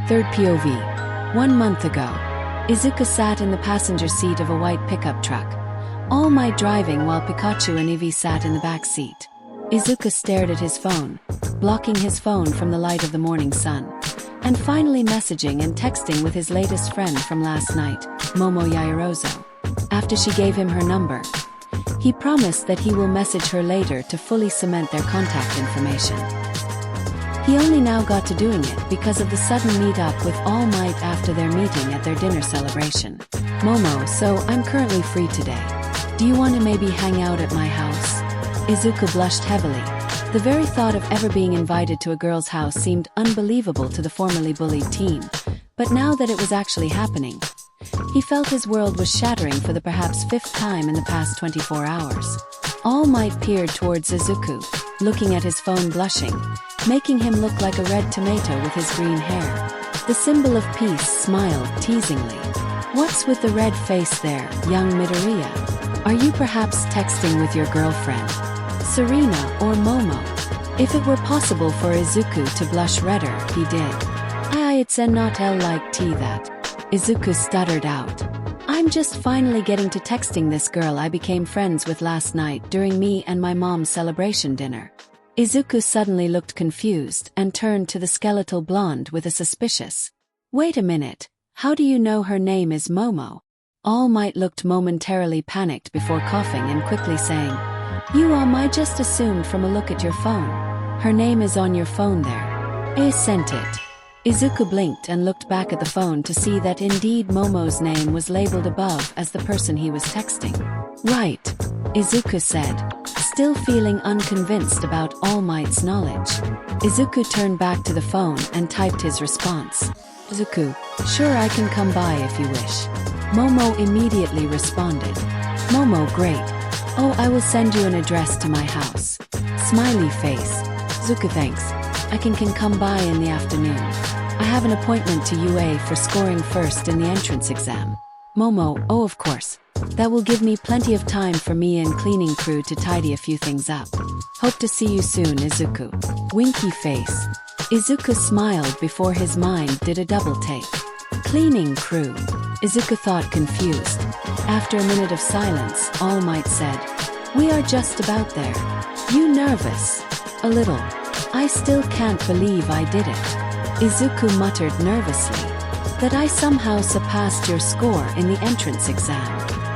Third POV. 1 month ago. Izuku sat in the passenger seat of a white pickup truck. All Might driving while Pikachu and Eevee sat in the back seat. Izuku stared at his phone, blocking his phone from the light of the morning sun. And finally messaging and texting with his latest friend from last night, Momo Yaoyorozu. After she gave him her number, he promised that he will message her later to fully cement their contact information. He only now got to doing it because of the sudden meet-up with All Might after their meeting at their dinner celebration. Momo, so I'm currently free today. Do you want to maybe hang out at my house? Izuku blushed heavily. The very thought of ever being invited to a girl's house seemed unbelievable to the formerly bullied teen, but now that it was actually happening, he felt his world was shattering for the perhaps 5th time in the past 24 hours. All Might peered towards Izuku, looking at his phone blushing, making him look like a red tomato with his green hair. The symbol of peace smiled teasingly. What's with the red face there, young Midoriya? Are you perhaps texting with your girlfriend, Serena or Momo? If it were possible for Izuku to blush redder, he did. It's not like tea that. Izuku stuttered out. I'm just finally getting to texting this girl I became friends with last night during me and my mom's celebration dinner. Izuku suddenly looked confused and turned to the skeletal blonde with a suspicious, "Wait a minute, how do you know her name is Momo?" All Might looked momentarily panicked before coughing and quickly saying, I just assumed from a look at your phone. Her name is on your phone there. I sent it. Izuku blinked and looked back at the phone to see that indeed Momo's name was labeled above as the person he was texting. Right, Izuku said, still feeling unconvinced about All Might's knowledge. Izuku turned back to the phone and typed his response. Izuku, sure I can come by if you wish. Momo immediately responded. Momo, great. Oh, I will send you an address to my house. Smiley face. Izuku, thanks. I can come by in the afternoon. I have an appointment to UA for scoring first in the entrance exam. Momo, oh of course. That will give me plenty of time for me and cleaning crew to tidy a few things up. Hope to see you soon, Izuku. Winky face. Izuku smiled before his mind did a double take. Cleaning crew. Izuku thought confused. After a minute of silence, All Might said, We are just about there. You nervous? A little. I still can't believe I did it. Izuku muttered nervously. That I somehow surpassed your score in the entrance exam.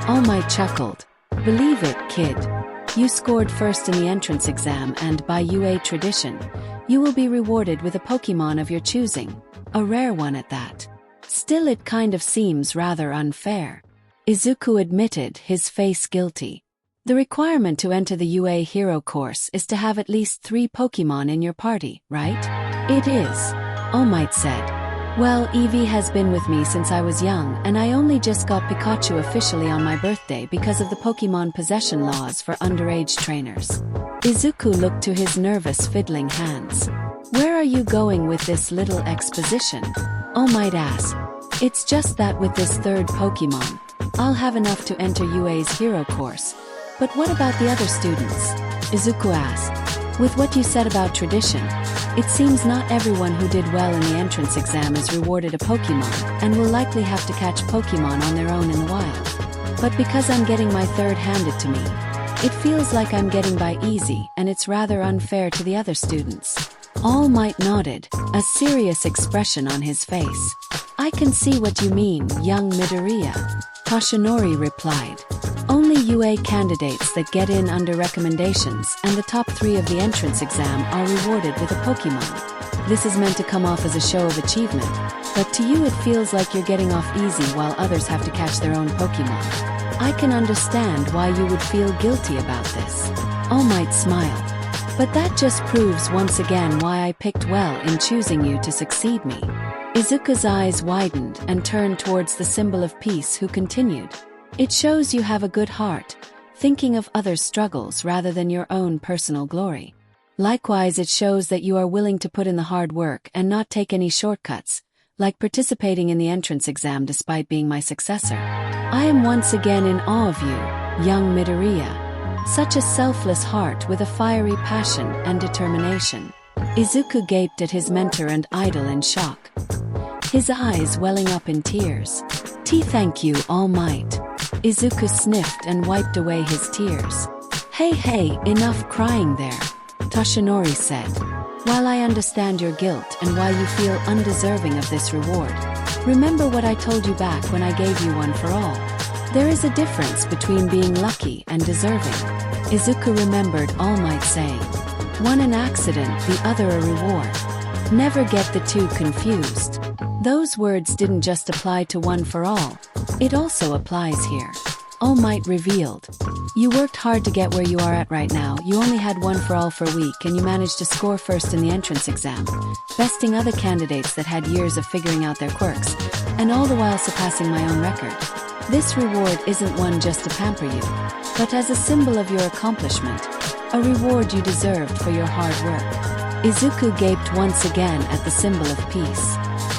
All Might chuckled. Believe it, kid. You scored first in the entrance exam and by UA tradition, you will be rewarded with a Pokemon of your choosing. A rare one at that. Still it kind of seems rather unfair. Izuku admitted, his face guilty. The requirement to enter the UA Hero course is to have at least 3 Pokemon in your party, right? It is. All Might said. Well, Eevee has been with me since I was young and I only just got Pikachu officially on my birthday because of the Pokemon possession laws for underage trainers. Izuku looked to his nervous fiddling hands. Where are you going with this little exposition? All Might asked. It's just that with this 3rd Pokemon, I'll have enough to enter UA's Hero course. But what about the other students? Izuku asked. With what you said about tradition, it seems not everyone who did well in the entrance exam is rewarded a Pokemon and will likely have to catch Pokemon on their own in the wild. But because I'm getting my 3rd handed to me, it feels like I'm getting by easy and it's rather unfair to the other students. All Might nodded, a serious expression on his face. I can see what you mean, young Midoriya. Toshinori replied. Only UA candidates that get in under recommendations and the top 3 of the entrance exam are rewarded with a Pokemon. This is meant to come off as a show of achievement, but to you it feels like you're getting off easy while others have to catch their own Pokemon. I can understand why you would feel guilty about this. All Might smiled. But that just proves once again why I picked well in choosing you to succeed me. Izuku's eyes widened and turned towards the symbol of peace who continued. It shows you have a good heart, thinking of others' struggles rather than your own personal glory. Likewise, it shows that you are willing to put in the hard work and not take any shortcuts, like participating in the entrance exam despite being my successor. I am once again in awe of you, young Midoriya. Such a selfless heart with a fiery passion and determination. Izuku gaped at his mentor and idol in shock. his eyes welling up in tears. Thank you, All Might. Izuku sniffed and wiped away his tears. Hey, enough crying there, Toshinori said. While I understand your guilt and why you feel undeserving of this reward, remember what I told you back when I gave you one for all. There is a difference between being lucky and deserving. Izuku remembered All Might saying, one an accident, the other a reward. Never get the two confused. Those words didn't just apply to one for all, it also applies here. All Might revealed, you worked hard to get where you are at right now. You only had one for all for a week and you managed to score first in the entrance exam, besting other candidates that had years of figuring out their quirks, and all the while surpassing my own record. This reward isn't one just to pamper you, but as a symbol of your accomplishment, a reward you deserved for your hard work. Izuku gaped once again at the symbol of peace.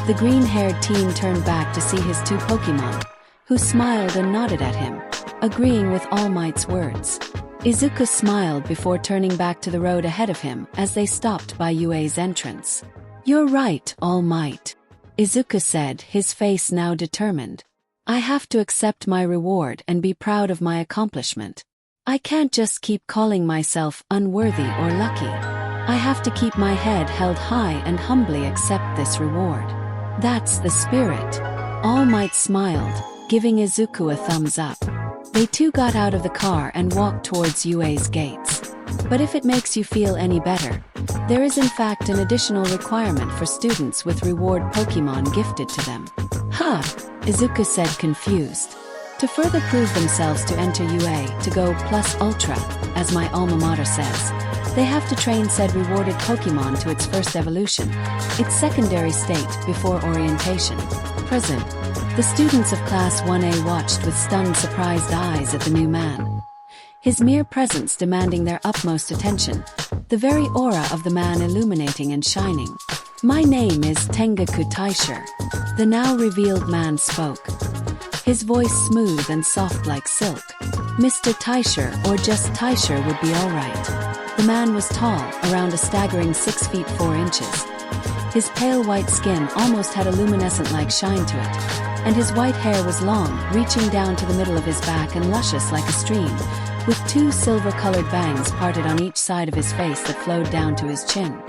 The green-haired teen turned back to see his two Pokemon, who smiled and nodded at him, agreeing with All Might's words. Izuku smiled before turning back to the road ahead of him as they stopped by UA's entrance. You're right, All Might, Izuku said, his face now determined. I have to accept my reward and be proud of my accomplishment. I can't just keep calling myself unworthy or lucky. I have to keep my head held high and humbly accept this reward. That's the spirit. All Might smiled, giving Izuku a thumbs up. They two got out of the car and walked towards UA's gates. But if it makes you feel any better, there is in fact an additional requirement for students with reward Pokemon gifted to them. Huh, Izuku said, confused. To further prove themselves to enter UA to go plus ultra, as my alma mater says, they have to train said rewarded Pokemon to its first evolution, its secondary state before orientation. Present. The students of Class 1A watched with stunned, surprised eyes at the new man. His mere presence demanding their utmost attention, the very aura of the man illuminating and shining. My name is Tengaku Taisher, the now revealed man spoke. His voice smooth and soft like silk. Mr. Taisher, or just Taisher, would be alright. The man was tall, around a staggering 6 feet 4 inches. His pale white skin almost had a luminescent-like shine to it, and his white hair was long, reaching down to the middle of his back and luscious like a stream, with two silver-colored bangs parted on each side of his face that flowed down to his chin.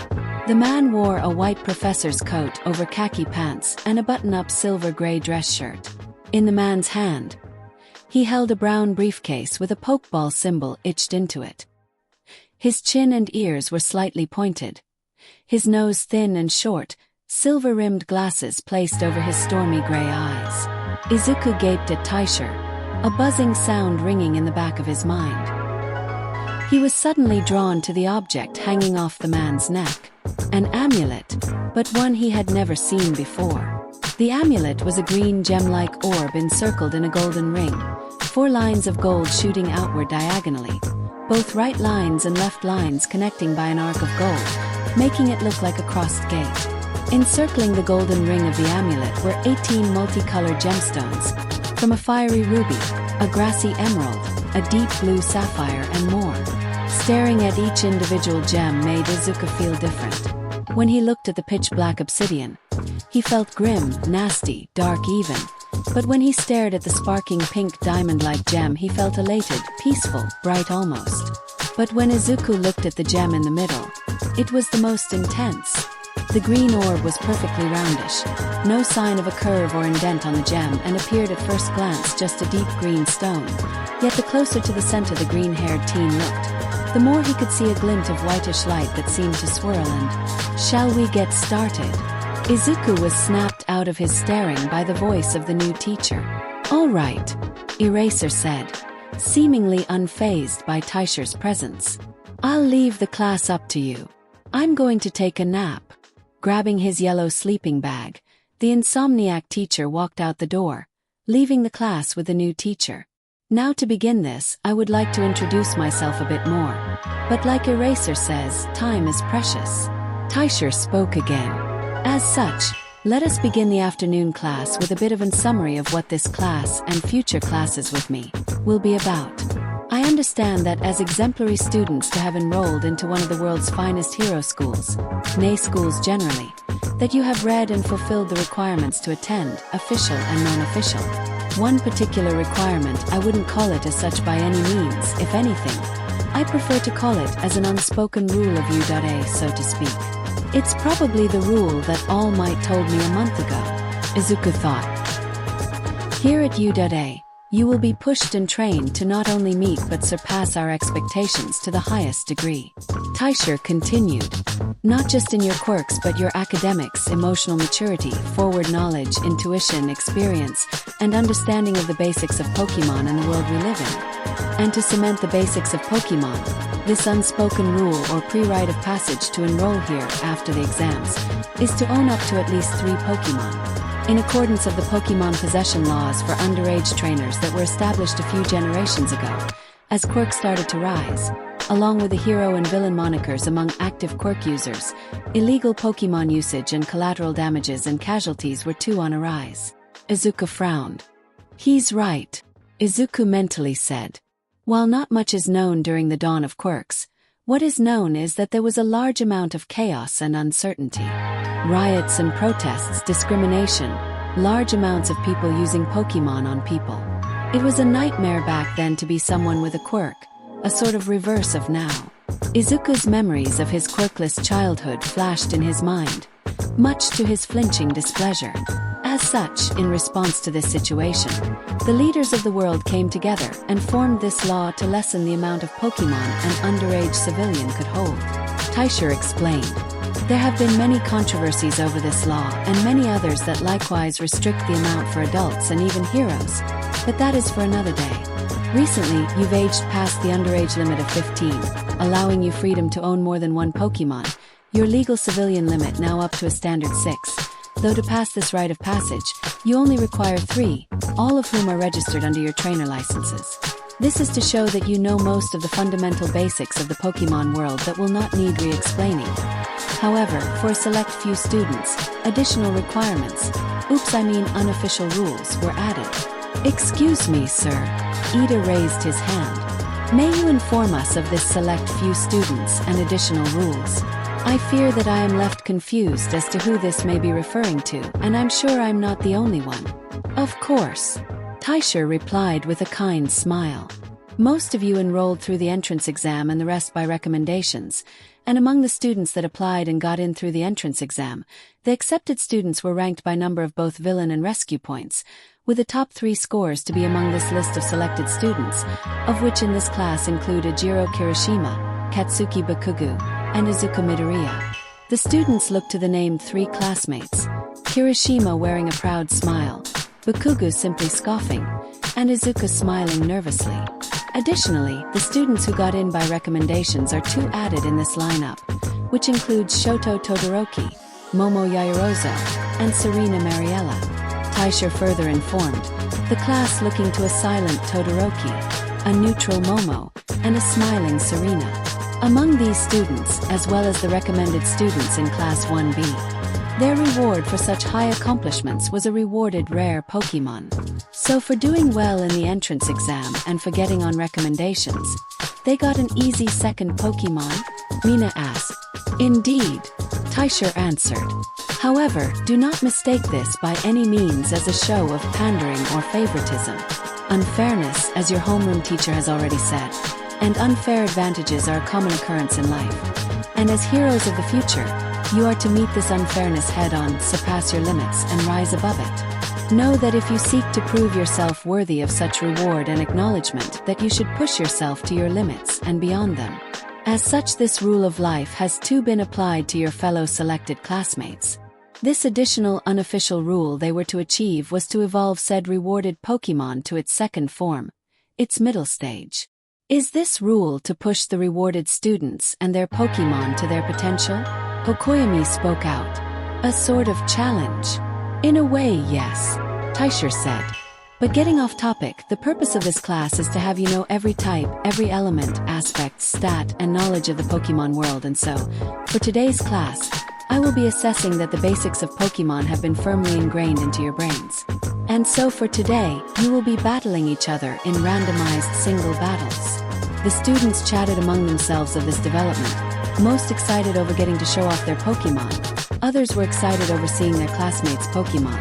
The man wore a white professor's coat over khaki pants and a button-up silver-gray dress shirt. In the man's hand, he held a brown briefcase with a Pokeball symbol etched into it. His chin and ears were slightly pointed. His nose thin and short, silver-rimmed glasses placed over his stormy gray eyes. Izuku gaped at Taisher, a buzzing sound ringing in the back of his mind. He was suddenly drawn to the object hanging off the man's neck. An amulet, but one he had never seen before. The amulet was a green gem-like orb encircled in a golden ring, 4 lines of gold shooting outward diagonally, both right lines and left lines connecting by an arc of gold, making it look like a crossed gate. Encircling the golden ring of the amulet were 18 multicolored gemstones, from a fiery ruby, a grassy emerald, a deep blue sapphire and more. Staring at each individual gem made Izuku feel different. When he looked at the pitch-black obsidian, he felt grim, nasty, dark even. But when he stared at the sparking pink diamond-like gem, he felt elated, peaceful, bright almost. But when Izuku looked at the gem in the middle, it was the most intense. The green orb was perfectly roundish, no sign of a curve or indent on the gem, and appeared at first glance just a deep green stone. Yet the closer to the center the green-haired teen looked, the more he could see a glint of whitish light that seemed to swirl and, "Shall we get started?" Izuku was snapped out of his staring by the voice of the new teacher. "All right," Eraser said, seemingly unfazed by Taisher's presence. "I'll leave the class up to you. I'm going to take a nap." Grabbing his yellow sleeping bag, the insomniac teacher walked out the door, leaving the class with the new teacher. Now to begin this, I would like to introduce myself a bit more. But like Eraser says, time is precious. Taisher spoke again. As such, let us begin the afternoon class with a bit of a summary of what this class and future classes with me will be about. I understand that as exemplary students to have enrolled into one of the world's finest hero schools, nay schools generally, that you have read and fulfilled the requirements to attend, official and non-official. One particular requirement, I wouldn't call it as such by any means, if anything. I prefer to call it as an unspoken rule of U.A, so to speak. It's probably the rule that All Might told me a month ago, Izuku thought. Here at U.A, you will be pushed and trained to not only meet but surpass our expectations to the highest degree. Taisha continued. Not just in your quirks but your academics, emotional maturity, forward knowledge, intuition, experience, and understanding of the basics of Pokemon and the world we live in. And to cement the basics of Pokemon, this unspoken rule or pre-rite of passage to enroll here after the exams is to own up to at least 3 Pokemon. In accordance of the Pokemon possession laws for underage trainers that were established a few generations ago, as quirks started to rise, along with the hero and villain monikers among active quirk users, illegal Pokemon usage and collateral damages and casualties were too on a rise. Izuku frowned. He's right, Izuku mentally said. While not much is known during the dawn of quirks, what is known is that there was a large amount of chaos and uncertainty. Riots and protests, discrimination, large amounts of people using Pokemon on people. It was a nightmare back then to be someone with a quirk, a sort of reverse of now. Izuku's memories of his quirkless childhood flashed in his mind, much to his flinching displeasure. As such, in response to this situation, the leaders of the world came together and formed this law to lessen the amount of Pokemon an underage civilian could hold. Taisha explained. There have been many controversies over this law and many others that likewise restrict the amount for adults and even heroes, but that is for another day. Recently, you've aged past the underage limit of 15, allowing you freedom to own more than 1 Pokemon, your legal civilian limit now up to a standard 6. Though to pass this rite of passage, you only require 3, all of whom are registered under your trainer licenses. This is to show that you know most of the fundamental basics of the Pokemon world that will not need re-explaining. However, for a select few students, additional requirements, unofficial rules, were added. Excuse me, sir. Ida raised his hand. May you inform us of this select few students and additional rules? I fear that I am left confused as to who this may be referring to, and I'm sure I'm not the only one. Of course. Taisha replied with a kind smile. Most of you enrolled through the entrance exam and the rest by recommendations, and among the students that applied and got in through the entrance exam, the accepted students were ranked by number of both villain and rescue points, with the top 3 scores to be among this list of selected students, of which in this class included Jiro Kirishima, Katsuki Bakugu, and Izuku Midoriya. The students looked to the named 3 classmates, Kirishima wearing a proud smile, Bakugu simply scoffing, and Izuku smiling nervously. Additionally, the students who got in by recommendations are 2 added in this lineup, which includes Shoto Todoroki, Momo Yaoyorozu, and Serena Mariella. Taisha further informed, the class looking to a silent Todoroki, a neutral Momo, and a smiling Serena. Among these students, as well as the recommended students in Class 1B, their reward for such high accomplishments was a rewarded rare Pokemon. So for doing well in the entrance exam and for getting on recommendations, they got an easy second Pokemon? Mina asked. Indeed, Taisha answered. However, do not mistake this by any means as a show of pandering or favoritism. Unfairness, as your homeroom teacher has already said, and unfair advantages are a common occurrence in life. And as heroes of the future, you are to meet this unfairness head-on, surpass your limits, and rise above it. Know that if you seek to prove yourself worthy of such reward and acknowledgement, that you should push yourself to your limits and beyond them. As such, this rule of life has too been applied to your fellow selected classmates. This additional unofficial rule they were to achieve was to evolve said rewarded Pokemon to its second form, its middle stage. Is this rule to push the rewarded students and their Pokemon to their potential? Okoyami spoke out. A sort of challenge. In a way, yes, Taisha said. But getting off topic, the purpose of this class is to have you know every type, every element, aspect, stat, and knowledge of the Pokemon world, and so, for today's class, I will be assessing that the basics of Pokemon have been firmly ingrained into your brains. And so for today, you will be battling each other in randomized single battles. The students chatted among themselves of this development, most excited over getting to show off their Pokemon. Others were excited over seeing their classmates' Pokemon,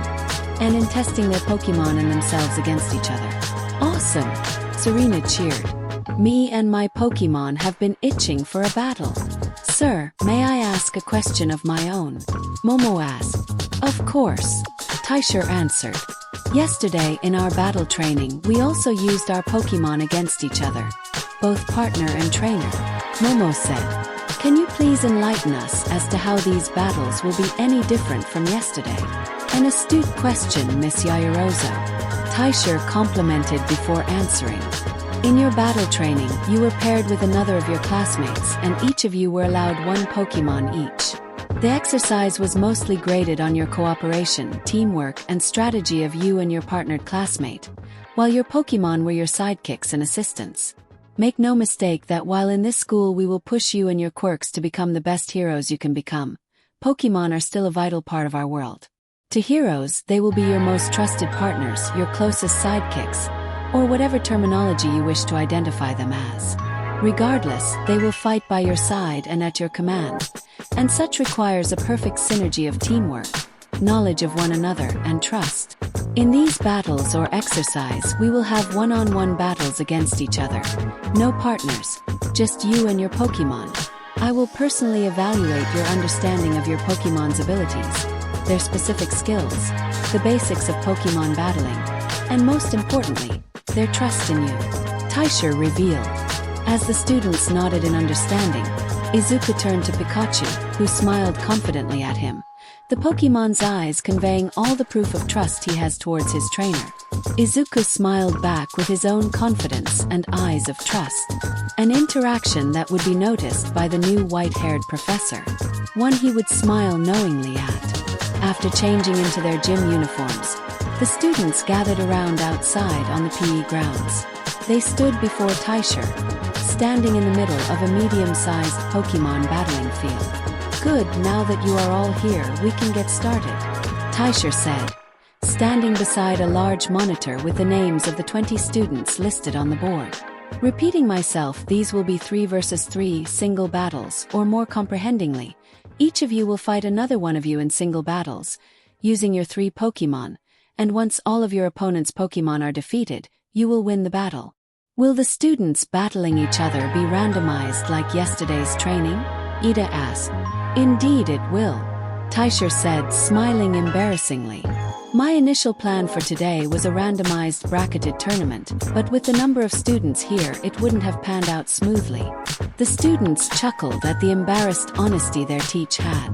and in testing their Pokemon and themselves against each other. Awesome! Serena cheered. Me and my Pokemon have been itching for a battle. Sir, may I ask a question of my own? Momo asked. Of course, Taisher answered. Yesterday in our battle training, we also used our Pokemon against each other, both partner and trainer. Momo said. Can you please enlighten us as to how these battles will be any different from yesterday? An astute question, Miss Yaoyorozo. Taisher complimented before answering. In your battle training, you were paired with another of your classmates, and each of you were allowed one Pokemon each. The exercise was mostly graded on your cooperation, teamwork, and strategy of you and your partnered classmate, while your Pokemon were your sidekicks and assistants. Make no mistake that while in this school we will push you and your quirks to become the best heroes you can become, Pokemon are still a vital part of our world. To heroes, they will be your most trusted partners, your closest sidekicks, or whatever terminology you wish to identify them as. Regardless, they will fight by your side and at your command, and such requires a perfect synergy of teamwork, knowledge of one another, and trust. In these battles or exercise, we will have one-on-one battles against each other. No partners, just you and your Pokemon. I will personally evaluate your understanding of your Pokemon's abilities, their specific skills, the basics of Pokemon battling, and most importantly, their trust in you. Taisher revealed. As the students nodded in understanding, Izuku turned to Pikachu, who smiled confidently at him, the Pokemon's eyes conveying all the proof of trust he has towards his trainer. Izuku smiled back with his own confidence and eyes of trust. An interaction that would be noticed by the new white-haired professor, one he would smile knowingly at. After changing into their gym uniforms, the students gathered around outside on the PE grounds. They stood before Taisher, standing in the middle of a medium-sized Pokemon battling field. Good, now that you are all here, we can get started, Taisher said, standing beside a large monitor with the names of the 20 students listed on the board. Repeating myself, these will be 3 versus 3 single battles, or more comprehendingly, each of you will fight another one of you in single battles, using your 3 Pokemon, and once all of your opponent's Pokemon are defeated, you will win the battle. Will the students battling each other be randomized like yesterday's training? Ida asked. Indeed it will, Taisher said, smiling embarrassingly. My initial plan for today was a randomized bracketed tournament, but with the number of students here it wouldn't have panned out smoothly. The students chuckled at the embarrassed honesty their teach had.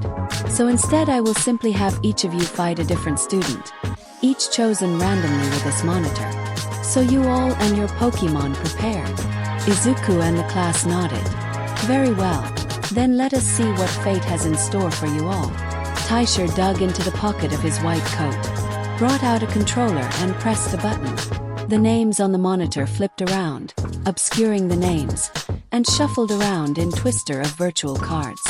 So instead I will simply have each of you fight a different student, each chosen randomly with this monitor. So you all and your Pokemon prepared? Izuku and the class nodded. Very well. Then let us see what fate has in store for you all. Taisher dug into the pocket of his white coat, brought out a controller and pressed a button. The names on the monitor flipped around, obscuring the names, and shuffled around in twister of virtual cards.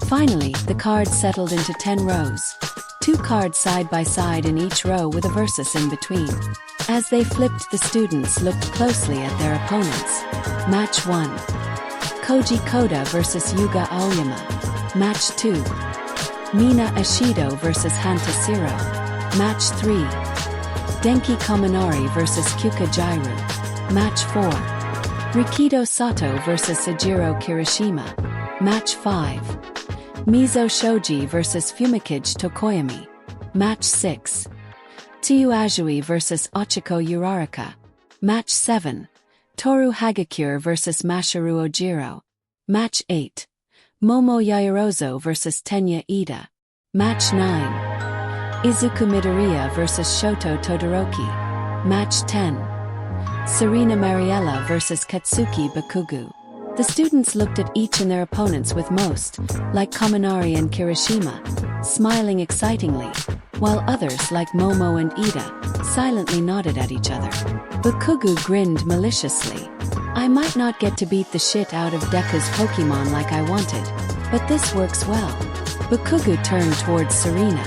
Finally, the cards settled into 10 rows. 2 cards side by side in each row with a versus in between. As they flipped, the students looked closely at their opponents. Match 1. Koji Koda vs Yuga Aoyama. Match 2. Mina Ashido vs Hanta Siro. Match 3. Denki Kaminari vs Kyuka Jairu. Match 4. Rikido Sato vs Sajiro Kirishima. Match 5. Mizo Shoji vs Fumikage Tokoyami. Match 6. Tsu Ajui vs Ochiko Uraraka. Match 7. Toru Hagakure vs Masharu Ojiro. Match 8. Momo Yaoyorozo vs Tenya Ida. Match 9. Izuku Midoriya vs Shoto Todoroki. Match 10. Serena Mariella vs Katsuki Bakugu. The students looked at each and their opponents with most, like Kaminari and Kirishima, smiling excitingly, while others like Momo and Ida silently nodded at each other. Bakugu grinned maliciously. I might not get to beat the shit out of Deku's Pokemon like I wanted, but this works well. Bakugu turned towards Serena.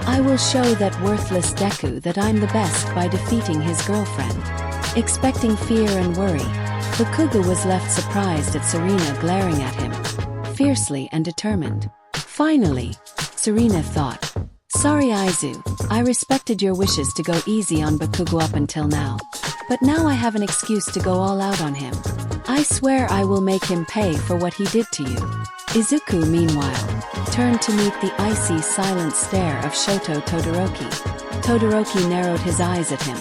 I will show that worthless Deku that I'm the best by defeating his girlfriend. Expecting fear and worry, Bakugo was left surprised at Serena glaring at him, fiercely and determined. Finally, Serena thought, "Sorry Izu, I respected your wishes to go easy on Bakugo up until now. But now I have an excuse to go all out on him. I swear I will make him pay for what he did to you." Izuku, meanwhile, turned to meet the icy, silent stare of Shoto Todoroki. Todoroki narrowed his eyes at him,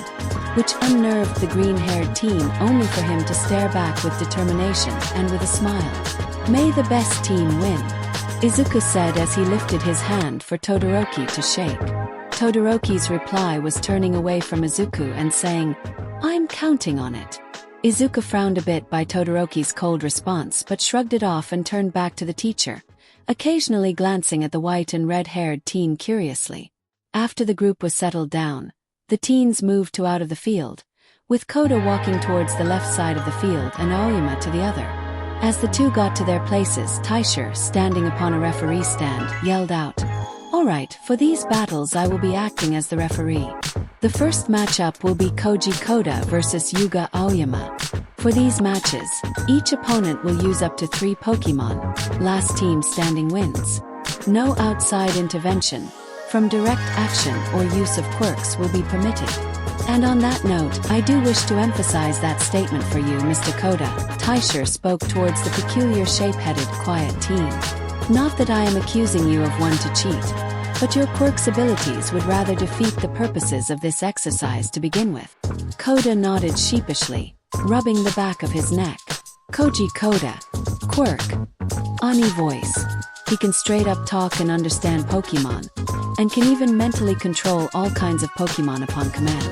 which unnerved the green-haired teen, only for him to stare back with determination and with a smile. "May the best team win," Izuku said as he lifted his hand for Todoroki to shake. Todoroki's reply was turning away from Izuku and saying, "I'm counting on it." Izuku frowned a bit by Todoroki's cold response but shrugged it off and turned back to the teacher, occasionally glancing at the white and red-haired teen curiously. After the group was settled down, the teens moved to out of the field, with Koda walking towards the left side of the field and Aoyama to the other. As the two got to their places, Taisher, standing upon a referee stand, yelled out, "Alright, for these battles I will be acting as the referee. The first matchup will be Koji Koda versus Yuga Aoyama. For these matches, each opponent will use up to 3 Pokemon. Last team standing wins. No outside intervention, from direct action or use of quirks will be permitted. And on that note, I do wish to emphasize that statement for you, Mr. Koda." Taisher spoke towards the peculiar shape-headed, quiet teen. "Not that I am accusing you of one to cheat, but your quirk's abilities would rather defeat the purposes of this exercise to begin with." Koda nodded sheepishly, rubbing the back of his neck. "Koji Koda. Quirk. Ani voice. He can straight up talk and understand Pokemon, and can even mentally control all kinds of Pokemon upon command.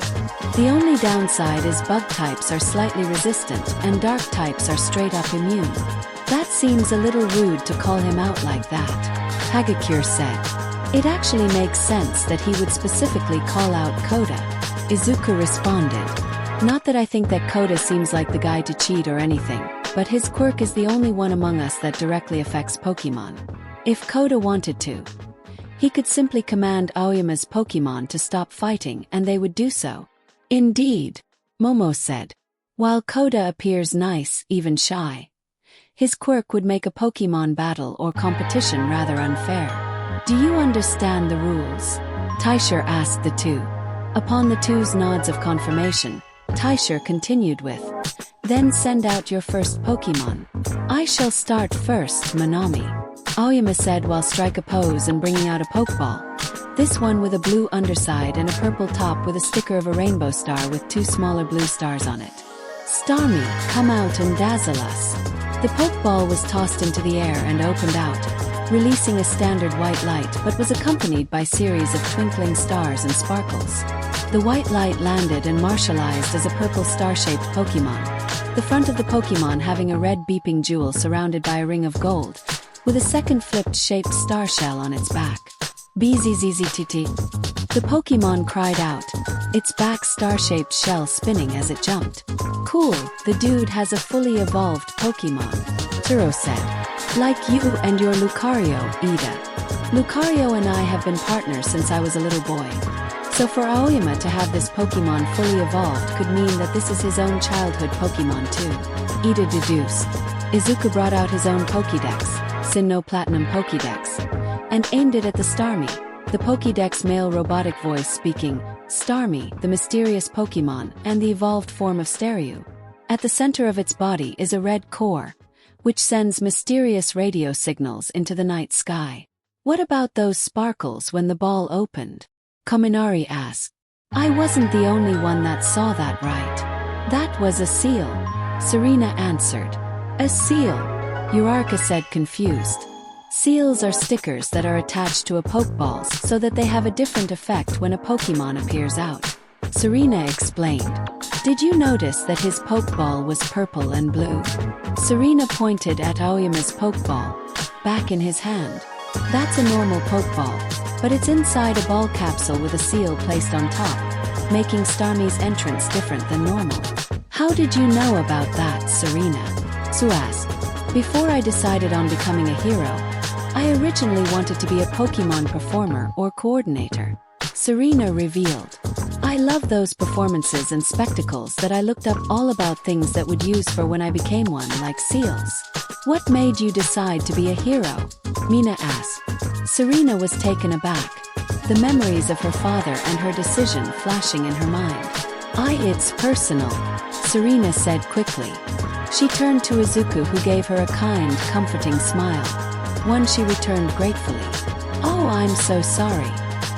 The only downside is bug types are slightly resistant and dark types are straight up immune. That seems a little rude to call him out like that," Hagakure said. "It actually makes sense that he would specifically call out Koda," Izuku responded. "Not that I think that Koda seems like the guy to cheat or anything, but his quirk is the only one among us that directly affects Pokemon. If Koda wanted to, he could simply command Aoyama's Pokemon to stop fighting and they would do so." "Indeed," Momo said. "While Koda appears nice, even shy, his quirk would make a Pokemon battle or competition rather unfair. Do you understand the rules?" Taisher asked the two. Upon the two's nods of confirmation, Taisher continued with, "Then send out your first Pokemon. I shall start first, Manami," Aoyama said while strike a pose and bringing out a Pokeball. This one with a blue underside and a purple top with a sticker of a rainbow star with 2 smaller blue stars on it. "Starmie, come out and dazzle us." The Pokeball was tossed into the air and opened out, releasing a standard white light but was accompanied by series of twinkling stars and sparkles. The white light landed and martialized as a purple star-shaped Pokemon, the front of the Pokemon having a red beeping jewel surrounded by a ring of gold, with a second flipped-shaped star shell on its back. "BZZZTT." The Pokemon cried out, its back star-shaped shell spinning as it jumped. "Cool, the dude has a fully evolved Pokemon," Turo said. "Like you and your Lucario, Ida. Lucario and I have been partners since I was a little boy. So for Aoyama to have this Pokemon fully evolved could mean that this is his own childhood Pokemon too," Ida deduced. Izuku brought out his own Pokédex, Sinnoh Platinum Pokédex, and aimed it at the Starmie, the Pokédex male robotic voice speaking, "Starmie, the mysterious Pokemon, and the evolved form of Staryu. At the center of its body is a red core, which sends mysterious radio signals into the night sky. What about those sparkles when the ball opened?" Kaminari asked. "I wasn't the only one that saw that, right? That was a seal," Serena answered. "A seal?" Uraraka said, confused. "Seals are stickers that are attached to a Pokeballs so that they have a different effect when a Pokemon appears out," Serena explained. "Did you notice that his Pokeball was purple and blue?" Serena pointed at Aoyama's Pokeball, back in his hand. "That's a normal Pokeball, but it's inside a ball capsule with a seal placed on top, making Starmie's entrance different than normal." "How did you know about that, Serena?" Sue asked. "Before I decided on becoming a hero, I originally wanted to be a Pokemon performer or coordinator," Serena revealed. I love those performances and spectacles that I looked up all about things that would use for when I became one, like seals. What made you decide to be a hero? Mina asked. Serena was taken aback, the memories of her father and her decision flashing in her mind. It's personal, Serena said quickly. She turned to Izuku, who gave her a kind, comforting smile, one she returned gratefully. Oh, I'm so sorry.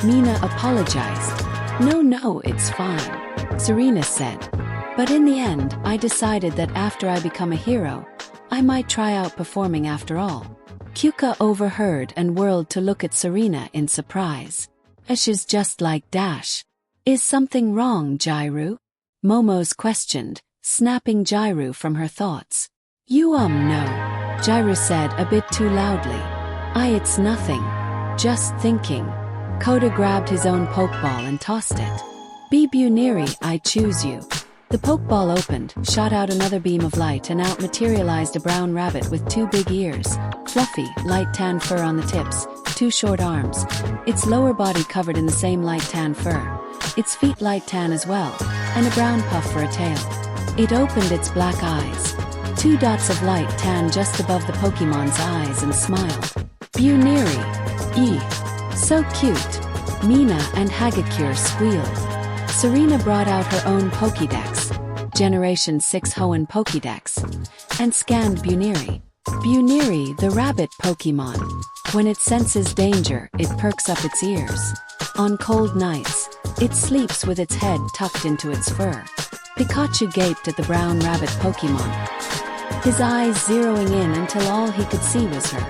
Mina apologized. No, it's fine, Serena said. But in the end, I decided that after I become a hero, I might try out performing after all. Kyuka overheard and whirled to look at Serena in surprise. She's just like Dash. Is something wrong, Jairu? Momo's questioned, snapping Jairu from her thoughts. No, Jairu said a bit too loudly. It's nothing. Just thinking. Koda grabbed his own pokeball and tossed it. Be Buniri, I choose you. The pokeball opened, shot out another beam of light, and out materialized a brown rabbit with 2 big ears, fluffy, light tan fur on the tips, 2 short arms, its lower body covered in the same light tan fur, its feet light tan as well, and a brown puff for a tail. It opened its black eyes, 2 dots of light tan just above the Pokemon's eyes, and smiled. Buniri. So cute. Mina and Hagakure squealed. Serena brought out her own Pokédex, Generation 6 Hoenn Pokédex, and scanned Buniri. Buniri, the rabbit Pokemon. When it senses danger, it perks up its ears. On cold nights, it sleeps with its head tucked into its fur. Pikachu gaped at the brown rabbit Pokemon, his eyes zeroing in until all he could see was her.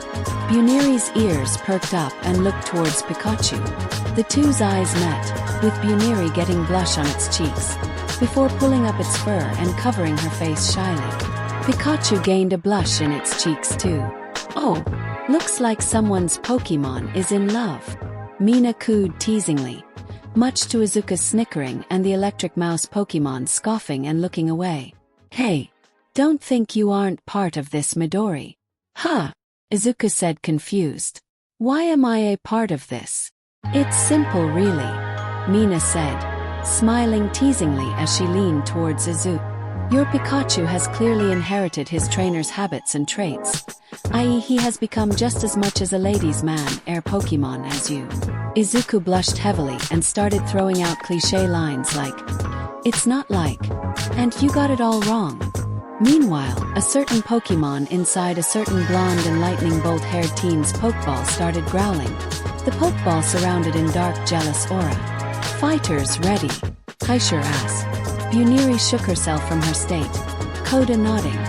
Buniri's ears perked up and looked towards Pikachu. The two's eyes met, with Buniri getting blush on its cheeks, before pulling up its fur and covering her face shyly. Pikachu gained a blush in its cheeks too. Oh, looks like someone's Pokemon is in love. Mina cooed teasingly, much to Izuku's snickering and the electric mouse Pokemon scoffing and looking away. Hey, don't think you aren't part of this, Midori. Huh? Izuku said, confused. Why am I a part of this? It's simple really, Mina said, smiling teasingly as she leaned towards Izuku. Your Pikachu has clearly inherited his trainer's habits and traits, i.e. he has become just as much as a ladies' man, air Pokemon as you. Izuku blushed heavily and started throwing out cliché lines like, it's not like, and you got it all wrong. Meanwhile, a certain Pokemon inside a certain blonde and lightning bolt-haired teen's Pokeball started growling. The Pokeball surrounded in dark, jealous aura. Fighters ready? Kaishur asked. Buniri shook herself from her state, Koda nodding,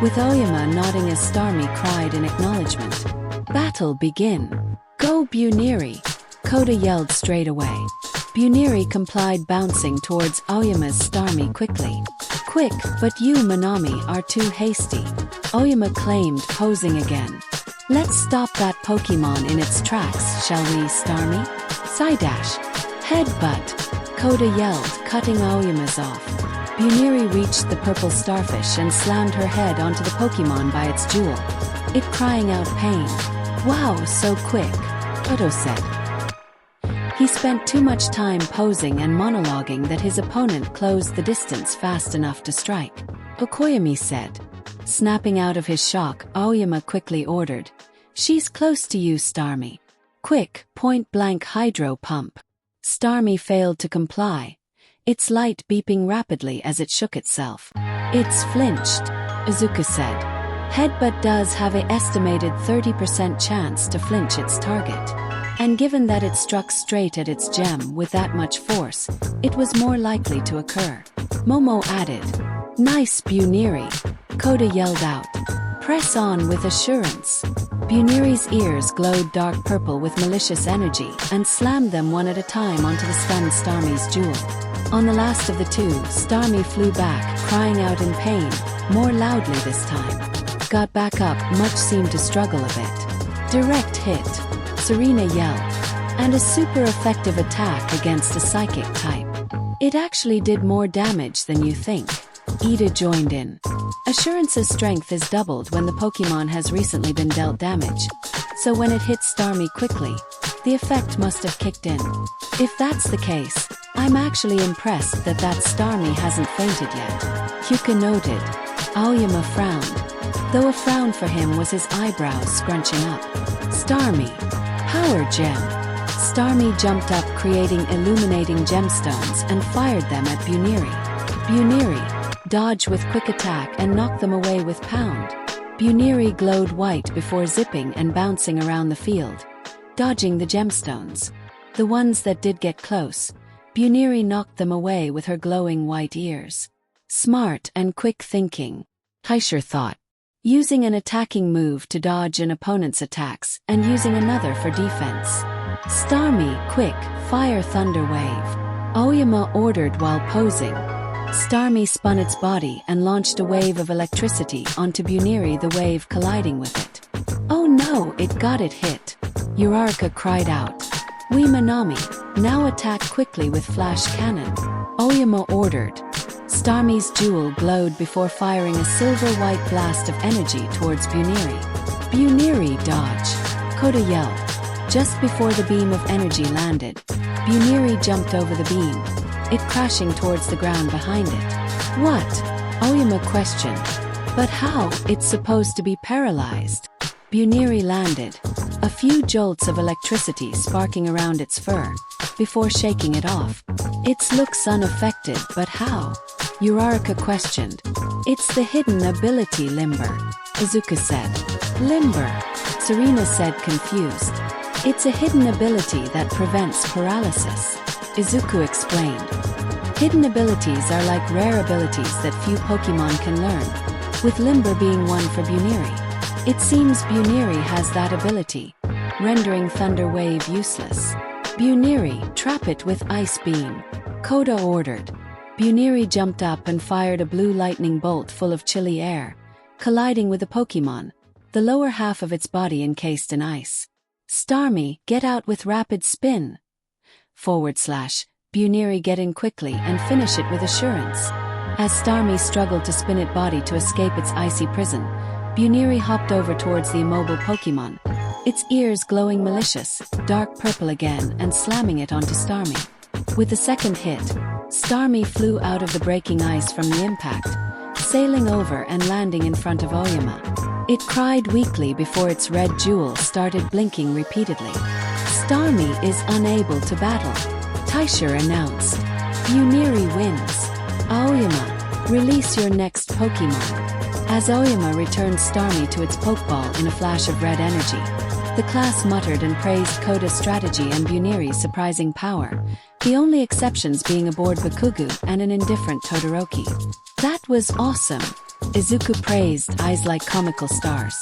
with Oyama nodding as Starmie cried in acknowledgement. Battle begin. Go Buniri! Koda yelled straight away. Buniri complied, bouncing towards Oyama's Starmie quickly. Quick, but you Manami are too hasty, Oyama claimed, posing again. Let's stop that Pokemon in its tracks, shall we, Starmie? Psydash. Headbutt, Koda yelled, cutting Oyama's off. Buniri reached the purple starfish and slammed her head onto the Pokemon by its jewel, it crying out pain. Wow, so quick, Otto said. He spent too much time posing and monologuing that his opponent closed the distance fast enough to strike, Okoyami said. Snapping out of his shock, Aoyama quickly ordered, she's close to you, Starmie. Quick, point-blank hydro pump. Starmie failed to comply, its light beeping rapidly as it shook itself. It's flinched, Izuku said. Headbutt does have an estimated 30% chance to flinch its target. And given that it struck straight at its gem with that much force, it was more likely to occur. Momo added, nice Buniri, Koda yelled out. Press on with assurance. Buniri's ears glowed dark purple with malicious energy and slammed them one at a time onto the stunned Starmie's jewel. On the last of the two, Starmie flew back, crying out in pain, more loudly this time. Got back up, much seemed to struggle a bit. Direct hit, Serena yelled, and a super effective attack against a psychic type. It actually did more damage than you think. Ida joined in. Assurance's strength is doubled when the Pokemon has recently been dealt damage, so when it hits Starmie quickly, the effect must have kicked in. If that's the case, I'm actually impressed that Starmie hasn't fainted yet. Hyuka noted. Aoyama frowned, though a frown for him was his eyebrows scrunching up. Starmie. Power gem. Starmie jumped up, creating illuminating gemstones and fired them at Buniri. Buniri. Dodge with quick attack and knock them away with pound. Buniri glowed white before zipping and bouncing around the field, dodging the gemstones. The ones that did get close, Buniri knocked them away with her glowing white ears. Smart and quick thinking, Taisher thought. Using an attacking move to dodge an opponent's attacks and using another for defense. Starmie, quick, fire thunder wave. Aoyama ordered while posing. Starmie spun its body and launched a wave of electricity onto Buniri, the wave colliding with it. Oh no, it got it hit. Uraraka cried out. We Manami, now attack quickly with flash cannon. Aoyama ordered. Starmie's jewel glowed before firing a silver-white blast of energy towards Buniri. Buniri, dodge! Koda yelled. Just before the beam of energy landed, Buniri jumped over the beam, it crashing towards the ground behind it. What? Aoyama questioned. But how? It's supposed to be paralyzed. Buniri landed, a few jolts of electricity sparking around its fur, before shaking it off. Its looks unaffected, but how? Uraraka questioned. It's the hidden ability Limber, Izuku said. Limber, Serena said confused. It's a hidden ability that prevents paralysis, Izuku explained. Hidden abilities are like rare abilities that few Pokemon can learn, with Limber being one for Buniri. It seems Buniri has that ability, rendering Thunder Wave useless. Buniri, trap it with Ice Beam, Koda ordered. Buniri jumped up and fired a blue lightning bolt full of chilly air, colliding with the Pokemon, the lower half of its body encased in ice. Starmie, get out with rapid spin. / Buniri, get in quickly and finish it with assurance. As Starmie struggled to spin its body to escape its icy prison, Buniri hopped over towards the immobile Pokemon, its ears glowing malicious, dark purple again, and slamming it onto Starmie. With the second hit, Starmie flew out of the breaking ice from the impact, sailing over and landing in front of Aoyama. It cried weakly before its red jewel started blinking repeatedly. Starmie is unable to battle, Taisher announced. Buniri wins. Aoyama, release your next Pokemon. As Aoyama returned Starmie to its Pokeball in a flash of red energy, the class muttered and praised Koda's strategy and Buniri's surprising power, the only exceptions being a bored Bakugu and an indifferent Todoroki. That was awesome, Izuku praised, eyes like comical stars.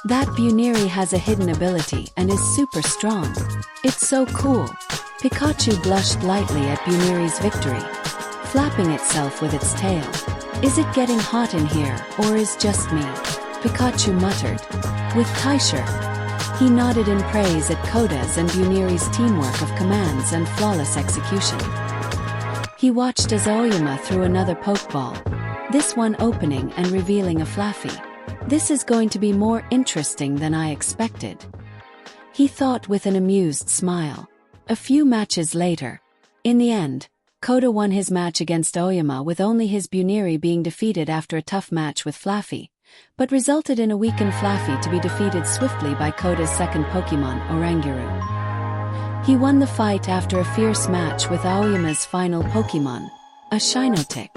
That Buniri has a hidden ability and is super strong. It's so cool. Pikachu blushed lightly at Buniri's victory, flapping itself with its tail. Is it getting hot in here, or is just me? Pikachu muttered. With Taisher. He nodded in praise at Koda's and Buniri's teamwork of commands and flawless execution. He watched as Aoyama threw another Pokeball, this one opening and revealing a Flaffy. This is going to be more interesting than I expected, he thought with an amused smile. A few matches later, in the end, Koda won his match against Aoyama with only his Buniri being defeated after a tough match with Flaffy, but resulted in a weakened Flaffy to be defeated swiftly by Koda's second Pokemon, Oranguru. He won the fight after a fierce match with Aoyama's final Pokemon, a Shinotic.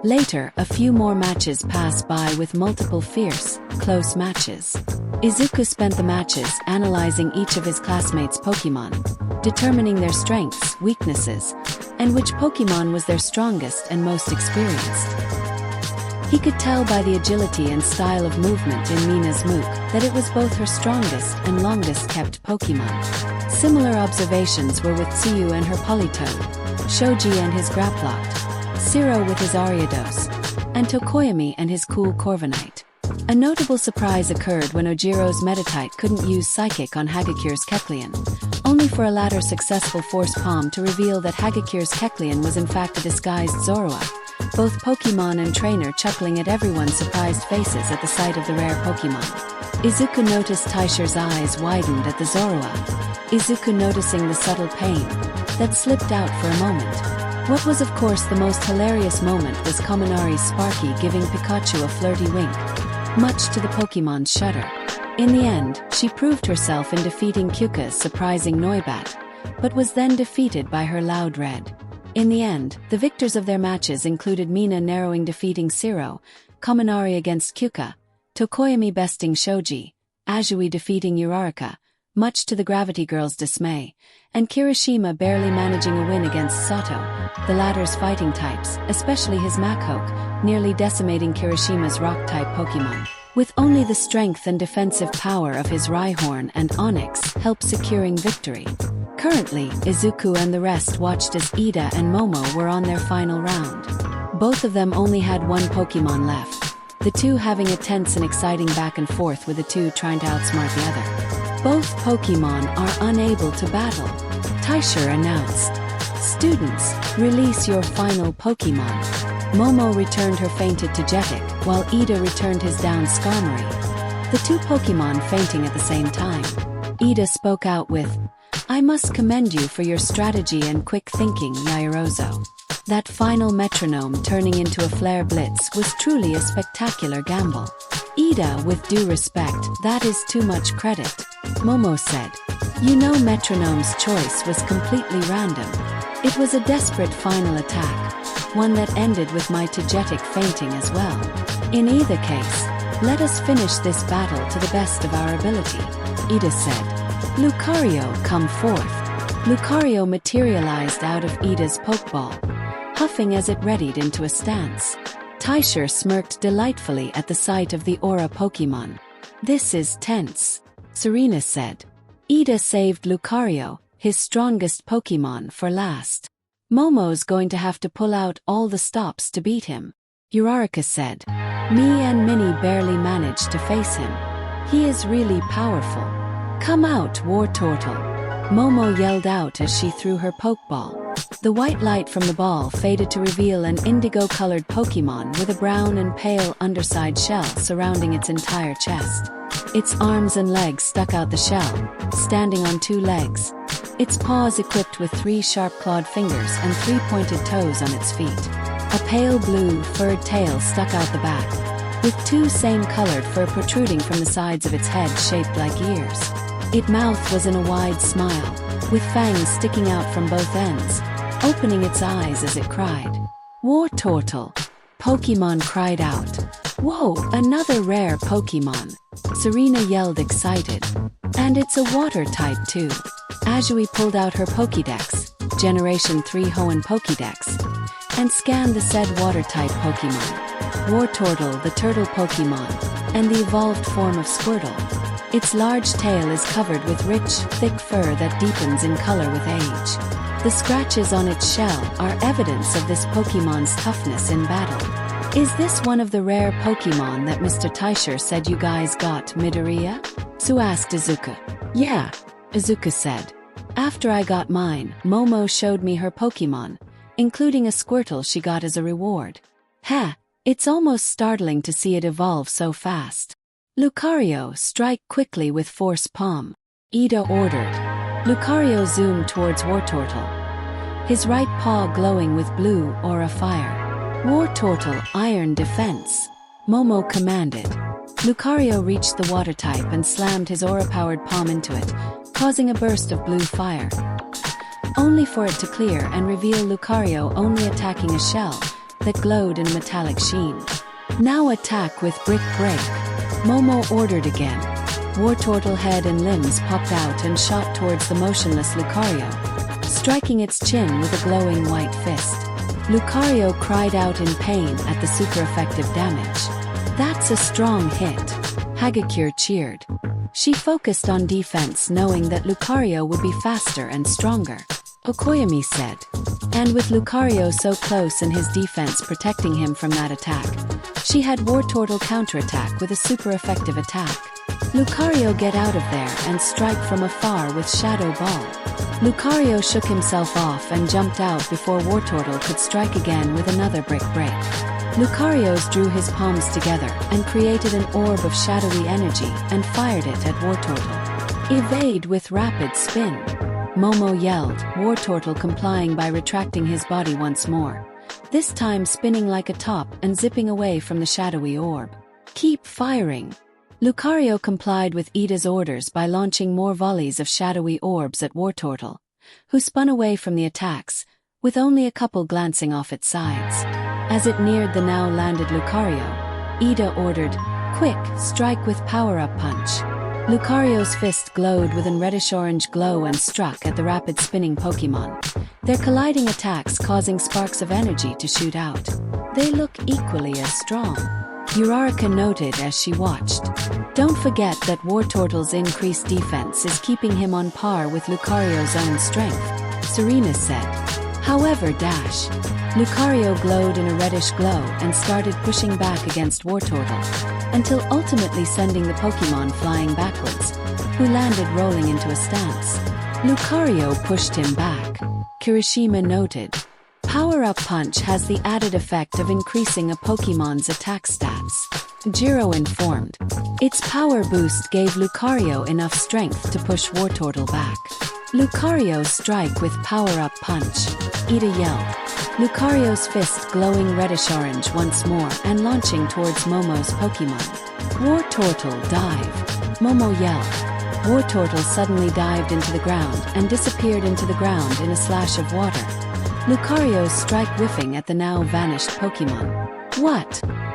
Later, a few more matches passed by with multiple fierce, close matches. Izuku spent the matches analyzing each of his classmates' Pokemon, determining their strengths, weaknesses, and which Pokemon was their strongest and most experienced. He could tell by the agility and style of movement in Mina's Mook that it was both her strongest and longest-kept Pokemon. Similar observations were with Tsuyu and her Politoed, Shoji and his Graploct, Siro with his Ariados, and Tokoyami and his cool Corviknight. A notable surprise occurred when Ojiro's Meditite couldn't use Psychic on Hagakure's Kecleon, only for a latter successful Force Palm to reveal that Hagakure's Kecleon was in fact a disguised Zorua, both Pokemon and trainer chuckling at everyone's surprised faces at the sight of the rare Pokemon. Izuku noticed Taisher's eyes widened at the Zorua, Izuku noticing the subtle pain that slipped out for a moment. What was of course the most hilarious moment was Kaminari's Sparky giving Pikachu a flirty wink, much to the Pokemon's shudder. In the end, she proved herself in defeating Kyuka's surprising Noibat, but was then defeated by her loud red. In the end, the victors of their matches included Mina narrowing defeating Siro, Kaminari against Kyuka, Tokoyami besting Shoji, Azui defeating Uraraka, much to the Gravity Girl's dismay, and Kirishima barely managing a win against Sato, the latter's fighting types, especially his Machoke, nearly decimating Kirishima's rock-type Pokemon. With only the strength and defensive power of his Rhyhorn and Onix help securing victory. Currently, Izuku and the rest watched as Ida and Momo were on their final round. Both of them only had one Pokemon left, the two having a tense and exciting back and forth with the two trying to outsmart the other. Both Pokemon are unable to battle. Taisher announced, "Students, release your final Pokemon." Momo returned her fainted Togetic, while Ida returned his downed Skarmory. The two Pokemon fainting at the same time. Ida spoke out with, "I must commend you for your strategy and quick thinking, Yaoyorozu. That final metronome turning into a flare blitz was truly a spectacular gamble." Ida, with due respect, "That is too much credit." Momo said, "You know Metronome's choice was completely random. It was a desperate final attack, one that ended with my Togetic fainting as well. In either case, let us finish this battle to the best of our ability." Ida said, "Lucario, come forth." Lucario materialized out of Ida's Pokeball, huffing as it readied into a stance. Taisher smirked delightfully at the sight of the Aura Pokemon. "This is tense," Serena said. Ida saved Lucario, his strongest Pokemon, for last. "Momo's going to have to pull out all the stops to beat him," Uraraka said. "Me and Minnie barely managed to face him. He is really powerful. Come out, Wartortle." Momo yelled out as she threw her Pokeball. The white light from the ball faded to reveal an indigo-colored Pokemon with a brown and pale underside shell surrounding its entire chest. Its arms and legs stuck out the shell, standing on two legs. Its paws equipped with 3 sharp-clawed fingers and 3 pointed toes on its feet. A pale blue, furred tail stuck out the back, with 2 same-colored fur protruding from the sides of its head shaped like ears. Its mouth was in a wide smile, with fangs sticking out from both ends, opening its eyes as it cried, "Wartortle!" Pokemon cried out, "Whoa, another rare Pokemon!" Serena yelled excited. "And it's a water type too." Azui pulled out her Pokédex, Generation 3 Hoenn Pokédex, and scanned the said water-type Pokemon. Wartortle, the turtle Pokemon, and the evolved form of Squirtle. Its large tail is covered with rich, thick fur that deepens in color with age. The scratches on its shell are evidence of this Pokemon's toughness in battle. "Is this one of the rare Pokemon that Mr. Taisher said you guys got, Midoriya?" Sue asked Izuku. "Yeah," Izuku said. "After I got mine, Momo showed me her Pokemon, including a Squirtle she got as a reward. It's almost startling to see it evolve so fast." "Lucario, strike quickly with Force Palm," Ida ordered. Lucario zoomed towards Wartortle, his right paw glowing with blue aura fire. "Wartortle, Iron Defense," Momo commanded. Lucario reached the water type and slammed his aura-powered palm into it, causing a burst of blue fire, only for it to clear and reveal Lucario only attacking a shell that glowed in a metallic sheen. "Now attack with Brick Break," Momo ordered again. Wartortle head and limbs popped out and shot towards the motionless Lucario, striking its chin with a glowing white fist. Lucario cried out in pain at the super-effective damage. "That's a strong hit," Hagakure cheered. She focused on defense knowing that Lucario would be faster and stronger, Okoyami said. And with Lucario so close and his defense protecting him from that attack, she had Wartortle counterattack with a super-effective attack. Lucario get out of there and strike from afar with Shadow Ball. Lucario shook himself off and jumped out before Wartortle could strike again with another Brick Break. Lucario's drew his palms together and created an orb of shadowy energy and fired it at Wartortle. Evade with Rapid Spin. Momo yelled, Wartortle complying by retracting his body once more, this time spinning like a top and zipping away from the shadowy orb. Keep firing. Lucario complied with Ida's orders by launching more volleys of shadowy orbs at Wartortle, who spun away from the attacks, with only a couple glancing off its sides. As it neared the now landed Lucario, Ida ordered, Quick, strike with power-up punch. Lucario's fist glowed with an reddish-orange glow and struck at the rapid-spinning Pokémon, their colliding attacks causing sparks of energy to shoot out. They look equally as strong, Uraraka noted as she watched. Don't forget that Wartortle's increased defense is keeping him on par with Lucario's own strength, Serena said. However, Lucario glowed in a reddish glow and started pushing back against Wartortle, until ultimately sending the Pokémon flying backwards, who landed rolling into a stance. Lucario pushed him back, Kirishima noted. Power-Up Punch has the added effect of increasing a Pokémon's attack stats, Jiro informed. Its power boost gave Lucario enough strength to push Wartortle back. Lucario strike with Power-Up Punch, Ida yelled. Lucario's fist glowing reddish-orange once more and launching towards Momo's Pokémon. Wartortle dive, Momo yelled. Wartortle suddenly dived into the ground and disappeared into the ground in a slash of water. Lucario's strike whiffing at the now vanished Pokémon. What?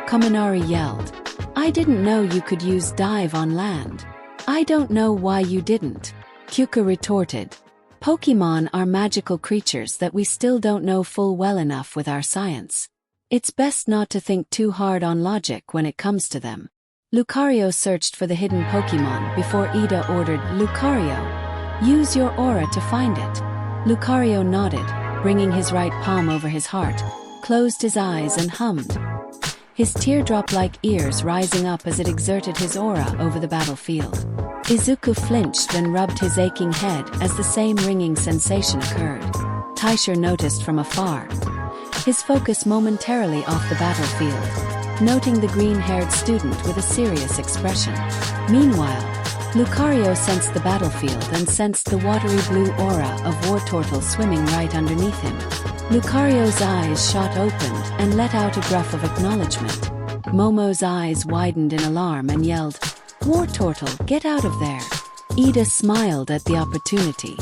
Kaminari yelled. I didn't know you could use dive on land. I don't know why you didn't, Kyuka retorted. Pokémon are magical creatures that we still don't know full well enough with our science. It's best not to think too hard on logic when it comes to them. Lucario searched for the hidden Pokémon before Ida ordered, Lucario, use your aura to find it. Lucario nodded, bringing his right palm over his heart, closed his eyes and hummed, his teardrop-like ears rising up as it exerted his aura over the battlefield. Izuku flinched and rubbed his aching head as the same ringing sensation occurred. Taisha noticed from afar, his focus momentarily off the battlefield, noting the green-haired student with a serious expression. Meanwhile, Lucario sensed the battlefield and sensed the watery blue aura of Wartortle swimming right underneath him. Lucario's eyes shot open and let out a gruff of acknowledgement. Momo's eyes widened in alarm and yelled, Wartortle, get out of there. Ida smiled at the opportunity.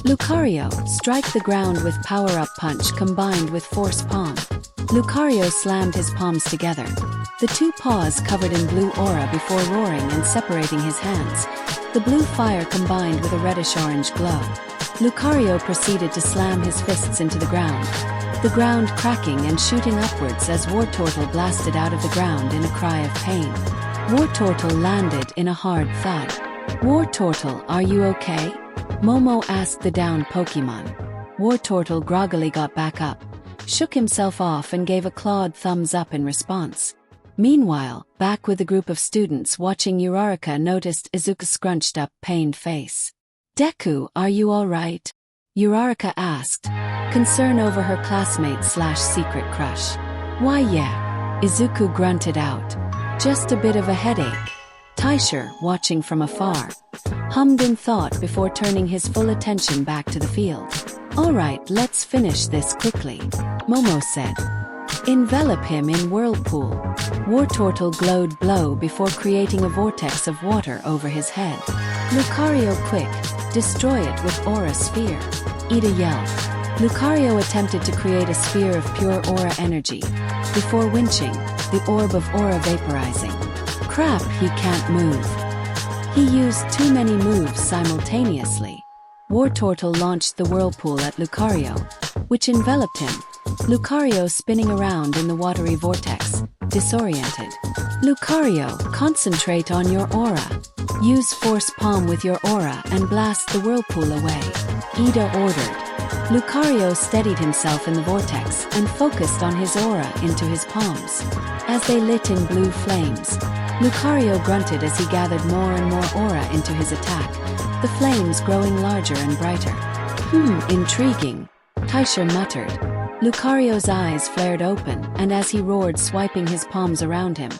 Lucario, strike the ground with power-up punch combined with force palm. Lucario slammed his palms together, the two paws covered in blue aura before roaring and separating his hands. The blue fire combined with a reddish-orange glow. Lucario proceeded to slam his fists into the ground cracking and shooting upwards as Wartortle blasted out of the ground in a cry of pain. Wartortle landed in a hard thud. Wartortle, are you okay? Momo asked the downed Pokémon. Wartortle groggily got back up, shook himself off and gave a clawed thumbs up in response. Meanwhile, back with the group of students watching, Uraraka noticed Izuku's scrunched up, pained face. Deku, are you alright? Uraraka asked, concern over her classmate/secret crush. Why yeah, Izuku grunted out. Just a bit of a headache. Taisha, watching from afar, hummed in thought before turning his full attention back to the field. Alright, let's finish this quickly, Momo said. Envelop him in whirlpool. Wartortle glowed blow before creating a vortex of water over his head. Lucario, quick, destroy it with aura sphere. Ida yelled. Lucario attempted to create a sphere of pure aura energy, before winching, the orb of aura vaporizing. Crap, he can't move. He used too many moves simultaneously. Wartortle launched the whirlpool at Lucario, which enveloped him, Lucario spinning around in the watery vortex, disoriented. Lucario, concentrate on your aura. Use force palm with your aura and blast the whirlpool away, Ida ordered. Lucario steadied himself in the vortex and focused on his aura into his palms. As they lit in blue flames, Lucario grunted as he gathered more and more aura into his attack, the flames growing larger and brighter. Intriguing, Taisha muttered. Lucario's eyes flared open, and as he roared, swiping his palms around him,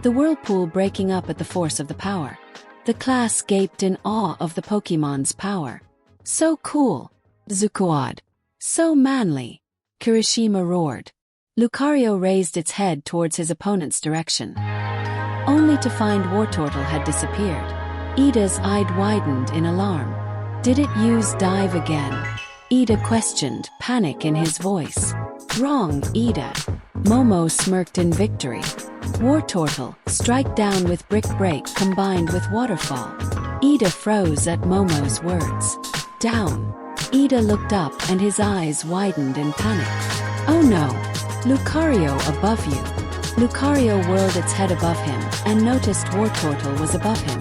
the whirlpool breaking up at the force of the power. The class gaped in awe of the Pokémon's power. So cool. Zukuad. So manly. Kirishima roared. Lucario raised its head towards his opponent's direction, only to find Wartortle had disappeared. Ida's eyes widened in alarm. Did it use dive again? Ida questioned, panic in his voice. Wrong, Ida. Momo smirked in victory. Wartortle, strike down with Brick Break combined with Waterfall. Ida froze at Momo's words. Down. Ida looked up and his eyes widened in panic. Oh no! Lucario above you. Lucario whirled its head above him and noticed Wartortle was above him.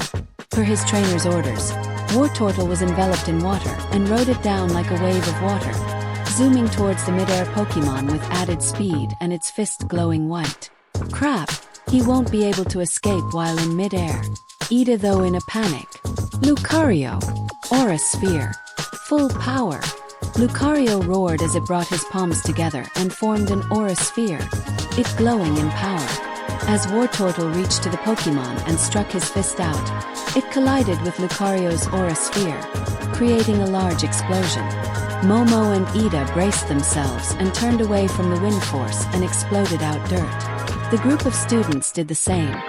Per his trainer's orders, Wartortle was enveloped in water and rode it down like a wave of water, zooming towards the mid-air Pokemon with added speed and its fist glowing white. Crap, he won't be able to escape while in mid-air. Ida though in a panic. Lucario! Aura Sphere. Full power. Lucario roared as it brought his palms together and formed an aura sphere, it glowing in power. As Wartortle reached to the Pokemon and struck his fist out, it collided with Lucario's aura sphere, creating a large explosion. Momo and Ida braced themselves and turned away from the wind force and exploded out dirt. The group of students did the same,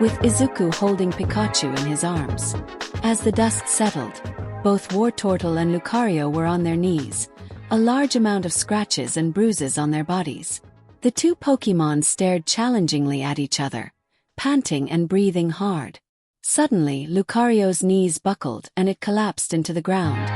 with Izuku holding Pikachu in his arms. As the dust settled, both Wartortle and Lucario were on their knees, a large amount of scratches and bruises on their bodies. The two Pokemon stared challengingly at each other, panting and breathing hard. Suddenly, Lucario's knees buckled and it collapsed into the ground,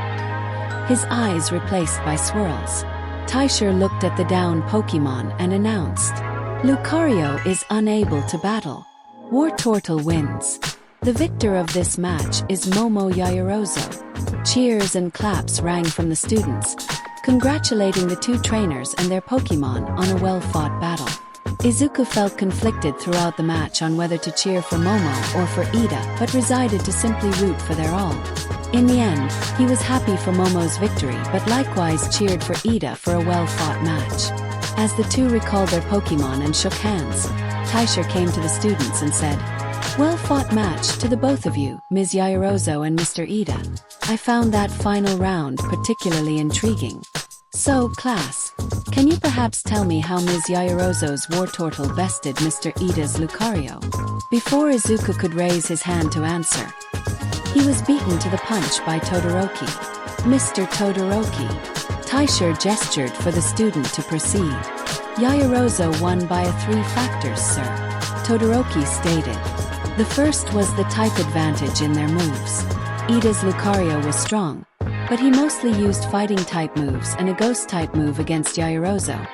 his eyes replaced by swirls. Tysher looked at the down Pokemon and announced, Lucario is unable to battle. Wartortle wins. The victor of this match is Momo Yaoyorozu. Cheers and claps rang from the students, congratulating the two trainers and their Pokemon on a well-fought battle. Izuku felt conflicted throughout the match on whether to cheer for Momo or for Ida, but decided to simply root for their all. In the end, he was happy for Momo's victory but likewise cheered for Ida for a well-fought match. As the two recalled their Pokemon and shook hands, Tysher came to the students and said, Well-fought match to the both of you, Ms. Yaoyorozu and Mr. Ida. I found that final round particularly intriguing. So, class, can you perhaps tell me how Ms. Yaoyorozu's Wartortle bested Mr. Ida's Lucario? Before Izuku could raise his hand to answer, he was beaten to the punch by Todoroki. Mr. Todoroki. Tysher gestured for the student to proceed. Yaoyorozu won by 3 factors, sir. Todoroki stated. The first was the type advantage in their moves. Ida's Lucario was strong, but he mostly used fighting-type moves and a ghost-type move against Yaoyorozu,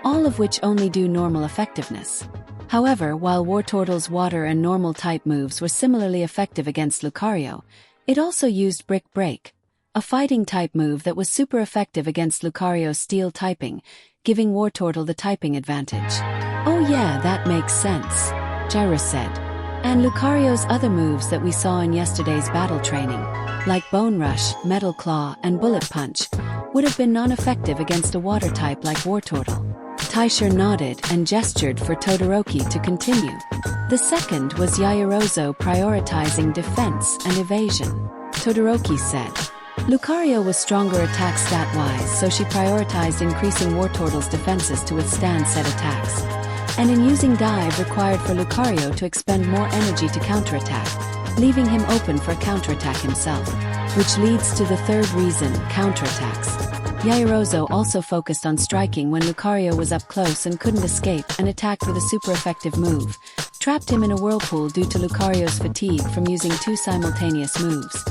all of which only do normal effectiveness. However, while Wartortle's water and normal-type moves were similarly effective against Lucario, it also used Brick Break, a fighting-type move that was super effective against Lucario's steel typing, giving Wartortle the typing advantage. Oh yeah, that makes sense, Jaira said. And Lucario's other moves that we saw in yesterday's battle training, like Bone Rush, Metal Claw, and Bullet Punch, would have been non-effective against a water type like Wartortle. Tysher nodded and gestured for Todoroki to continue. The second was Yaoyorozu prioritizing defense and evasion. Todoroki said, Lucario was stronger attack stat-wise, so she prioritized increasing Wartortle's defenses to withstand said attacks, and in using dive required for Lucario to expend more energy to counterattack, leaving him open for counterattack himself, which leads to the third reason, counterattacks. Yaoyorozu also focused on striking when Lucario was up close and couldn't escape and attacked with a super effective move, trapped him in a whirlpool due to Lucario's fatigue from using 2 simultaneous moves,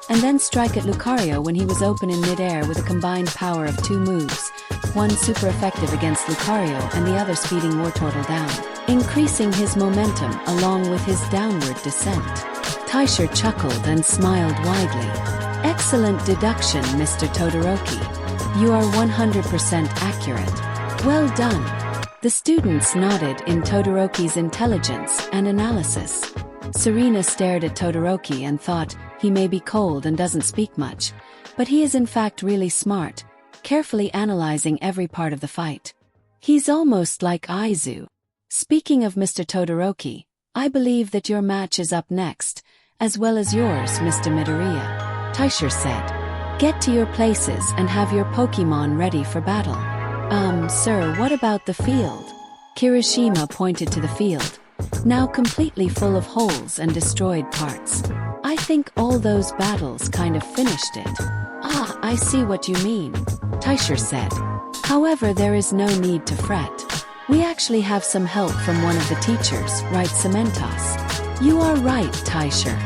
and then strike at Lucario when he was open in mid-air with a combined power of 2 moves, one super effective against Lucario and the other speeding Wartortle down, increasing his momentum along with his downward descent. Tysher chuckled and smiled widely. Excellent deduction, Mr. Todoroki. You are 100% accurate. Well done. The students nodded in Todoroki's intelligence and analysis. Serena stared at Todoroki and thought, he may be cold and doesn't speak much, but he is in fact really smart, carefully analyzing every part of the fight. He's almost like Izu. Speaking of Mr. Todoroki, I believe that your match is up next, as well as yours, Mr. Midoriya, Tysher said. Get to your places and have your Pokemon ready for battle. Sir, what about the field? Kirishima pointed to the field, now completely full of holes and destroyed parts. I think all those battles kind of finished it. Ah, I see what you mean, Taisher said. However, there is no need to fret. We actually have some help from one of the teachers, right, Cementos? You are right, Taisher.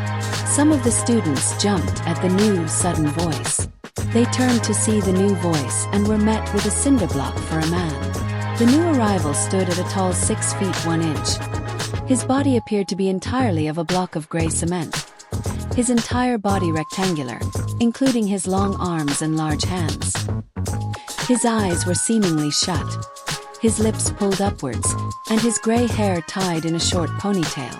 Some of the students jumped at the new sudden voice. They turned to see the new voice and were met with a cinder block for a man. The new arrival stood at a tall 6 feet 1 inch. His body appeared to be entirely of a block of gray cement. His entire body rectangular, including his long arms and large hands. His eyes were seemingly shut, his lips pulled upwards, and his gray hair tied in a short ponytail.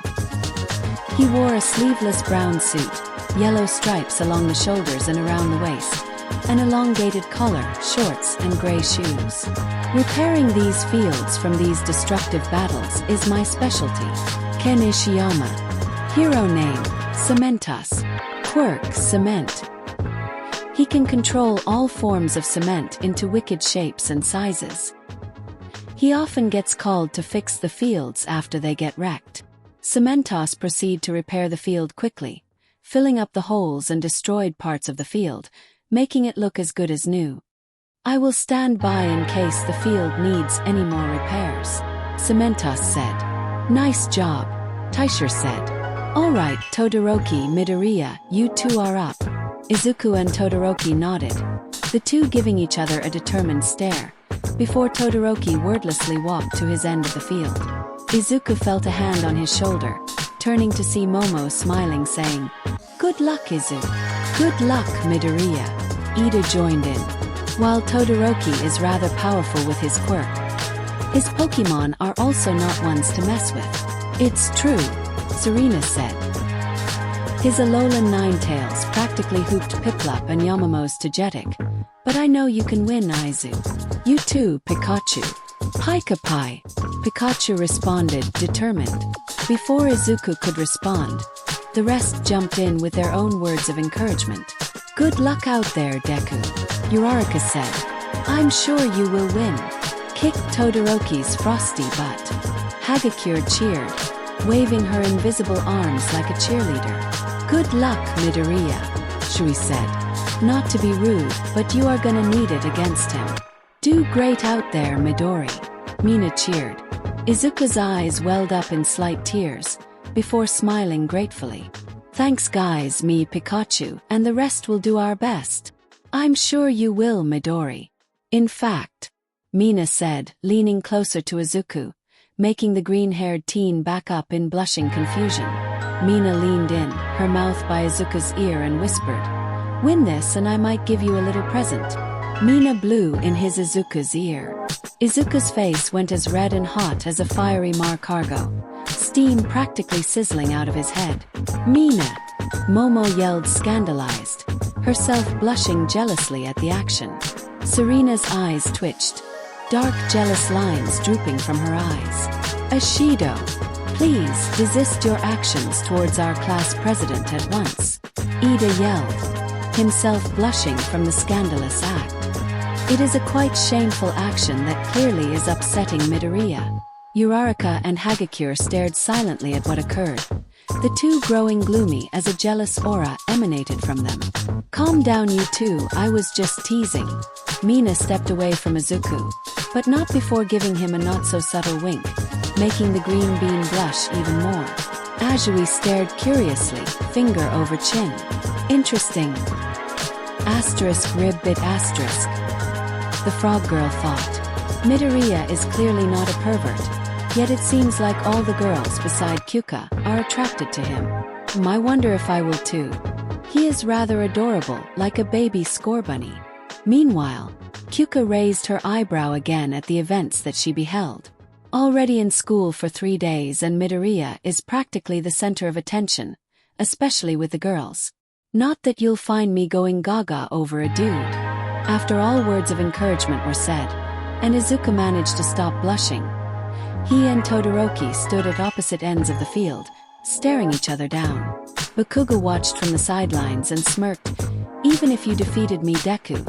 He wore a sleeveless brown suit, yellow stripes along the shoulders and around the waist, an elongated collar, shorts, and gray shoes. Repairing these fields from these destructive battles is my specialty. Ken Ishiyama. Hero name, Cementos. Quirk, cement. He can control all forms of cement into wicked shapes and sizes. He often gets called to fix the fields after they get wrecked. Cementos proceed to repair the field quickly, filling up the holes and destroyed parts of the field, making it look as good as new. I will stand by in case the field needs any more repairs, Cementos said. Nice job, Taisher said. Alright, Todoroki Midoriya, you two are up. Izuku and Todoroki nodded, the two giving each other a determined stare, before Todoroki wordlessly walked to his end of the field. Izuku felt a hand on his shoulder, turning to see Momo smiling, saying, Good luck, Izu. Good luck, Midoriya. Ida joined in. While Todoroki is rather powerful with his quirk, his Pokemon are also not ones to mess with. It's true, Serena said. His Alolan Ninetales practically hooped Piplup and Yamamo's Togetic, but I know you can win, Izu. You too, Pikachu. Pika-Pi. Pikachu responded, determined. Before Izuku could respond, the rest jumped in with their own words of encouragement. Good luck out there, Deku. Uraraka said. I'm sure you will win. Kicked Todoroki's frosty butt. Hagakure cheered, waving her invisible arms like a cheerleader. Good luck, Midoriya, Shui said. Not to be rude, but you are gonna need it against him. Do great out there, Midori. Mina cheered. Izuku's eyes welled up in slight tears, before smiling gratefully. Thanks guys, me Pikachu, and the rest will do our best. I'm sure you will, Midori. In fact, Mina said, leaning closer to Izuku, making the green-haired teen back up in blushing confusion. Mina leaned in, her mouth by Izuku's ear and whispered, Win this and I might give you a little present. Mina blew in his Izuku's ear. Izuku's face went as red and hot as a fiery Mar-Cargo, steam practically sizzling out of his head. Mina! Momo yelled, scandalized, herself blushing jealously at the action. Serena's eyes twitched, dark jealous lines drooping from her eyes. Ashido, please desist your actions towards our class president at once. Ida yelled, himself blushing from the scandalous act. It is a quite shameful action that clearly is upsetting Midoriya. Uraraka and Hagakure stared silently at what occurred, the two growing gloomy as a jealous aura emanated from them. Calm down you two, I was just teasing. Mina stepped away from Izuku, but not before giving him a not-so-subtle wink, making the green bean blush even more. Azui stared curiously, finger over chin. Interesting. Asterisk rib bit asterisk. The frog girl thought. Midoriya is clearly not a pervert, yet it seems like all the girls beside Kyuka are attracted to him. I wonder if I will too. He is rather adorable, like a baby score bunny. Meanwhile, Kyuka raised her eyebrow again at the events that she beheld. Already in school for 3 days and Midoriya is practically the center of attention, especially with the girls. Not that you'll find me going gaga over a dude. After all words of encouragement were said, and Izuku managed to stop blushing, he and Todoroki stood at opposite ends of the field, staring each other down. Bakuga watched from the sidelines and smirked. Even if you defeated me, Deku,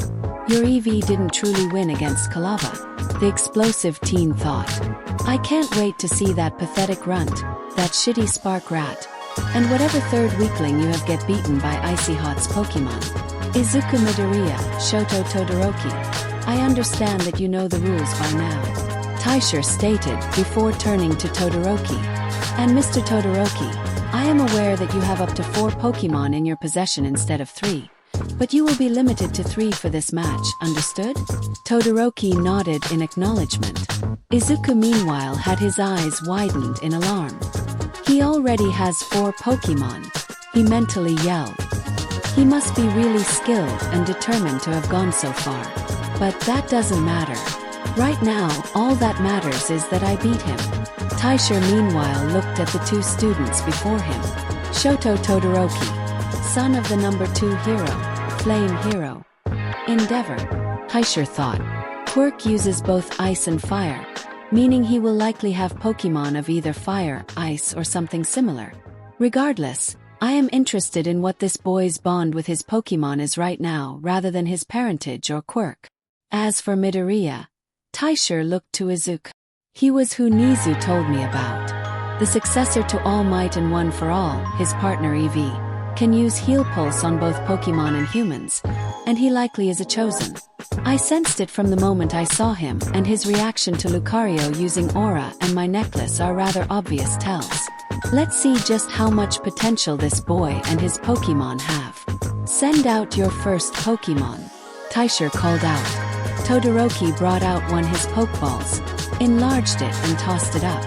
your EV didn't truly win against Kalava, the explosive teen thought. I can't wait to see that pathetic runt, that shitty spark rat, and whatever third weakling you have get beaten by Icy Hot's Pokemon. Izuku Midoriya, Shoto Todoroki. I understand that you know the rules by now, Taisha stated before turning to Todoroki. And Mr. Todoroki, I am aware that you have up to 4 Pokemon in your possession instead of 3. But you will be limited to 3 for this match, understood? Todoroki nodded in acknowledgement. Izuku meanwhile had his eyes widened in alarm. He already has 4 Pokemon, he mentally yelled. He must be really skilled and determined to have gone so far. But that doesn't matter. Right now, all that matters is that I beat him. Taisha meanwhile looked at the 2 students before him. Shoto Todoroki, son of the number 2 hero, Flame Hero. Endeavor, Taisha thought. Quirk uses both ice and fire, meaning he will likely have Pokemon of either fire, ice or something similar. Regardless, I am interested in what this boy's bond with his Pokemon is right now rather than his parentage or quirk. As for Midoriya, Taisha looked to Izuku. He was who Nizu told me about. The successor to All Might and One for All, his partner Eevee, can use Heal Pulse on both Pokemon and humans, and he likely is a chosen. I sensed it from the moment I saw him, and his reaction to Lucario using Aura and my necklace are rather obvious tells. Let's see just how much potential this boy and his Pokemon have. Send out your first Pokemon, Taisha called out. Todoroki brought out one his Pokeballs, enlarged it and tossed it up.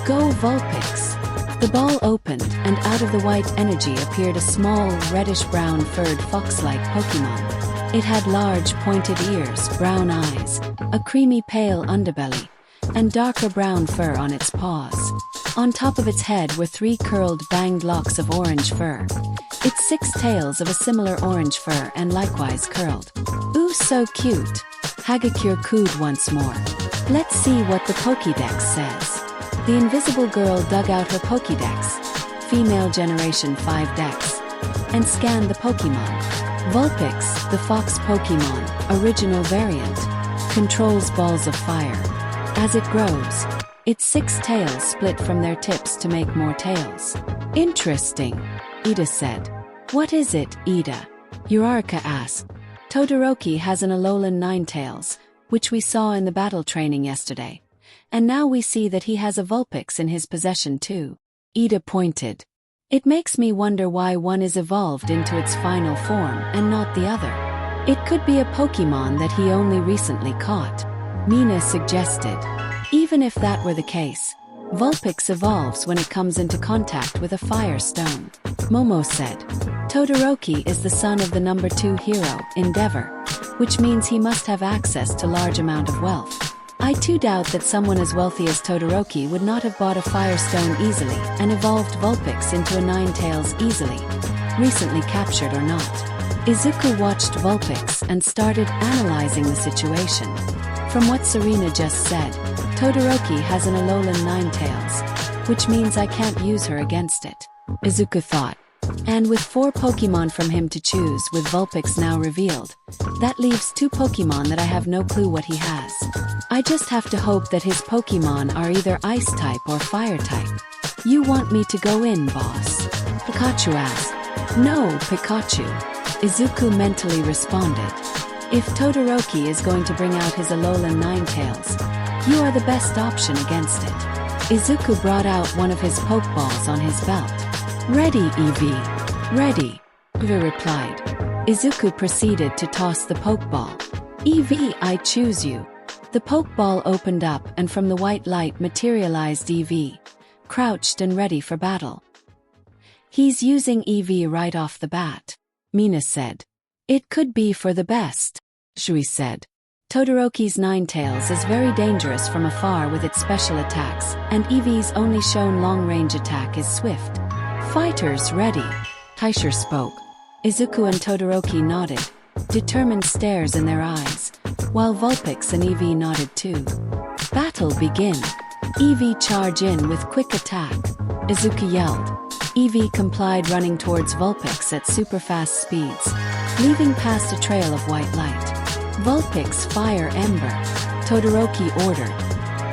Go Vulpix! The ball opened, and out of the white energy appeared a small, reddish-brown furred fox-like Pokemon. It had large, pointed ears, brown eyes, a creamy pale underbelly, and darker brown fur on its paws. On top of its head were 3 curled, banged locks of orange fur. Its 6 tails of a similar orange fur and likewise curled. Ooh, so cute! Hagakure cooed once more. Let's see what the Pokédex says. The invisible girl dug out her Pokédex, female generation 5 dex, and scanned the Pokemon. Vulpix, the fox Pokemon, original variant, controls balls of fire. As it grows, its 6 tails split from their tips to make more tails. Interesting, Ida said. What is it, Ida? Uraraka asked. Todoroki has an Alolan Ninetales, which we saw in the battle training yesterday. And now we see that he has a Vulpix in his possession too. Ida pointed. It makes me wonder why one is evolved into its final form and not the other. It could be a Pokemon that he only recently caught, Mina suggested. Even if that were the case, Vulpix evolves when it comes into contact with a fire stone, Momo said. Todoroki is the son of the number 2 hero, Endeavor, which means he must have access to large amount of wealth. I too doubt that someone as wealthy as Todoroki would not have bought a Firestone easily and evolved Vulpix into a Ninetales easily, recently captured or not. Izuku watched Vulpix and started analyzing the situation. From what Serena just said, Todoroki has an Alolan Ninetales, which means I can't use her against it, Izuku thought. And with 4 Pokemon from him to choose with Vulpix now revealed, that leaves 2 Pokemon that I have no clue what he has. I just have to hope that his Pokemon are either Ice type or Fire type. You want me to go in, boss? Pikachu asked. No, Pikachu. Izuku mentally responded. If Todoroki is going to bring out his Alolan Ninetales, you are the best option against it. Izuku brought out one of his Pokeballs on his belt. Ready, Eevee. Ready, Eva replied. Izuku proceeded to toss the Pokeball. Eevee, I choose you. The Pokeball opened up and from the white light materialized Eevee, crouched and ready for battle. He's using Eevee right off the bat, Mina said. It could be for the best, Shui said. Todoroki's Ninetales is very dangerous from afar with its special attacks, and Eevee's only shown long-range attack is Swift. Fighters ready, Taisha spoke. Izuku and Todoroki nodded, determined stares in their eyes, while Vulpix and Eevee nodded too. Battle begin. Eevee charge in with quick attack, Izuku yelled. Eevee complied, running towards Vulpix at super-fast speeds, leaving past a trail of white light. Vulpix, fire Ember, Todoroki ordered.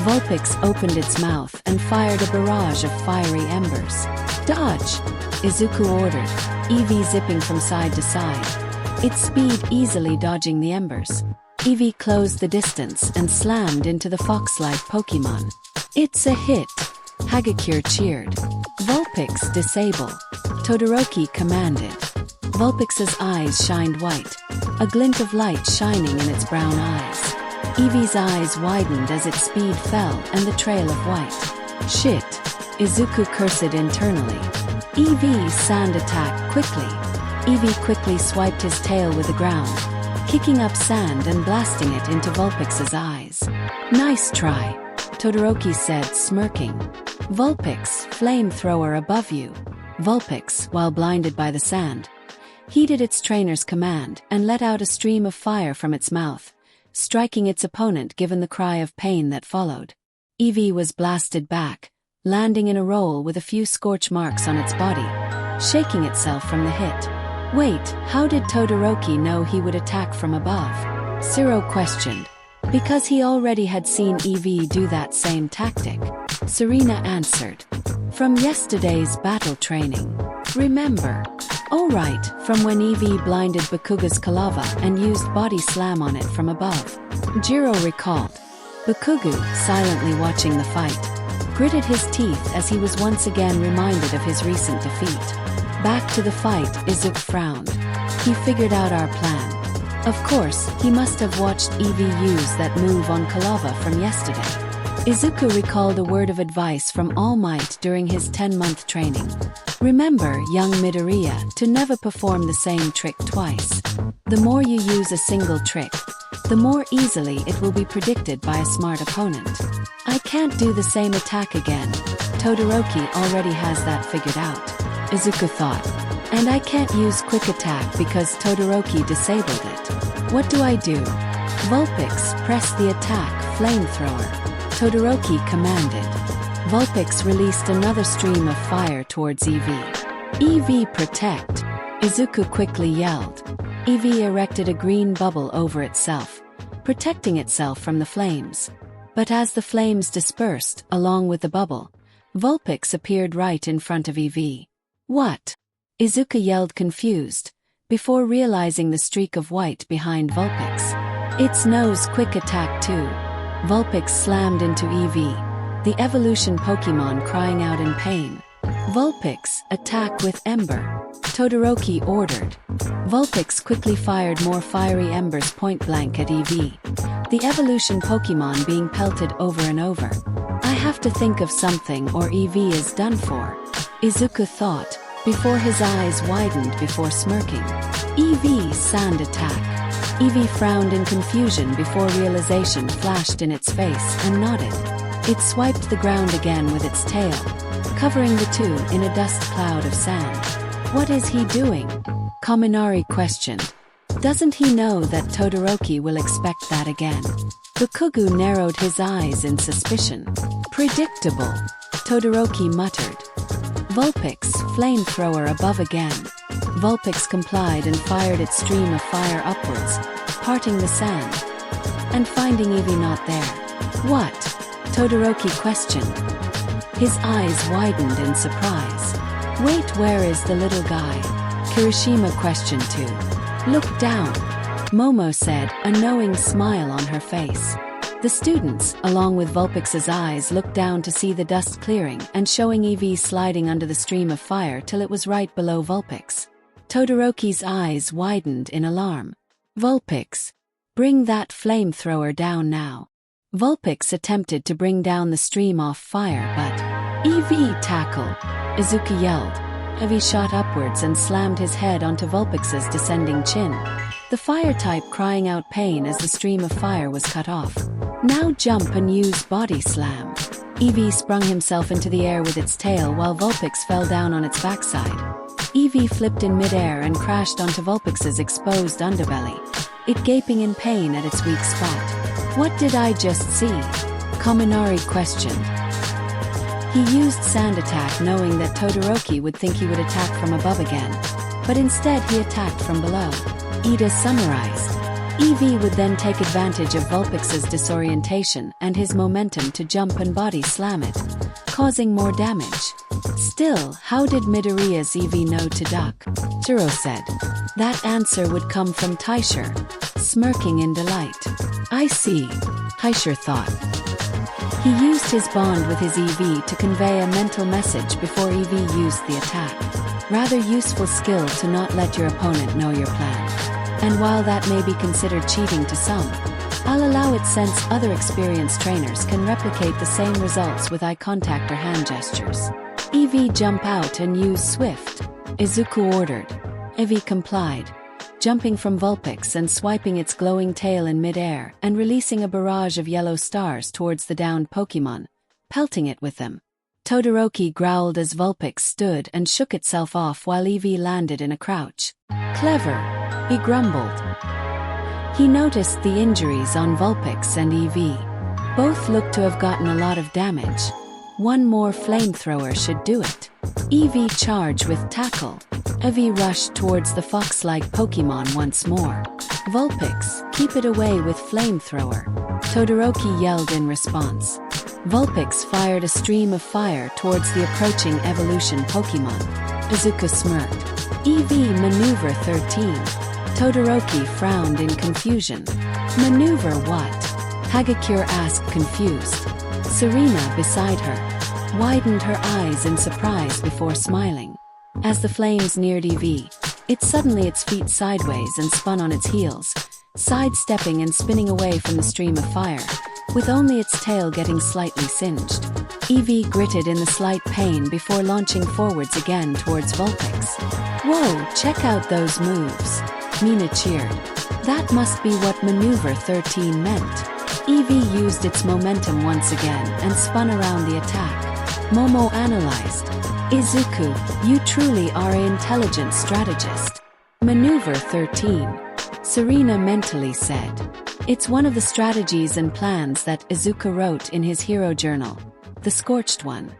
Vulpix opened its mouth and fired a barrage of fiery embers. Dodge! Izuku ordered, Eevee zipping from side to side, its speed easily dodging the embers. Eevee closed the distance and slammed into the fox-like Pokemon. It's a hit! Hagakure cheered. Vulpix, disable! Todoroki commanded. Vulpix's eyes shined white, a glint of light shining in its brown eyes. Eevee's eyes widened as its speed fell and the trail of white. Shit! Izuku cursed internally. Eevee, sand attack quickly. Eevee quickly swiped his tail with the ground, kicking up sand and blasting it into Vulpix's eyes. Nice try, Todoroki said, smirking. Vulpix, flamethrower above you. Vulpix, while blinded by the sand, heeded its trainer's command and let out a stream of fire from its mouth, striking its opponent given the cry of pain that followed. Eevee was blasted back, landing in a roll with a few scorch marks on its body, shaking itself from the hit. Wait, how did Todoroki know he would attack from above? Zero questioned. Because he already had seen Eevee do that same tactic. Serena answered. From yesterday's battle training. Remember? Oh right, from when Eevee blinded Bakuga's Kalava and used Body Slam on it from above. Jiro recalled. Bakugu, silently watching the fight, gritted his teeth as he was once again reminded of his recent defeat. Back to the fight, Izuku frowned. He figured out our plan. Of course, he must have watched Eevee use that move on Kalava from yesterday. Izuku recalled a word of advice from All Might during his 10-month training. Remember, young Midoriya, to never perform the same trick twice. The more you use a single trick, the more easily it will be predicted by a smart opponent. I can't do the same attack again. Todoroki already has that figured out, Izuku thought. And I can't use quick attack because Todoroki disabled it. What do I do? Vulpix, press the attack, flamethrower. Todoroki commanded. Vulpix released another stream of fire towards Eevee. Eevee, protect! Izuku quickly yelled. Eevee erected a green bubble over itself, protecting itself from the flames. But as the flames dispersed, along with the bubble, Vulpix appeared right in front of Eevee. What? Izuku yelled, confused, before realizing the streak of white behind Vulpix. Its nose, quick attack too. Vulpix slammed into Eevee, the evolution Pokemon crying out in pain. Vulpix, attack with Ember. Todoroki ordered. Vulpix quickly fired more fiery embers point blank at Eevee, the evolution Pokemon being pelted over and over. I have to think of something or Eevee is done for, Izuku thought, before his eyes widened before smirking. Eevee, sand attack. Eevee frowned in confusion before realization flashed in its face and nodded. It swiped the ground again with its tail, covering the two in a dust cloud of sand. What is he doing? Kaminari questioned. Doesn't he know that Todoroki will expect that again? Bakugu narrowed his eyes in suspicion. Predictable, Todoroki muttered. Vulpix, flamethrower above again. Vulpix complied and fired its stream of fire upwards, parting the sand, and finding Eevee not there. What? Todoroki questioned. His eyes widened in surprise. Wait, where is the little guy? Kirishima questioned too. Look down, Momo said, a knowing smile on her face. The students, along with Vulpix's eyes, looked down to see the dust clearing and showing Eevee sliding under the stream of fire till it was right below Vulpix. Todoroki's eyes widened in alarm. Vulpix, bring that flamethrower down now. Vulpix attempted to bring down the stream off fire, but Eevee, tackle! Izuku yelled. Eevee shot upwards and slammed his head onto Vulpix's descending chin, the fire type crying out pain as the stream of fire was cut off. Now jump and use Body Slam. Eevee sprung himself into the air with its tail while Vulpix fell down on its backside. Eevee flipped in midair and crashed onto Vulpix's exposed underbelly, it gaping in pain at its weak spot. What did I just see? Kaminari questioned. He used sand attack knowing that Todoroki would think he would attack from above again, but instead he attacked from below. Ida summarized. Eevee would then take advantage of Vulpix's disorientation and his momentum to jump and body slam it, causing more damage. Still, how did Midoriya's Eevee know to duck? Zero said. That answer would come from Taisher, smirking in delight. I see, Taisher thought. He used his bond with his Eevee to convey a mental message before Eevee used the attack. Rather useful skill to not let your opponent know your plan. And while that may be considered cheating to some, I'll allow it since other experienced trainers can replicate the same results with eye contact or hand gestures. Eevee jump out and use Swift, Izuku ordered. Eevee complied, jumping from Vulpix and swiping its glowing tail in mid-air and releasing a barrage of yellow stars towards the downed Pokemon, pelting it with them. Todoroki growled as Vulpix stood and shook itself off while Eevee landed in a crouch. Clever, he grumbled. He noticed the injuries on Vulpix and Eevee. Both looked to have gotten a lot of damage. One more flamethrower should do it. Eevee charged with Tackle. Eevee rushed towards the fox-like Pokemon once more. Vulpix, keep it away with flamethrower. Todoroki yelled in response. Vulpix fired a stream of fire towards the approaching evolution Pokemon. Izuku smirked. Eevee Maneuver 13. Todoroki frowned in confusion. Maneuver what? Hagakure asked confused. Serena beside her widened her eyes in surprise before smiling. As the flames neared Eevee, it suddenly its feet sideways and spun on its heels, sidestepping and spinning away from the stream of fire, with only its tail getting slightly singed. Eevee gritted in the slight pain before launching forwards again towards Vulpix. Whoa, check out those moves. Mina cheered. That must be what Maneuver 13 meant. Eevee used its momentum once again and spun around the attack. Momo analyzed. Izuku, you truly are an intelligent strategist. Maneuver 13. Serena mentally said. It's one of the strategies and plans that Izuku wrote in his hero journal, the Scorched One.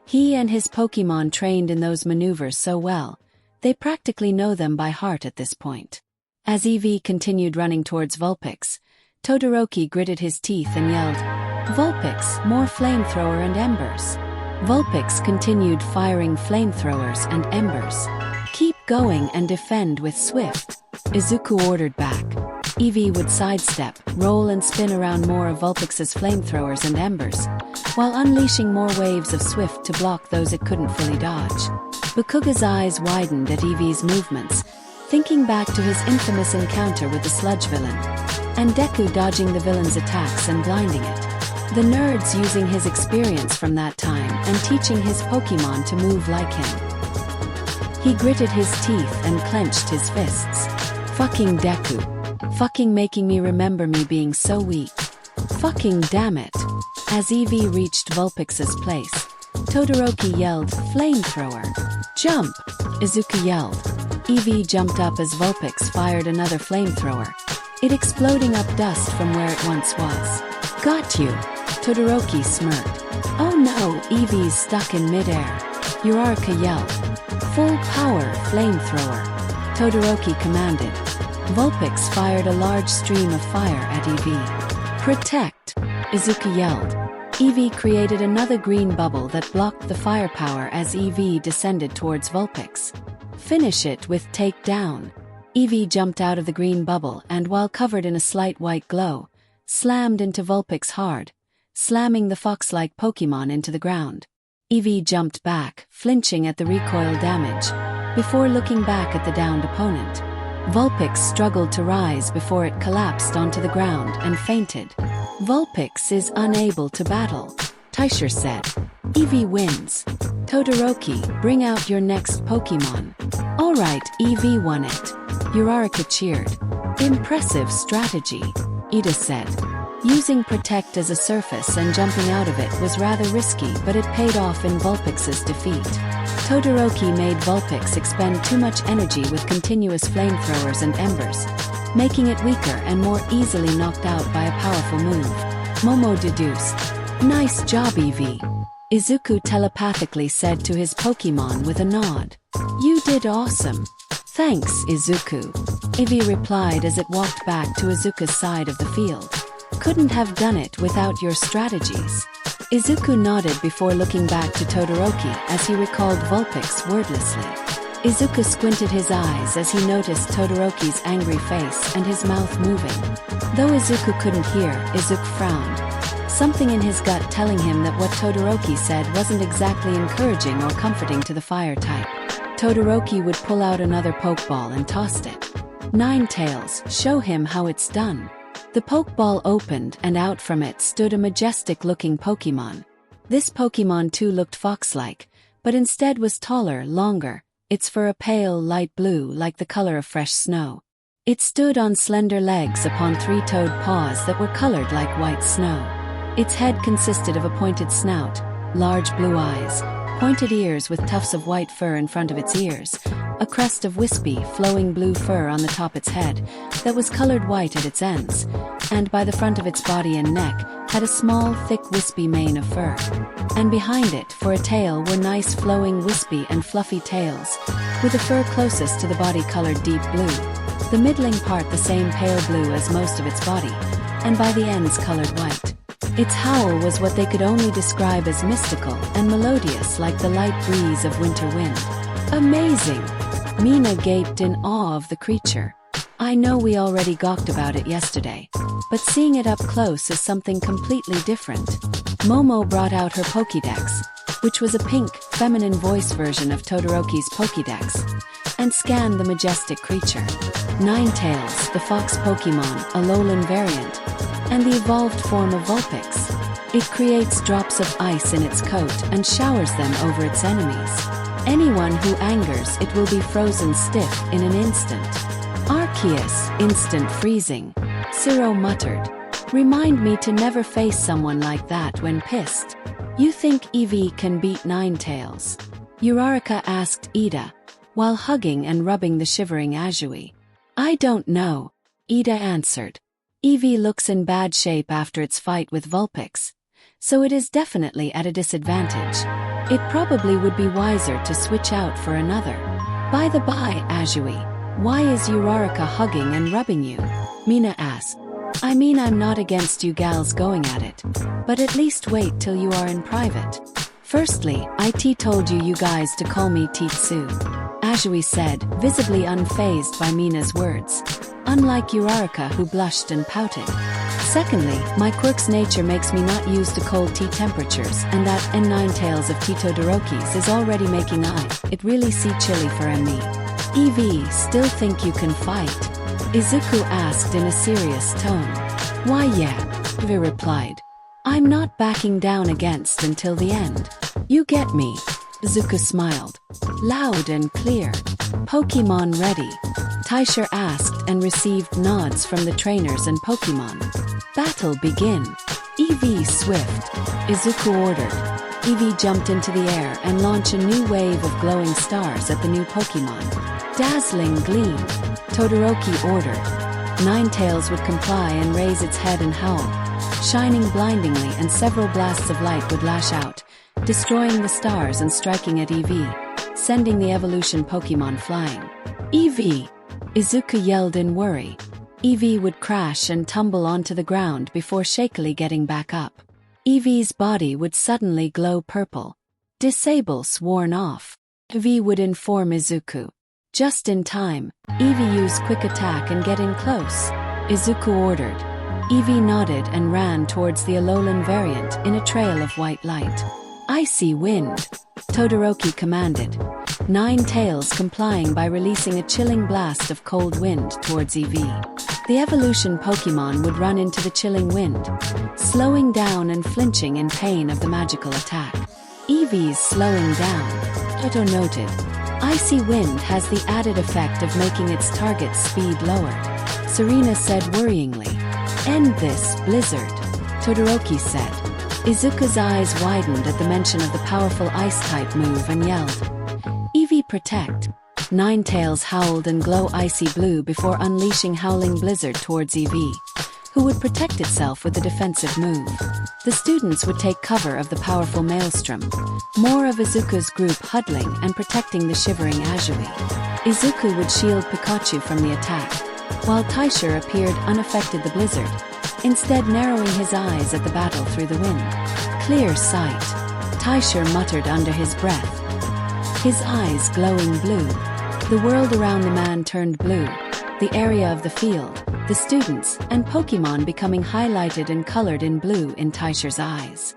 He and his Pokemon trained in those maneuvers so well, they practically know them by heart at this point. As Eevee continued running towards Vulpix, Todoroki gritted his teeth and yelled, Vulpix, more flamethrower and embers. Vulpix continued firing flamethrowers and embers. Keep going and defend with Swift, Izuku ordered back. Eevee would sidestep, roll and spin around more of Vulpix's flamethrowers and embers, while unleashing more waves of Swift to block those it couldn't fully dodge. Bakuga's eyes widened at Eevee's movements, thinking back to his infamous encounter with the sludge villain, and Deku dodging the villain's attacks and blinding it. The nerd's using his experience from that time and teaching his Pokemon to move like him. He gritted his teeth and clenched his fists. Fucking Deku. Fucking making me remember me being so weak. Fucking damn it. As Eevee reached Vulpix's place, Todoroki yelled, Flamethrower. Jump! Izuku yelled. Eevee jumped up as Vulpix fired another flamethrower, it exploding up dust from where it once was. Got you! Todoroki smirked. Oh no, Eevee's stuck in midair. Uraraka yelled. Full power, flamethrower. Todoroki commanded. Vulpix fired a large stream of fire at Eevee. Protect! Izuku yelled. Eevee created another green bubble that blocked the firepower as Eevee descended towards Vulpix. Finish it with Take Down. Eevee jumped out of the green bubble and, while covered in a slight white glow, slammed into Vulpix hard, slamming the fox-like Pokemon into the ground. Eevee jumped back, flinching at the recoil damage, before looking back at the downed opponent. Vulpix struggled to rise before it collapsed onto the ground and fainted. Vulpix is unable to battle, Taisher said. Eevee wins. Todoroki, bring out your next Pokemon. Alright, Eevee won it. Uraraka cheered. Impressive strategy, Ida said. Using Protect as a surface and jumping out of it was rather risky, but it paid off in Vulpix's defeat. Todoroki made Vulpix expend too much energy with continuous flamethrowers and embers, making it weaker and more easily knocked out by a powerful move. Momo deduced. Nice job, Eevee. Izuku telepathically said to his Pokemon with a nod. You did awesome. Thanks, Izuku. Eevee replied as it walked back to Izuku's side of the field. Couldn't have done it without your strategies. Izuku nodded before looking back to Todoroki as he recalled Vulpix wordlessly. Izuku squinted his eyes as he noticed Todoroki's angry face and his mouth moving. Though Izuku couldn't hear, Izuku frowned. Something in his gut telling him that what Todoroki said wasn't exactly encouraging or comforting to the fire type. Todoroki would pull out another Pokeball and tossed it. Ninetales, show him how it's done. The Pokeball opened and out from it stood a majestic-looking Pokemon. This Pokemon too looked fox-like, but instead was taller, longer, its fur a pale light blue like the color of fresh snow. It stood on slender legs upon three-toed paws that were colored like white snow. Its head consisted of a pointed snout, large blue eyes, pointed ears with tufts of white fur in front of its ears, a crest of wispy, flowing blue fur on the top of its head that was colored white at its ends, and by the front of its body and neck had a small, thick, wispy mane of fur. And behind it, for a tail, were nice, flowing, wispy and fluffy tails, with the fur closest to the body colored deep blue, the middling part the same pale blue as most of its body, and by the ends colored white. Its howl was what they could only describe as mystical and melodious like the light breeze of winter wind. Amazing! Mina gaped in awe of the creature. I know we already gawked about it yesterday, but seeing it up close is something completely different. Momo brought out her Pokédex, which was a pink, feminine voice version of Todoroki's Pokédex, and scanned the majestic creature. Ninetales, the fox Pokemon, a lowland variant, and the evolved form of Vulpix. It creates drops of ice in its coat and showers them over its enemies. Anyone who angers it will be frozen stiff in an instant. Arceus, instant freezing. Ciro muttered. Remind me to never face someone like that when pissed. You think Eevee can beat Ninetales? Uraraka asked Ida, while hugging and rubbing the shivering Azui. I don't know, Ida answered. Eevee looks in bad shape after its fight with Vulpix, so it is definitely at a disadvantage. It probably would be wiser to switch out for another. By the by, Azui, why is Uraraka hugging and rubbing you? Mina asked. I mean, I'm not against you gals going at it, but at least wait till you are in private. Firstly, IT told you guys to call me Titsu, Azui said, visibly unfazed by Mina's words, unlike Uraraka who blushed and pouted. Secondly, my quirk's nature makes me not used to cold tea temperatures, and that Ninetales of Todoroki's is already making it really see chilly for me. Eevee, still think you can fight? Izuku asked in a serious tone. Why yeah, Eevee replied. I'm not backing down against until the end. You get me? Izuku smiled. Loud and clear. Pokemon ready? Taisha asked and received nods from the trainers and Pokemon. Battle begin. Eevee swift. Izuku ordered. Eevee jumped into the air and launched a new wave of glowing stars at the new Pokemon. Dazzling gleam. Todoroki ordered. Ninetales would comply and raise its head and howl, shining blindingly, and several blasts of light would lash out, destroying the stars and striking at Eevee, sending the evolution Pokemon flying. Eevee! Izuku yelled in worry. Eevee would crash and tumble onto the ground before shakily getting back up. Eevee's body would suddenly glow purple. Disable sworn off. Eevee would inform Izuku. Just in time, Eevee used quick attack and get in close. Izuku ordered. Eevee nodded and ran towards the Alolan variant in a trail of white light. Icy wind, Todoroki commanded. Ninetales complying by releasing a chilling blast of cold wind towards Eevee. The evolution Pokemon would run into the chilling wind, slowing down and flinching in pain of the magical attack. Eevee's slowing down. Toto noted. Icy wind has the added effect of making its target's speed lowered. Serena said worryingly. End this, Blizzard, Todoroki said. Izuku's eyes widened at the mention of the powerful ice-type move and yelled. Eevee protect. Ninetales howled and glow icy blue before unleashing howling blizzard towards Eevee, who would protect itself with a defensive move. The students would take cover of the powerful maelstrom, more of Izuku's group huddling and protecting the shivering Azui. Izuku would shield Pikachu from the attack, while Taisha appeared unaffected the blizzard, instead narrowing his eyes at the battle through the wind. Clear sight, Taisha muttered under his breath, his eyes glowing blue. The world around the man turned blue, the area of the field, the students, and Pokemon becoming highlighted and colored in blue in Taisha's eyes.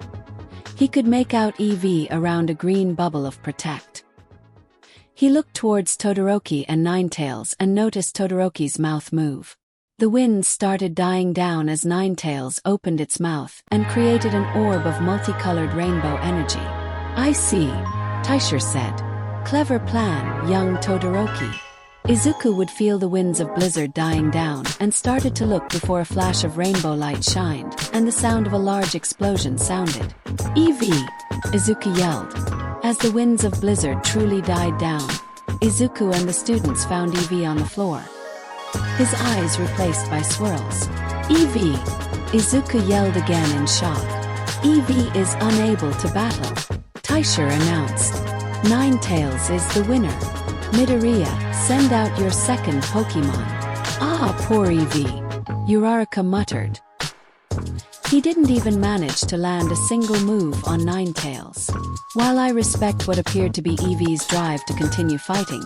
He could make out EV around a green bubble of protect. He looked towards Todoroki and Ninetales and noticed Todoroki's mouth move. The wind started dying down as Ninetales opened its mouth and created an orb of multicolored rainbow energy. "I see," Taisha said. "Clever plan, young Todoroki." Izuku would feel the winds of blizzard dying down and started to look before a flash of rainbow light shined and the sound of a large explosion sounded. "EV!" Izuku yelled. As the winds of blizzard truly died down, Izuku and the students found EV on the floor, his eyes replaced by swirls. "EV!" Izuku yelled again in shock. "EV is unable to battle," Taisha announced. "Ninetales is the winner. Midoriya, send out your second Pokemon." "Ah, poor EV," Uraraka muttered. He didn't even manage to land a single move on Ninetales. While I respect what appeared to be EV's drive to continue fighting,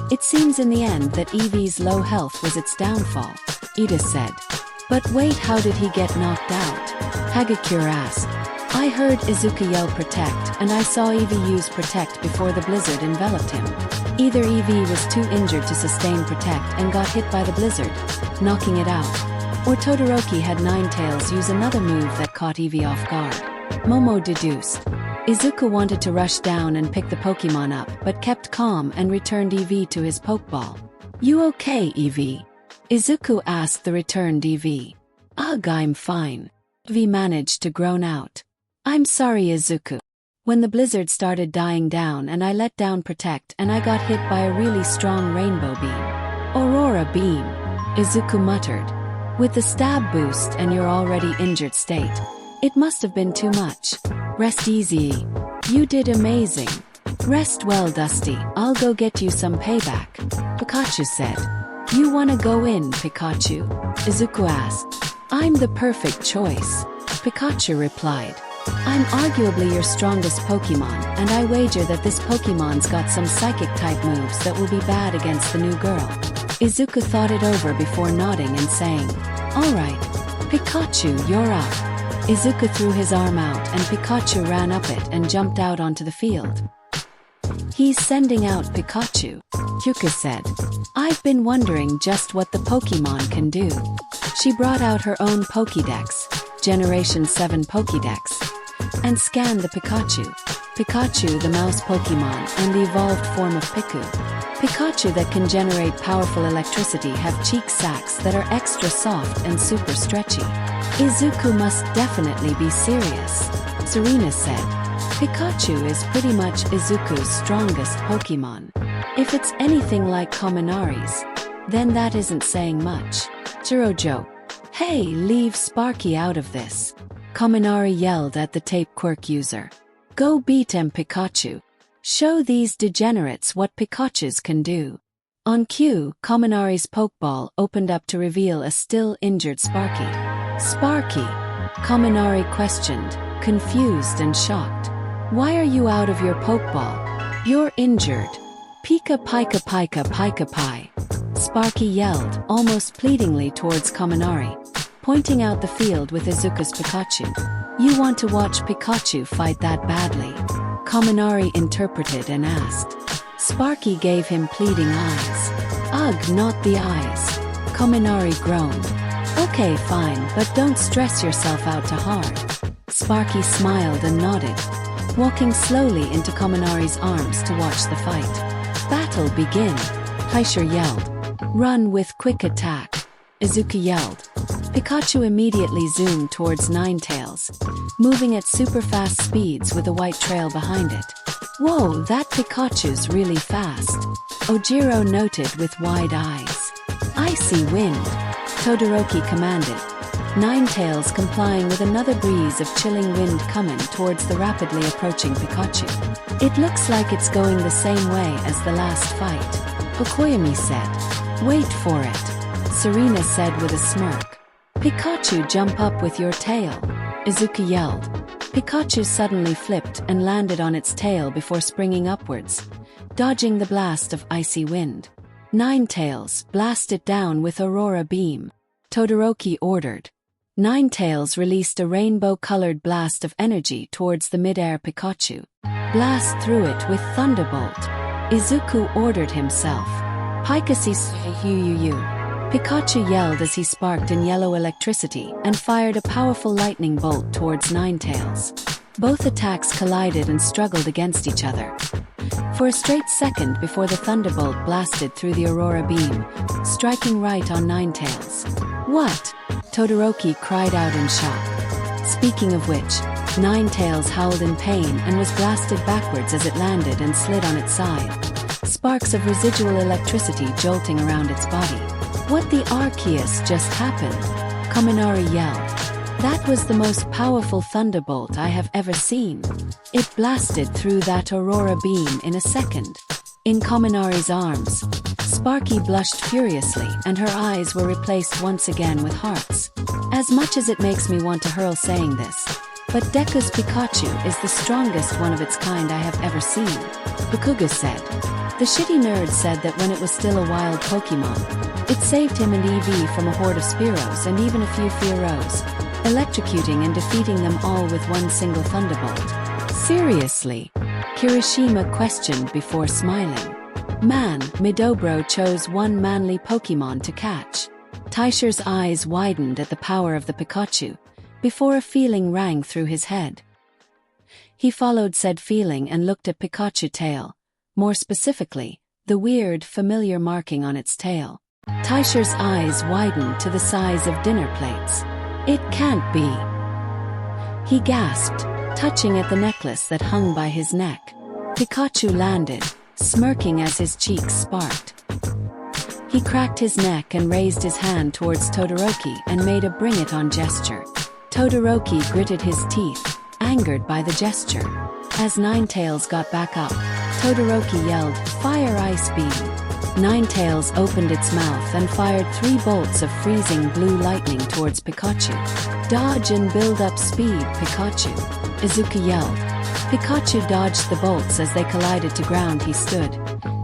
it seems in the end that EV's low health was its downfall, Ida said. "But wait, how did he get knocked out?" Hagakure asked. "I heard Izuku yell protect and I saw EV use protect before the blizzard enveloped him. Either EV was too injured to sustain protect and got hit by the blizzard, knocking it out, or Todoroki had Ninetales use another move that caught EV off guard," Momo deduced. Izuku wanted to rush down and pick the Pokemon up but kept calm and returned EV to his Pokeball. "You okay, EV?" Izuku asked the returned EV. "Ugh, I'm fine," EV managed to groan out. "I'm sorry, Izuku. When the blizzard started dying down and I let down protect and I got hit by a really strong rainbow beam." "Aurora beam," Izuku muttered. "With the stab boost and your already injured state, it must have been too much. Rest easy. You did amazing." "Rest well, Dusty. I'll go get you some payback," Pikachu said. "You wanna go in, Pikachu?" Izuku asked. "I'm the perfect choice," Pikachu replied. "I'm arguably your strongest Pokemon, and I wager that this Pokemon's got some psychic-type moves that will be bad against the new girl." Izuku thought it over before nodding and saying, "Alright, Pikachu, you're up." Izuku threw his arm out and Pikachu ran up it and jumped out onto the field. "He's sending out Pikachu," Hyuka said. "I've been wondering just what the Pokemon can do." She brought out her own Pokédex, Generation 7 Pokédex, and scanned the Pikachu. Pikachu, the mouse Pokemon, and the evolved form of Piku. Pikachu that can generate powerful electricity have cheek sacs that are extra soft and super stretchy. "Izuku must definitely be serious," Serena said. "Pikachu is pretty much Izuku's strongest Pokemon. If it's anything like Kaminari's, then that isn't saying much." Chiro joked. "Hey, leave Sparky out of this," Kaminari yelled at the tape quirk user. "Go beat him, Pikachu. Show these degenerates what Pikachus can do." On cue, Kaminari's Pokeball opened up to reveal a still injured Sparky. "Sparky?" Kaminari questioned, confused and shocked. "Why are you out of your Pokeball? You're injured." "Pika pika pika pika pi," Sparky yelled, almost pleadingly towards Kaminari, pointing out the field with Izuku's Pikachu. "You want to watch Pikachu fight that badly?" Kaminari interpreted and asked. Sparky gave him pleading eyes. "Ugh, not the eyes," Kaminari groaned. "Okay, fine, but don't stress yourself out too hard." Sparky smiled and nodded, walking slowly into Kaminari's arms to watch the fight. "Battle begin," Taisha yelled. "Run with quick attack," Izuku yelled. Pikachu immediately zoomed towards Ninetales, moving at super fast speeds with a white trail behind it. "Whoa, that Pikachu's really fast," Ojiro noted with wide eyes. "Icy wind," Todoroki commanded. Ninetales complying with another breeze of chilling wind coming towards the rapidly approaching Pikachu. It looks like it's going the same way as the last fight, Okoyami said. Wait for it, Serena said with a smirk. Pikachu, jump up with your tail, Izuku yelled. Pikachu suddenly flipped and landed on its tail before springing upwards, dodging the blast of icy wind. Ninetales, blast it down with Aurora Beam, Todoroki ordered. Ninetales released a rainbow-colored blast of energy towards the mid-air Pikachu. Blast through it with Thunderbolt, Izuku ordered himself. Pikachu, Pikachu yelled as he sparked in yellow electricity and fired a powerful lightning bolt towards Ninetales. Both attacks collided and struggled against each other for a straight second before the Thunderbolt blasted through the Aurora Beam, striking right on Ninetales. What? Todoroki cried out in shock. Speaking of which, Ninetales howled in pain and was blasted backwards as it landed and slid on its side, sparks of residual electricity jolting around its body. What the Arceus just happened? Kaminari yelled. That was the most powerful thunderbolt I have ever seen. It blasted through that Aurora Beam in a second. In Kaminari's arms, Sparky blushed furiously and her eyes were replaced once again with hearts. As much as it makes me want to hurl saying this, but Deku's Pikachu is the strongest one of its kind I have ever seen, Bakuga said. The shitty nerd said that when it was still a wild Pokemon, it saved him and Eevee from a horde of Spearows and even a few Fearows, electrocuting and defeating them all with one single Thunderbolt. Seriously? Kirishima questioned before smiling. Man, Midobro chose one manly Pokemon to catch. Taisher's eyes widened at the power of the Pikachu, before a feeling rang through his head. He followed said feeling and looked at Pikachu's tail, more specifically, the weird, familiar marking on its tail. Taisher's eyes widened to the size of dinner plates. It can't be. He gasped, touching at the necklace that hung by his neck. Pikachu landed, smirking as his cheeks sparked. He cracked his neck and raised his hand towards Todoroki and made a bring-it-on gesture. Todoroki gritted his teeth, angered by the gesture. As Ninetales got back up, Todoroki yelled, "Fire Ice Beam!" Ninetales opened its mouth and fired 3 bolts of freezing blue lightning towards Pikachu. Dodge and build up speed, Pikachu, Izuku yelled. Pikachu dodged the bolts as they collided to ground he stood,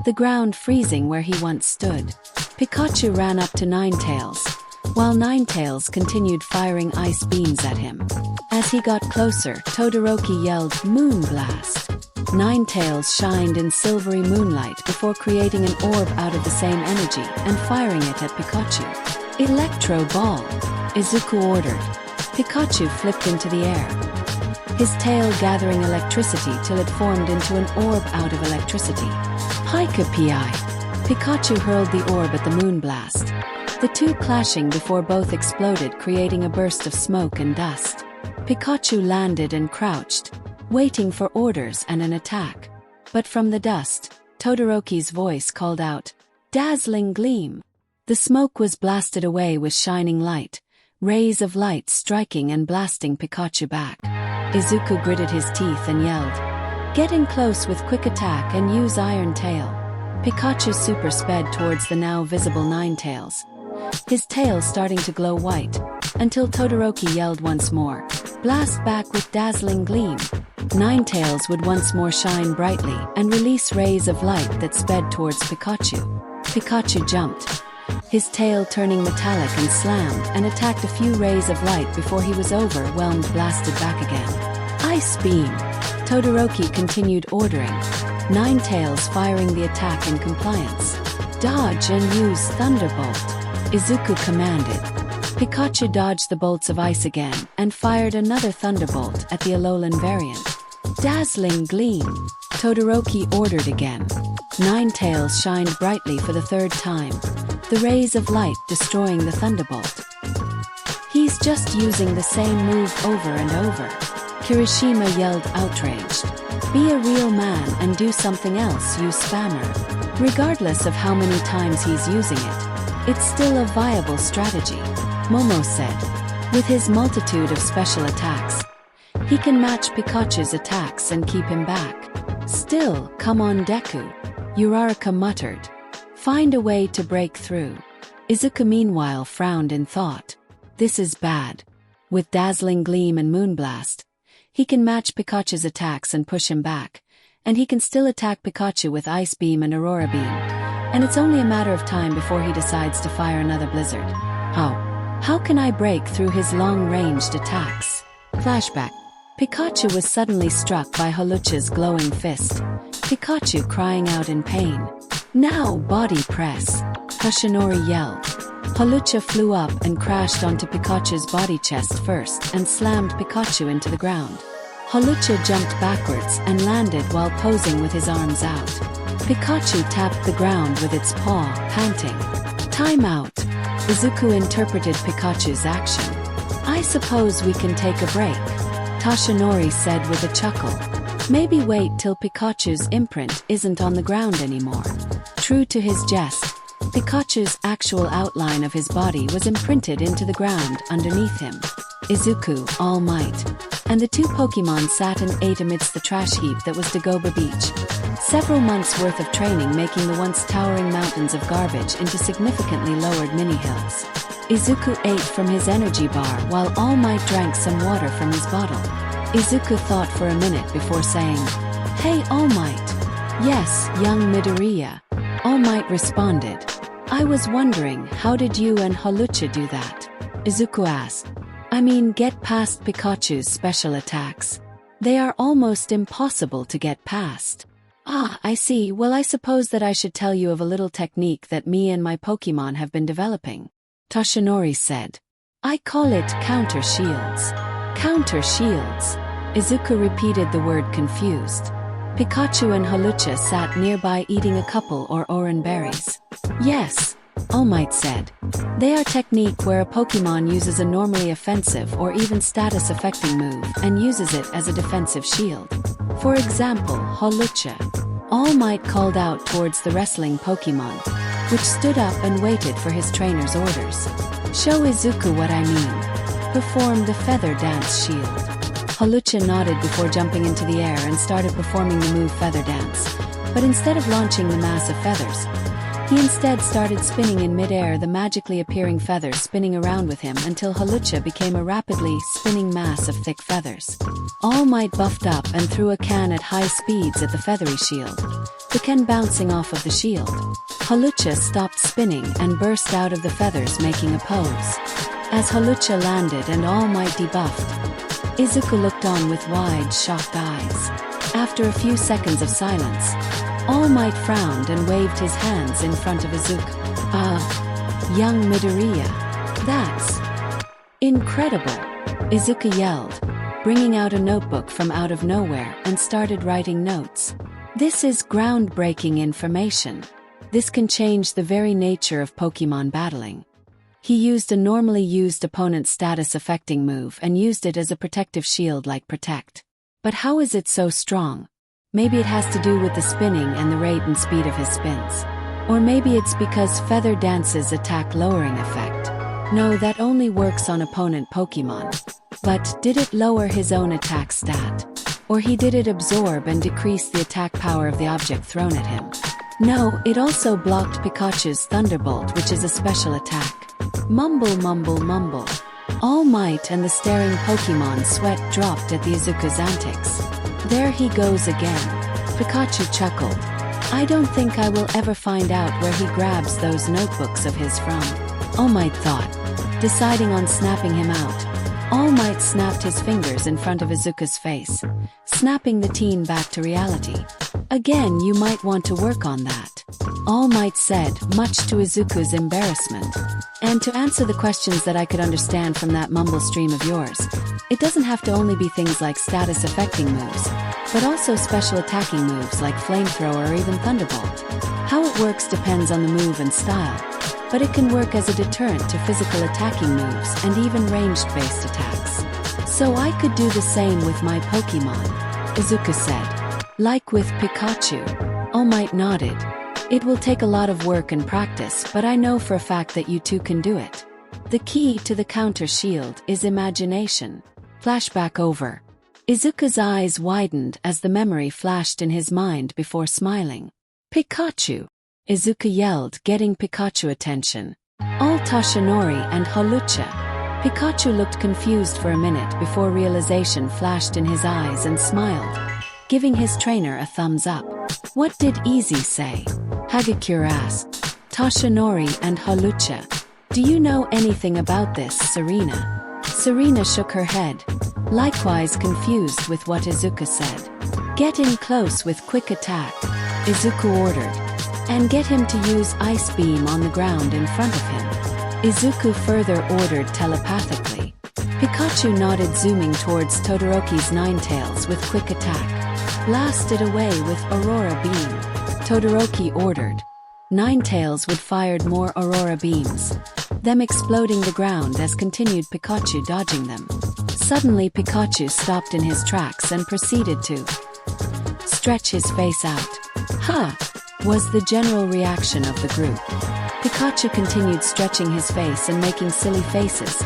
the ground freezing where he once stood. Pikachu ran up to Ninetales, while Ninetales continued firing ice beams at him. As he got closer, Todoroki yelled, "Moonblast!" Ninetales shined in silvery moonlight before creating an orb out of the same energy and firing it at Pikachu. "Electro Ball!" Izuku ordered. Pikachu flipped into the air, his tail gathering electricity till it formed into an orb out of electricity. Pika-Pi! Pikachu hurled the orb at the moonblast, the two clashing before both exploded, creating a burst of smoke and dust. Pikachu landed and crouched, waiting for orders and an attack. But from the dust, Todoroki's voice called out, "Dazzling Gleam!" The smoke was blasted away with shining light, rays of light striking and blasting Pikachu back. Izuku gritted his teeth and yelled, "Get in close with quick attack and use Iron Tail." Pikachu super sped towards the now visible Ninetales, his tail starting to glow white, until Todoroki yelled once more, "Blast back with Dazzling Gleam." Ninetales would once more shine brightly and release rays of light that sped towards Pikachu. Pikachu jumped, his tail turning metallic and slammed and attacked a few rays of light before he was overwhelmed, blasted back again. "Ice Beam!" Todoroki continued ordering, Ninetales firing the attack in compliance. "Dodge and use Thunderbolt!" Izuku commanded. Pikachu dodged the bolts of ice again and fired another Thunderbolt at the Alolan variant. "Dazzling Gleam!" Todoroki ordered again. Ninetales shined brightly for the 3rd time, the rays of light destroying the Thunderbolt. "He's just using the same move over and over," Kirishima yelled, outraged. "Be a real man and do something else, you spammer." Regardless of how many times he's using it, it's still a viable strategy, Momo said. With his multitude of special attacks, he can match Pikachu's attacks and keep him back. Still, come on Deku, Uraraka muttered. Find a way to break through. Izuku meanwhile frowned in thought. This is bad. With Dazzling Gleam and Moonblast, he can match Pikachu's attacks and push him back, and he can still attack Pikachu with Ice Beam and Aurora Beam, and it's only a matter of time before he decides to fire another blizzard. How can I break through his long-ranged attacks? Flashback. Pikachu was suddenly struck by Hawlucha's glowing fist. Pikachu crying out in pain. Now body press, Toshinori yelled. Hawlucha flew up and crashed onto Pikachu's body chest first and slammed Pikachu into the ground. Hawlucha jumped backwards and landed while posing with his arms out. Pikachu tapped the ground with its paw, panting. Time out. Izuku interpreted Pikachu's action. I suppose we can take a break, Toshinori said with a chuckle. Maybe wait till Pikachu's imprint isn't on the ground anymore. True to his jest, Pikachu's actual outline of his body was imprinted into the ground underneath him. Izuku, All Might, and the two Pokemon sat and ate amidst the trash heap that was Dagoba Beach. Several months' worth of training making the once towering mountains of garbage into significantly lowered mini-hills. Izuku ate from his energy bar while All Might drank some water from his bottle. Izuku thought for a minute before saying, Hey All Might. Yes, young Midoriya. All Might responded. I was wondering, how did you and Hawlucha do that? Izuku asked. I mean, get past Pikachu's special attacks. They are almost impossible to get past. Ah, I see. Well, I suppose that I should tell you of a little technique that me and my Pokemon have been developing, Toshinori said. I call it counter shields. Counter shields. Izuku repeated the word confused. Pikachu and Hawlucha sat nearby eating a couple or oran berries. Yes, All Might said. They are technique where a Pokemon uses a normally offensive or even status-affecting move and uses it as a defensive shield. For example, Hawlucha. All Might called out towards the wrestling Pokemon, which stood up and waited for his trainer's orders. Show Izuku what I mean. Perform the Feather Dance Shield. Hawlucha nodded before jumping into the air and started performing the move Feather Dance, but instead of launching the mass of feathers, he instead started spinning in mid-air, the magically appearing feathers spinning around with him until Hawlucha became a rapidly spinning mass of thick feathers. All Might buffed up and threw a can at high speeds at the feathery shield, the can bouncing off of the shield. Hawlucha stopped spinning and burst out of the feathers, making a pose. As Hawlucha landed and All Might debuffed, Izuku looked on with wide, shocked eyes. After a few seconds of silence, All Might frowned and waved his hands in front of Izuku. Young Midoriya. That's incredible, Izuku yelled, bringing out a notebook from out of nowhere and started writing notes. This is groundbreaking information. This can change the very nature of Pokemon battling. He used a normally used opponent's status-affecting move and used it as a protective shield like Protect. But how is it so strong? Maybe it has to do with the spinning and the rate and speed of his spins. Or maybe it's because Feather Dance's attack lowering effect. No, that only works on opponent Pokemon. But did it lower his own attack stat? Or he did it absorb and decrease the attack power of the object thrown at him? No, it also blocked Pikachu's Thunderbolt, which is a special attack. Mumble, mumble, mumble. All Might and the staring Pokemon sweat dropped at the Izuku's antics. There he goes again. Pikachu chuckled. I don't think I will ever find out where he grabs those notebooks of his from. All Might thought, deciding on snapping him out. All Might snapped his fingers in front of Izuku's face, snapping the teen back to reality. Again, you might want to work on that, All Might said, much to Izuku's embarrassment. And to answer the questions that I could understand from that mumble stream of yours, it doesn't have to only be things like status-affecting moves, but also special attacking moves like Flamethrower or even Thunderbolt. How it works depends on the move and style, but it can work as a deterrent to physical attacking moves and even ranged-based attacks. So I could do the same with my Pokemon, Izuku said. Like with Pikachu. All Might nodded. It will take a lot of work and practice, but I know for a fact that you two can do it. The key to the counter shield is imagination. Flashback over. Izuku's eyes widened as the memory flashed in his mind before smiling. Pikachu! Izuku yelled, getting Pikachu attention. All Toshinori and Holucha. Pikachu looked confused for a minute before realization flashed in his eyes and smiled, giving his trainer a thumbs up. What did Easy say? Hagakure asked. Toshinori and Holucha. Do you know anything about this, Serena? Serena shook her head, likewise confused with what Izuku said. Get in close with quick attack, Izuku ordered, and get him to use Ice Beam on the ground in front of him. Izuku further ordered telepathically. Pikachu nodded, zooming towards Todoroki's Ninetales with quick attack. Blast it away with Aurora Beam, Todoroki ordered. Ninetales would fired more Aurora Beams, them exploding the ground as continued Pikachu dodging them. Suddenly Pikachu stopped in his tracks and proceeded to stretch his face out. Huh! Was the general reaction of the group. Pikachu continued stretching his face and making silly faces,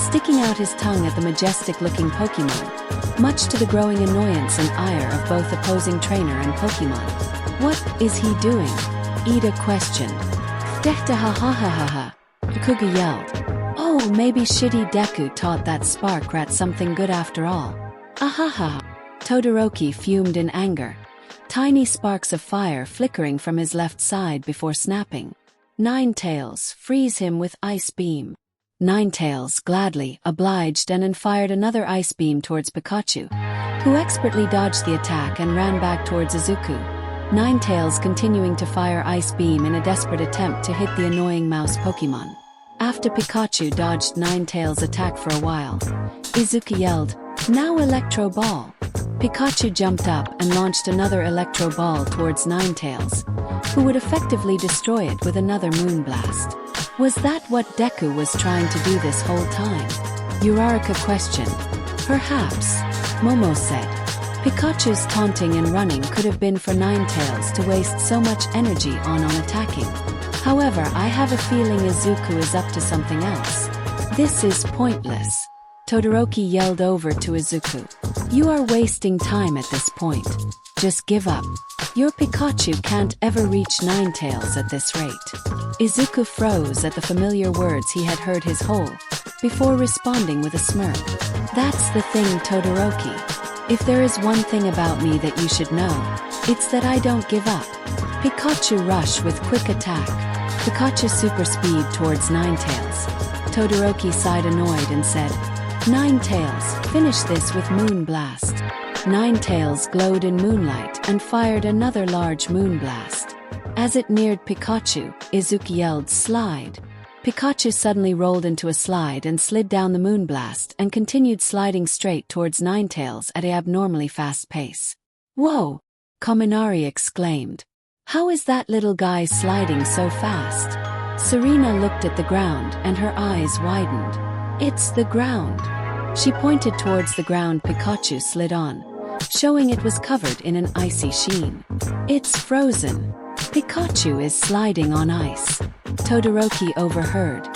sticking out his tongue at the majestic-looking Pokemon, much to the growing annoyance and ire of both opposing trainer and Pokemon. What is he doing? Ida questioned. Dehta ha ha ha ha ha. Kuga yelled. Oh, maybe shitty Deku taught that spark rat something good after all. Ahaha. Todoroki fumed in anger. Tiny sparks of fire flickering from his left side before snapping. Ninetales, freeze him with Ice Beam. Ninetales gladly obliged and fired another Ice Beam towards Pikachu, who expertly dodged the attack and ran back towards Izuku. Ninetales continuing to fire Ice Beam in a desperate attempt to hit the annoying mouse Pokemon. After Pikachu dodged Ninetales' attack for a while, Izuku yelled, "Now Electro Ball!" Pikachu jumped up and launched another Electro Ball towards Ninetales, who would effectively destroy it with another Moonblast. Was that what Deku was trying to do this whole time? Uraraka questioned. Perhaps, Momo said. Pikachu's taunting and running could have been for Ninetales to waste so much energy on attacking. However, I have a feeling Izuku is up to something else. This is pointless. Todoroki yelled over to Izuku. You are wasting time at this point. Just give up. Your Pikachu can't ever reach Ninetales at this rate. Izuku froze at the familiar words he had heard his whole, before responding with a smirk. That's the thing, Todoroki. If there is one thing about me that you should know, it's that I don't give up. Pikachu rush with quick attack. Pikachu super speed towards Ninetales. Todoroki sighed annoyed and said, Ninetales, finish this with Moonblast. Ninetales glowed in moonlight and fired another large Moonblast. As it neared Pikachu, Izuku yelled, Slide. Pikachu suddenly rolled into a slide and slid down the Moonblast and continued sliding straight towards Ninetales at an abnormally fast pace. Whoa! Kaminari exclaimed. How is that little guy sliding so fast? Serena looked at the ground and her eyes widened. It's the ground. She pointed towards the ground Pikachu slid on, showing it was covered in an icy sheen. It's frozen. Pikachu is sliding on ice. Todoroki overheard.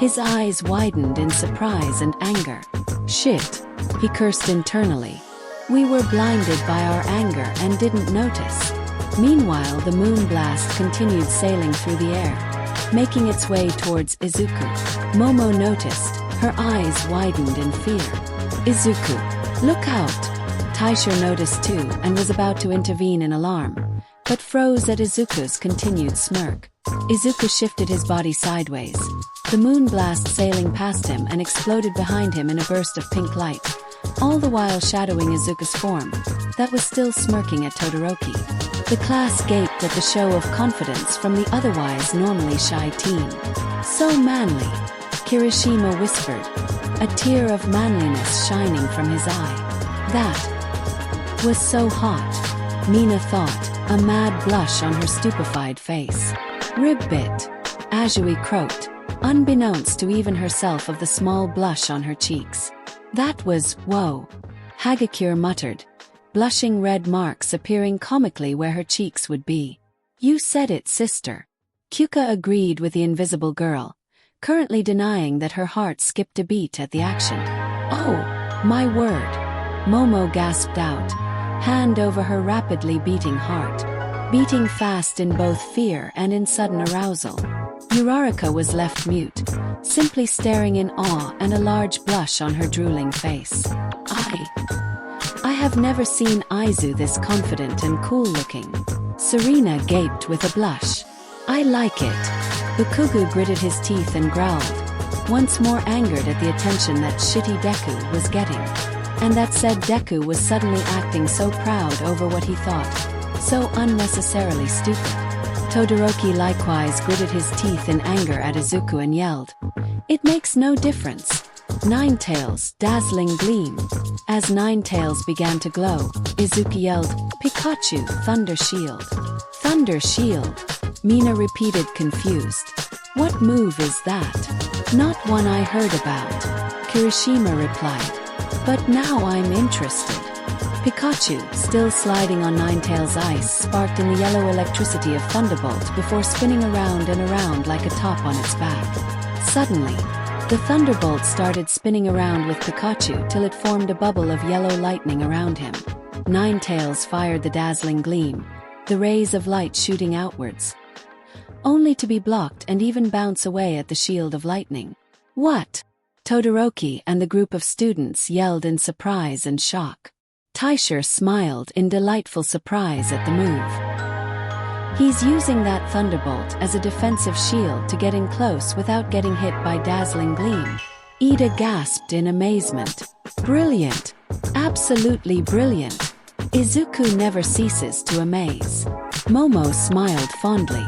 His eyes widened in surprise and anger. Shit, he cursed internally. We were blinded by our anger and didn't notice. Meanwhile, the Moonblast continued sailing through the air, making its way towards Izuku. Momo noticed. Her eyes widened in fear. Izuku, look out! Taisha noticed too and was about to intervene in alarm, but froze at Izuku's continued smirk. Izuku shifted his body sideways, the Moonblast sailing past him and exploded behind him in a burst of pink light, all the while shadowing Izuku's form, that was still smirking at Todoroki. The class gaped at the show of confidence from the otherwise normally shy teen. So manly, Kirishima whispered, a tear of manliness shining from his eye. That was so hot, Mina thought, a mad blush on her stupefied face. Ribbit, Azui croaked, unbeknownst to even herself of the small blush on her cheeks. That was, whoa, Hagakure muttered, blushing red marks appearing comically where her cheeks would be. You said it, sister. Kyuka agreed with the invisible girl, currently denying that her heart skipped a beat at the action. "Oh, my word," Momo gasped out, hand over her rapidly beating heart, beating fast in both fear and in sudden arousal. Uraraka was left mute, simply staring in awe and a large blush on her drooling face. I have never seen Izu this confident and cool-looking. Serena gaped with a blush. "I like it." Ukugu gritted his teeth and growled, once more angered at the attention that shitty Deku was getting. And that said Deku was suddenly acting so proud over what he thought so unnecessarily stupid. Todoroki likewise gritted his teeth in anger at Izuku and yelled, "It makes no difference. Ninetales, dazzling gleam." As Ninetales began to glow, Izuku yelled, "Pikachu, Thunder Shield." "Thunder Shield?" Mina repeated confused. "What move is that?" "Not one I heard about," Kirishima replied. "But now I'm interested." Pikachu, still sliding on Ninetales' ice, sparked in the yellow electricity of Thunderbolt before spinning around and around like a top on its back. Suddenly, the Thunderbolt started spinning around with Pikachu till it formed a bubble of yellow lightning around him. Ninetales fired the dazzling gleam, the rays of light shooting outwards, only to be blocked and even bounce away at the shield of lightning. "What?" Todoroki and the group of students yelled in surprise and shock. Taisher smiled in delightful surprise at the move. "He's using that Thunderbolt as a defensive shield to get in close without getting hit by dazzling gleam." Ida gasped in amazement. "Brilliant! Absolutely brilliant!" Izuku never ceases to amaze. Momo smiled fondly.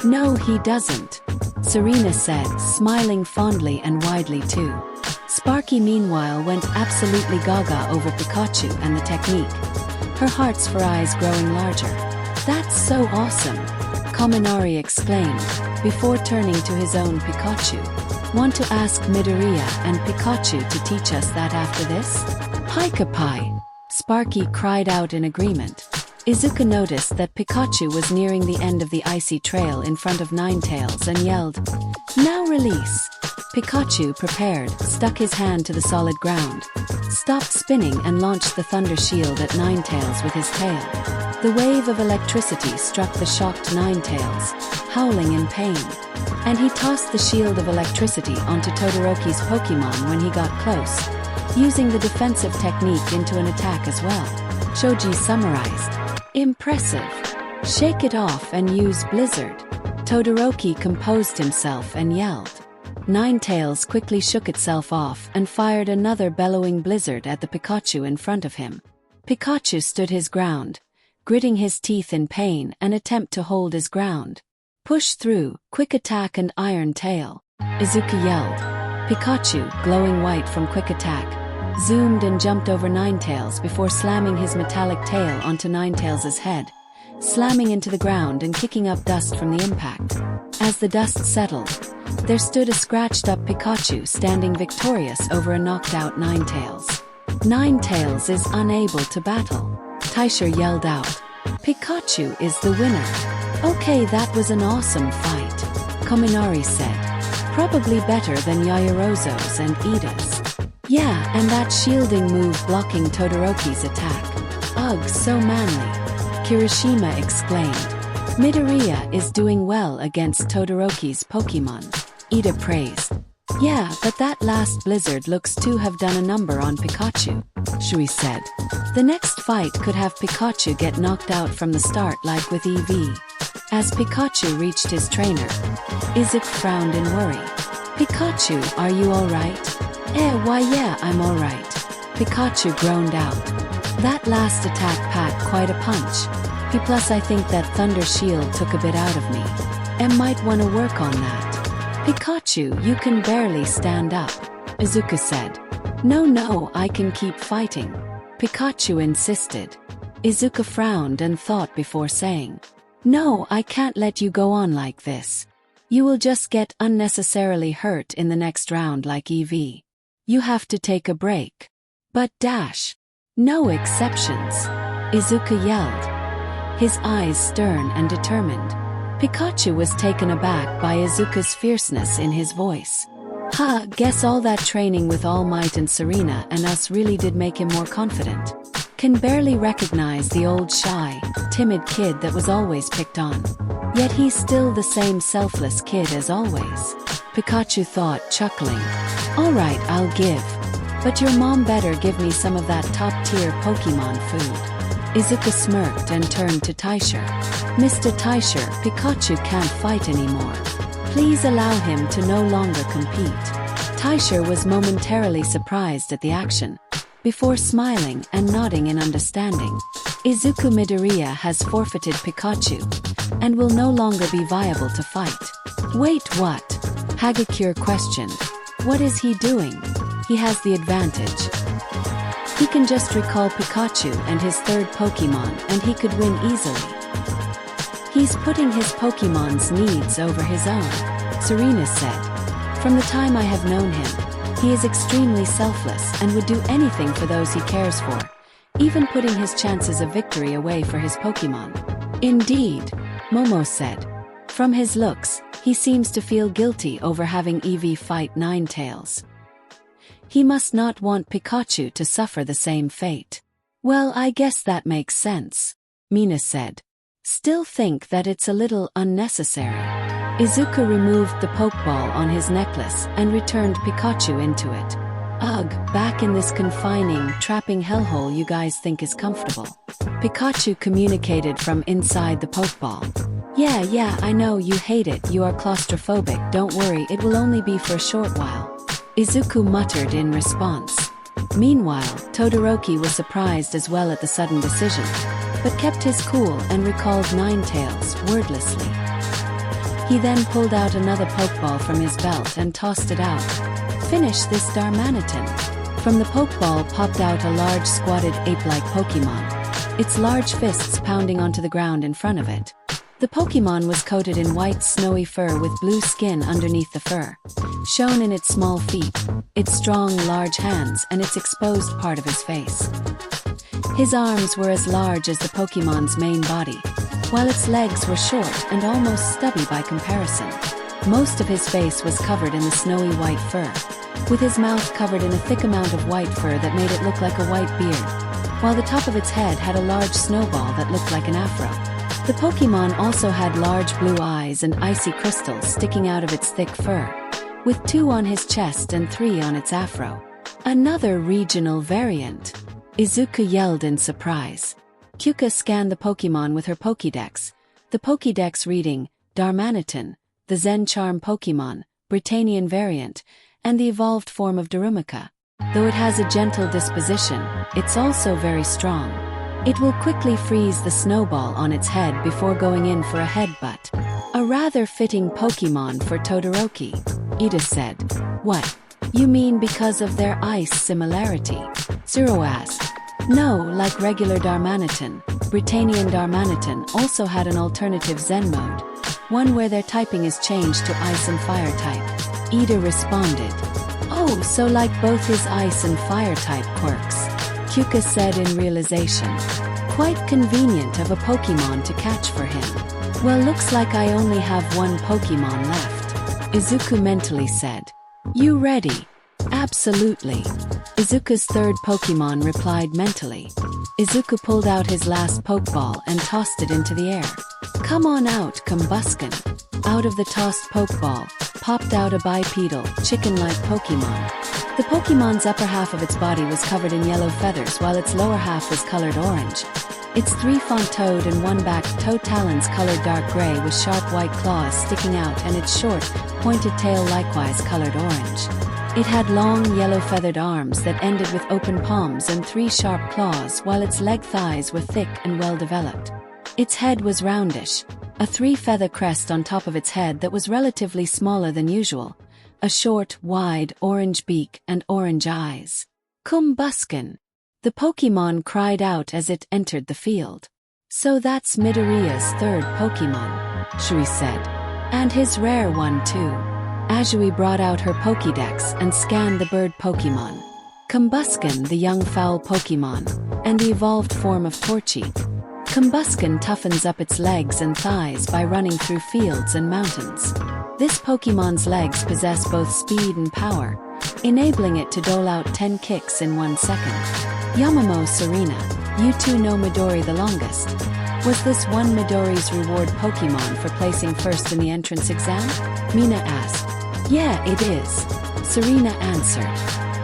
"No, he doesn't," Serena said, smiling fondly and widely too. Sparky meanwhile went absolutely gaga over Pikachu and the technique, her heart's for eyes growing larger. "That's so awesome!" Kaminari exclaimed, before turning to his own Pikachu. "Want to ask Midoriya and Pikachu to teach us that after this?" "Pika-Pai!" Sparky cried out in agreement. Izuku noticed that Pikachu was nearing the end of the icy trail in front of Ninetales and yelled, "Now release!" Pikachu, prepared, stuck his hand to the solid ground, stopped spinning and launched the Thunder Shield at Ninetales with his tail. The wave of electricity struck the shocked Ninetales, howling in pain, and he tossed the shield of electricity onto Todoroki's Pokemon when he got close, using the defensive technique into an attack as well. Shoji summarized, "Impressive. Shake it off and use Blizzard." Todoroki composed himself and yelled. Ninetales quickly shook itself off and fired another bellowing blizzard at the Pikachu in front of him. Pikachu stood his ground, gritting his teeth in pain and attempt to hold his ground. "Push through, quick attack and iron tail," Izuku yelled. Pikachu, glowing white from quick attack, zoomed and jumped over Ninetales before slamming his metallic tail onto Ninetales' head, slamming into the ground and kicking up dust from the impact. As the dust settled, there stood a scratched-up Pikachu standing victorious over a knocked-out Ninetales. "Ninetales is unable to battle," Taisher yelled out. "Pikachu is the winner." "Okay, that was an awesome fight," Kaminari said. "Probably better than Yaoyorozo's and Ida's." "Yeah, and that shielding move blocking Todoroki's attack. Ugh, so manly," Kirishima exclaimed. "Midoriya is doing well against Todoroki's Pokemon," Ida praised. "Yeah, but that last blizzard looks to have done a number on Pikachu," Shui said. "The next fight could have Pikachu get knocked out from the start like with EV." As Pikachu reached his trainer, Izuku frowned in worry. "Pikachu, are you alright?" Why yeah, I'm alright," Pikachu groaned out. "That last attack packed quite a punch. Plus I think that Thunder Shield took a bit out of me. Might wanna work on that." "Pikachu, you can barely stand up," Izuku said. No, I can keep fighting," Pikachu insisted. Izuku frowned and thought before saying, "No, I can't let you go on like this. You will just get unnecessarily hurt in the next round like EV. You have to take a break." "But Dash, no exceptions," Izuku yelled, his eyes stern and determined. Pikachu was taken aback by Izuku's fierceness in his voice. Ha, guess all that training with All Might and Serena and us really did make him more confident. Can barely recognize the old shy, timid kid that was always picked on. Yet he's still the same selfless kid as always. Pikachu thought, chuckling. Alright, I'll give. But your mom better give me some of that top-tier Pokemon food. Izuku smirked and turned to Taisher. Mr. Taisher, Pikachu can't fight anymore. Please allow him to no longer compete. Taisher was momentarily surprised at the action, before smiling and nodding in understanding. Izuku Midoriya has forfeited Pikachu, and will no longer be viable to fight. Wait, what? Hagakure questioned. What is he doing? He has the advantage. He can just recall Pikachu and his third Pokemon and he could win easily. He's putting his Pokemon's needs over his own, Serena said. From the time I have known him, he is extremely selfless and would do anything for those he cares for, even putting his chances of victory away for his Pokemon. Indeed, Momo said. From his looks, he seems to feel guilty over having Eevee fight Ninetales. He must not want Pikachu to suffer the same fate. Well, I guess that makes sense, Mina said. Still think that it's a little unnecessary. Izuku removed the Pokeball on his necklace and returned Pikachu into it. Ugh, back in this confining, trapping hellhole you guys think is comfortable. Pikachu communicated from inside the Pokeball. Yeah, I know you hate it, you are claustrophobic, don't worry, it will only be for a short while. Izuku muttered in response. Meanwhile, Todoroki was surprised as well at the sudden decision, but kept his cool and recalled Ninetales wordlessly. He then pulled out another Pokeball from his belt and tossed it out. Finish this Darmanitan. From the Pokeball popped out a large squatted ape-like Pokemon, its large fists pounding onto the ground in front of it. The Pokemon was coated in white snowy fur with blue skin underneath the fur, shown in its small feet, its strong large hands and its exposed part of his face. His arms were as large as the Pokemon's main body, while its legs were short and almost stubby by comparison. Most of his face was covered in the snowy white fur, with his mouth covered in a thick amount of white fur that made it look like a white beard, while the top of its head had a large snowball that looked like an afro. The Pokemon also had large blue eyes and icy crystals sticking out of its thick fur, with 2 on his chest and 3 on its afro. Another regional variant. Izuku yelled in surprise. Kyuka scanned the Pokemon with her Pokédex, the Pokédex reading, Darmanitan, the Zen Charm Pokemon, Britannian variant, and the evolved form of Darumaka. Though it has a gentle disposition, it's also very strong. It will quickly freeze the snowball on its head before going in for a headbutt. A rather fitting Pokemon for Todoroki, Ida said. What? You mean because of their ice similarity? Zero asked. No, like regular Darmanitan, Britannian Darmanitan also had an alternative Zen mode, one where their typing is changed to ice and fire type. Ida responded. Oh, so like both his ice and fire type quirks, Kyuka said in realization. Quite convenient of a Pokemon to catch for him. Well, looks like I only have one Pokemon left, Izuku mentally said. You ready? Absolutely. Izuku's third Pokemon replied mentally. Izuku pulled out his last Pokeball and tossed it into the air. Come on out, Combuskin. Out of the tossed Pokeball, popped out a bipedal, chicken-like Pokemon. The Pokemon's upper half of its body was covered in yellow feathers while its lower half was colored orange. Its 3 front toed and 1 back toe talons colored dark gray with sharp white claws sticking out and its short, pointed tail likewise colored orange. It had long yellow feathered arms that ended with open palms and 3 sharp claws while its leg thighs were thick and well developed. Its head was roundish, a 3-feather crest on top of its head that was relatively smaller than usual, a short, wide, orange beak and orange eyes. Combuskin! The Pokemon cried out as it entered the field. So that's Midoriya's third Pokemon, Shui said. And his rare one too. Azui brought out her Pokédex and scanned the bird Pokemon. Combuskin, the young fowl Pokemon, and the evolved form of Torchic. Combusken toughens up its legs and thighs by running through fields and mountains. This Pokemon's legs possess both speed and power, enabling it to dole out 10 kicks in 1 second. Yamamo Serena, you two know Midori the longest. Was this one Midori's reward Pokemon for placing first in the entrance exam? Mina asked. Yeah, it is, Serena answered.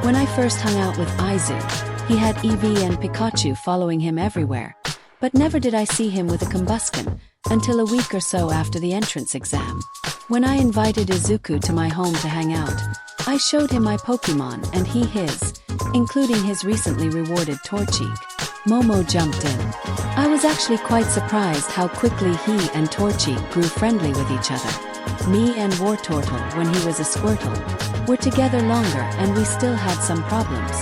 When I first hung out with Izuku, he had Eevee and Pikachu following him everywhere, but never did I see him with a Combusken until a week or so after the entrance exam. When I invited Izuku to my home to hang out, I showed him my Pokemon and he his, including his recently rewarded Torchic. Momo jumped in. I was actually quite surprised how quickly he and Torchic grew friendly with each other. Me and Wartortle, when he was a Squirtle, were together longer and we still had some problems.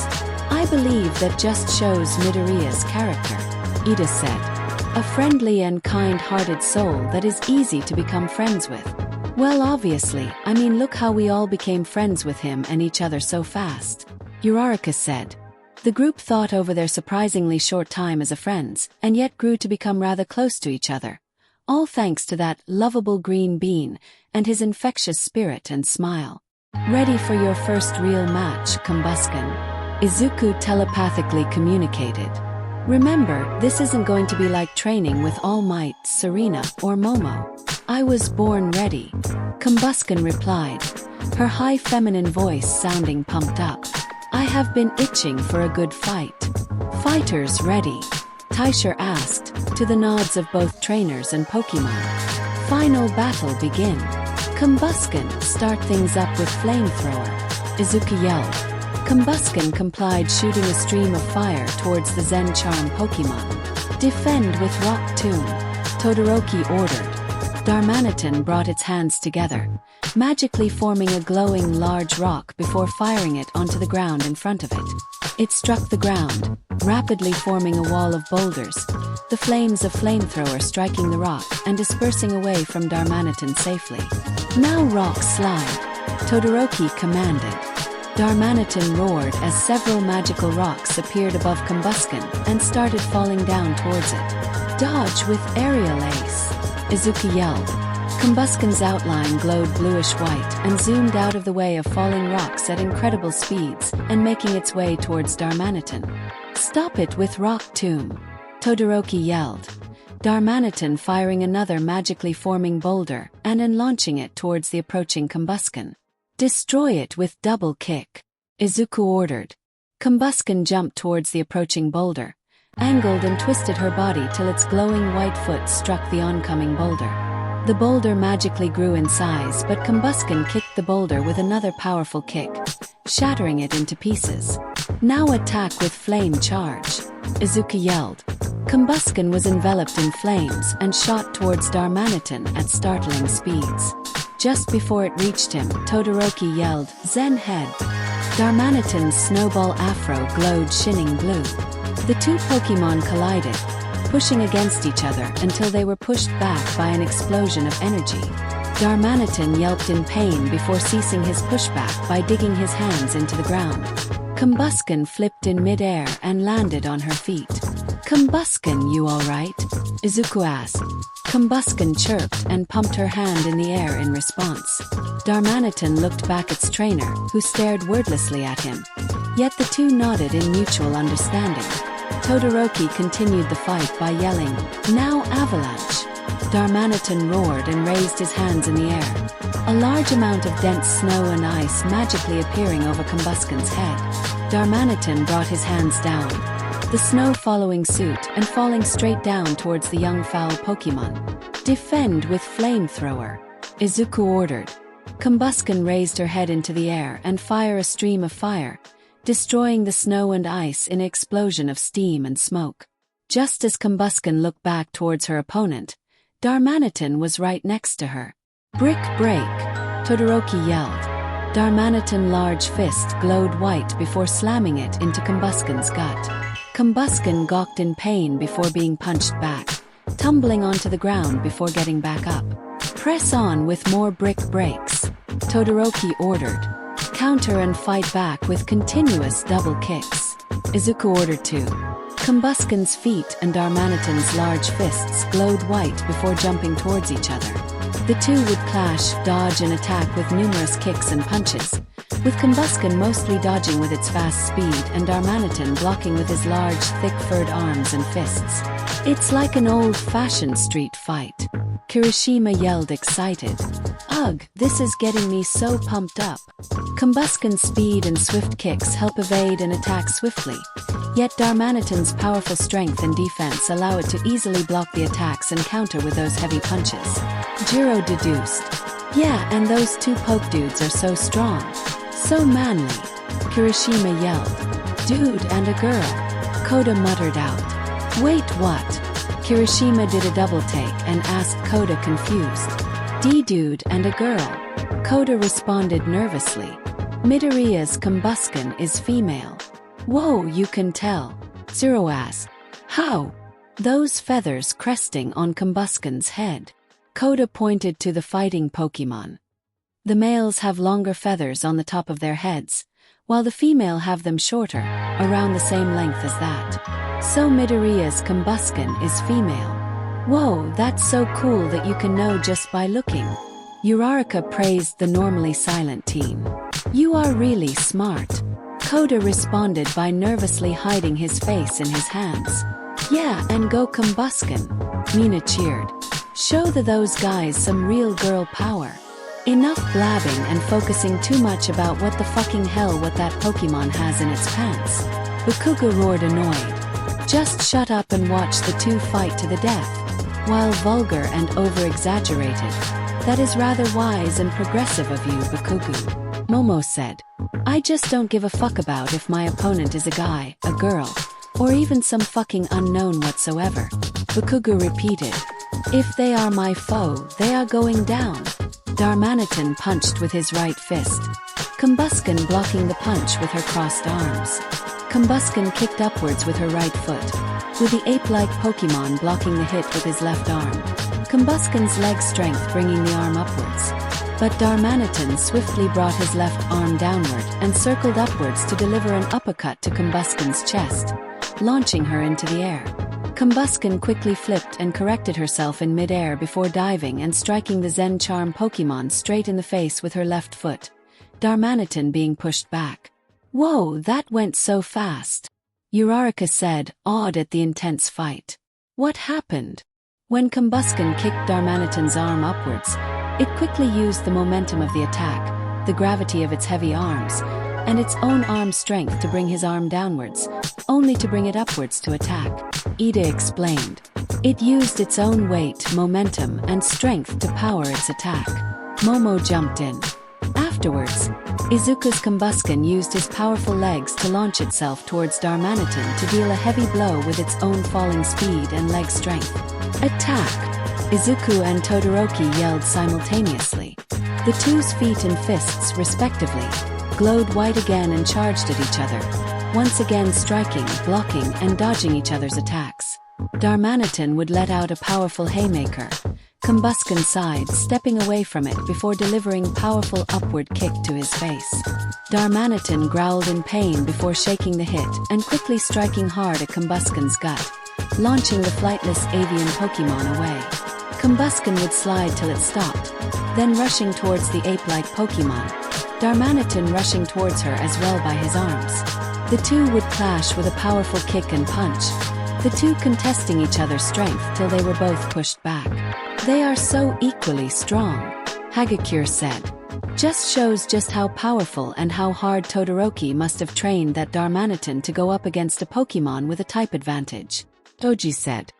I believe that just shows Midoriya's character, Ida said. A friendly and kind-hearted soul that is easy to become friends with. Well, obviously, I mean, look how we all became friends with him and each other so fast, Uraraka said. The group thought over their surprisingly short time as friends, and yet grew to become rather close to each other. All thanks to that lovable green bean and his infectious spirit and smile. Ready for your first real match, Combusken? Izuku telepathically communicated. Remember, this isn't going to be like training with All Might, Serena, or Momo. I was born ready, Combusken replied, her high feminine voice sounding pumped up. I have been itching for a good fight. Fighters ready? Taisher asked, to the nods of both trainers and Pokemon. Final battle begin. Combusken, start things up with flamethrower, Izuku yelled. Combusken complied, shooting a stream of fire towards the Zen Charm Pokemon. Defend with Rock Tomb, Todoroki ordered. Darmanitan brought its hands together, magically forming a glowing large rock before firing it onto the ground in front of it. It struck the ground, rapidly forming a wall of boulders, the flames of flamethrower striking the rock and dispersing away from Darmanitan safely. Now rock slide, Todoroki commanded. Darmanitan roared as several magical rocks appeared above Combusken and started falling down towards it. Dodge with aerial ace, Izuku yelled. Combusken's outline glowed bluish-white and zoomed out of the way of falling rocks at incredible speeds and making its way towards Darmanitan. Stop it with Rock Tomb, Todoroki yelled. Darmanitan firing another magically forming boulder and then launching it towards the approaching Combusken. Destroy it with Double Kick, Izuku ordered. Combusken jumped towards the approaching boulder, angled and twisted her body till its glowing white foot struck the oncoming boulder. The boulder magically grew in size, but Combusken kicked the boulder with another powerful kick, shattering it into pieces. Now attack with Flame Charge, Izuku yelled. Combusken was enveloped in flames and shot towards Darmanitan at startling speeds. Just before it reached him, Todoroki yelled, Zen Head. Darmanitan's snowball afro glowed shinning blue. The two Pokemon collided, pushing against each other until they were pushed back by an explosion of energy. Darmanitan yelped in pain before ceasing his pushback by digging his hands into the ground. Combusken flipped in midair and landed on her feet. Combusken, you alright? Izuku asked. Combusken chirped and pumped her hand in the air in response. Darmanitan looked back at its trainer, who stared wordlessly at him. Yet the two nodded in mutual understanding. Todoroki continued the fight by yelling, Now Avalanche! Darmanitan roared and raised his hands in the air, a large amount of dense snow and ice magically appearing over Combusken's head. Darmanitan brought his hands down, the snow following suit and falling straight down towards the young foul Pokemon. Defend with Flamethrower, Izuku ordered. Combusken raised her head into the air and fire a stream of fire, destroying the snow and ice in an explosion of steam and smoke. Just as Combusken looked back towards her opponent, Darmanitan was right next to her. Brick break, Todoroki yelled. Darmanitan's large fist glowed white before slamming it into Combusken's gut. Combusken gawked in pain before being punched back, tumbling onto the ground before getting back up. Press on with more brick breaks, Todoroki ordered. Counter and fight back with continuous double kicks, Izuku ordered too. Combusken's feet and Darmanitan's large fists glowed white before jumping towards each other. The two would clash, dodge and attack with numerous kicks and punches, with Combusken mostly dodging with its fast speed and Darmanitan blocking with his large, thick-furred arms and fists. It's like an old-fashioned street fight. Kirishima yelled excited. Ugh, this is getting me so pumped up. Combusken's speed and swift kicks help evade and attack swiftly, yet Darmanitan's powerful strength and defense allow it to easily block the attacks and counter with those heavy punches. Jiro deduced. Yeah, and those two poke dudes are so strong. So manly. Kirishima yelled. Dude and a girl. Koda muttered out. Wait, what? Kirishima did a double take and asked Koda confused. D-dude and a girl. Koda responded nervously. Midoriya's Combusken is female. Whoa, you can tell. Zero asked. How? Those feathers cresting on Combusken's head. Koda pointed to the fighting Pokemon. The males have longer feathers on the top of their heads, while the female have them shorter, around the same length as that. So Midoriya's Combusken is female. Whoa, that's so cool that you can know just by looking. Uraraka praised the normally silent team. You are really smart. Koda responded by nervously hiding his face in his hands. Yeah, and go Combusken. Mina cheered. Show those guys some real girl power. Enough blabbing and focusing too much about what the fucking hell what that Pokemon has in its pants. Bakuga roared annoyed. Just shut up and watch the two fight to the death. While vulgar and over-exaggerated. That is rather wise and progressive of you, Bakugu. Momo said. I just don't give a fuck about if my opponent is a guy, a girl, or even some fucking unknown whatsoever. Bakugu repeated. If they are my foe, they are going down. Darmanitan punched with his right fist. Combusken blocking the punch with her crossed arms. Combusken kicked upwards with her right foot, with the ape-like Pokemon blocking the hit with his left arm. Combusken's leg strength bringing the arm upwards. But Darmanitan swiftly brought his left arm downward and circled upwards to deliver an uppercut to Combusken's chest, launching her into the air. Combusken quickly flipped and corrected herself in mid-air before diving and striking the Zen Charm Pokemon straight in the face with her left foot, Darmanitan being pushed back. Whoa, that went so fast. Uraraka said, awed at the intense fight. What happened? When Combusken kicked Darmanitan's arm upwards, it quickly used the momentum of the attack, the gravity of its heavy arms, and its own arm strength to bring his arm downwards, only to bring it upwards to attack. Ida explained. It used its own weight, momentum, and strength to power its attack. Momo jumped in. Afterwards, Izuku's Combusken used his powerful legs to launch itself towards Darmanitan to deal a heavy blow with its own falling speed and leg strength. Attack! Izuku and Todoroki yelled simultaneously. The two's feet and fists, respectively, glowed white again and charged at each other, once again striking, blocking, and dodging each other's attacks. Darmanitan would let out a powerful haymaker. Combusken sighed, stepping away from it before delivering powerful upward kick to his face. Darmanitan growled in pain before shaking the hit and quickly striking hard at Combusken's gut, launching the flightless avian Pokemon away. Combusken would slide till it stopped, then rushing towards the ape-like Pokemon, Darmanitan rushing towards her as well by his arms. The two would clash with a powerful kick and punch, the two contesting each other's strength till they were both pushed back. They are so equally strong, Hagakure said. Just shows just how powerful and how hard Todoroki must have trained that Darmanitan to go up against a Pokemon with a type advantage, Toji said.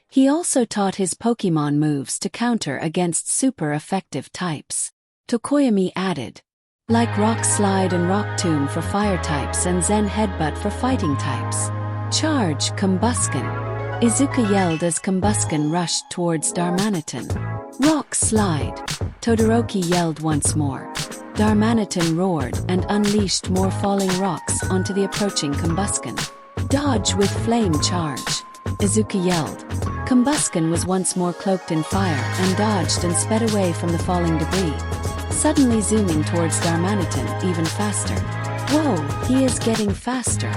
He also taught his Pokemon moves to counter against super effective types. Tokoyami added. Like Rock Slide and Rock Tomb for fire types and Zen Headbutt for fighting types. Charge, Combusken! Izuku yelled as Combusken rushed towards Darmanitan. Rock Slide! Todoroki yelled once more. Darmanitan roared and unleashed more falling rocks onto the approaching Combusken. Dodge with Flame Charge! Izuku yelled. Combusken was once more cloaked in fire and dodged and sped away from the falling debris, suddenly zooming towards Darmanitan even faster. Whoa, he is getting faster,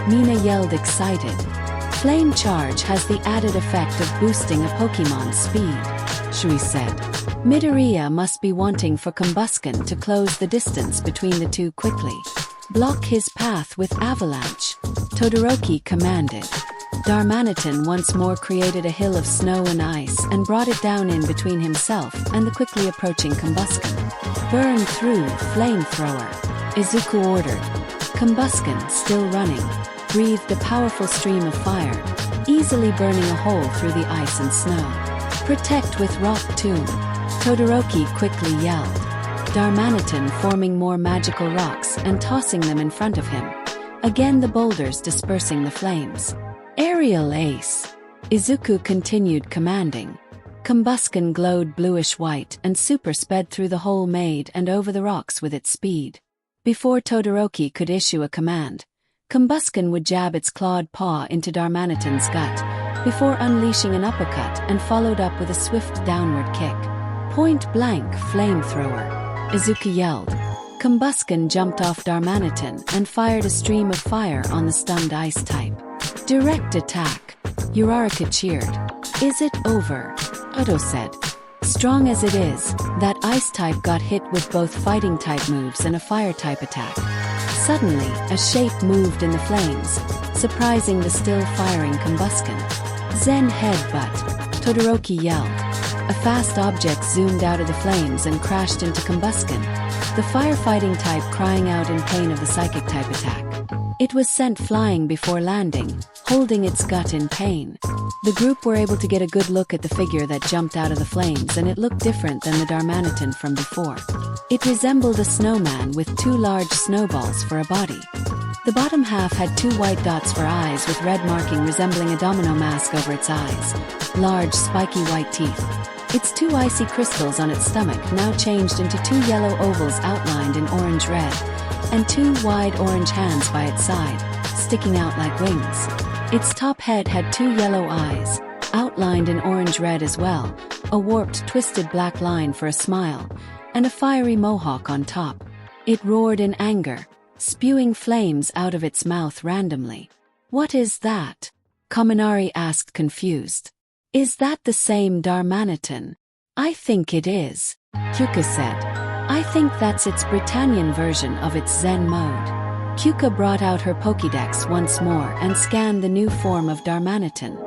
Mina yelled excited. Flame Charge has the added effect of boosting a Pokemon's speed, Shui said. Midoriya must be wanting for Combusken to close the distance between the two quickly. Block his path with Avalanche, Todoroki commanded. Darmanitan once more created a hill of snow and ice and brought it down in between himself and the quickly approaching Combusken. Burn through, Flamethrower, Izuku ordered. Combusken, still running, breathed a powerful stream of fire, easily burning a hole through the ice and snow. Protect with Rock Tomb, Todoroki quickly yelled. Darmanitan forming more magical rocks and tossing them in front of him. Again the boulders dispersing the flames. Aerial Ace, Izuku continued commanding. Combusken glowed bluish-white and super sped through the hole made and over the rocks with its speed. Before Todoroki could issue a command, Combusken would jab its clawed paw into Darmanitan's gut, before unleashing an uppercut and followed up with a swift downward kick. Point blank Flamethrower, Izuku yelled. Combusken jumped off Darmanitan and fired a stream of fire on the stunned ice type. Direct attack, Uraraka cheered. Is it over? Otto said. Strong as it is, that ice type got hit with both fighting type moves and a fire type attack. Suddenly, a shape moved in the flames, surprising the still firing Combusken. Zen Headbutt, Todoroki yelled. A fast object zoomed out of the flames and crashed into Combusken, the firefighting type crying out in pain of the psychic type attack. It was sent flying before landing, holding its gut in pain. The group were able to get a good look at the figure that jumped out of the flames, and it looked different than the Darmanitan from before. It resembled a snowman with two large snowballs for a body. The bottom half had two white dots for eyes with red marking resembling a domino mask over its eyes, large spiky white teeth. Its two icy crystals on its stomach now changed into two yellow ovals outlined in orange-red, and two wide orange hands by its side, sticking out like wings. Its top head had two yellow eyes, outlined in orange-red as well, a warped, twisted black line for a smile, and a fiery mohawk on top. It roared in anger, spewing flames out of its mouth randomly. What is that? Kaminari asked confused. Is that the same Darmanitan? I think it is, Kyuka said. I think that's its Britannian version of its Zen mode. Kyuka brought out her Pokédex once more and scanned the new form of Darmanitan.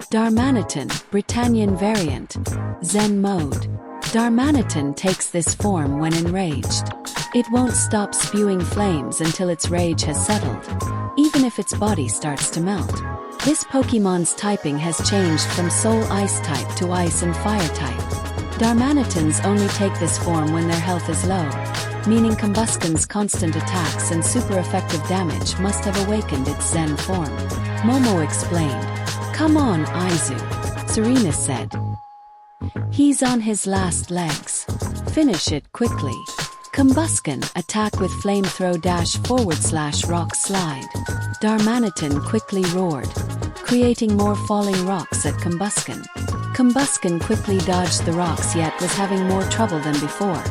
Darmanitan, Britannian variant, Zen mode. Darmanitan takes this form when enraged. It won't stop spewing flames until its rage has settled, even if its body starts to melt. This Pokémon's typing has changed from Soul Ice type to Ice and Fire type. Darmanitans only take this form when their health is low, meaning Combusken's constant attacks and super effective damage must have awakened its Zen form. Momo explained. Come on, Izu, Serena said. He's on his last legs. Finish it quickly. Combusken, attack with flamethrow // rock slide. Darmanitan quickly roared, creating more falling rocks at Combusken. Combusken quickly dodged the rocks yet was having more trouble than before,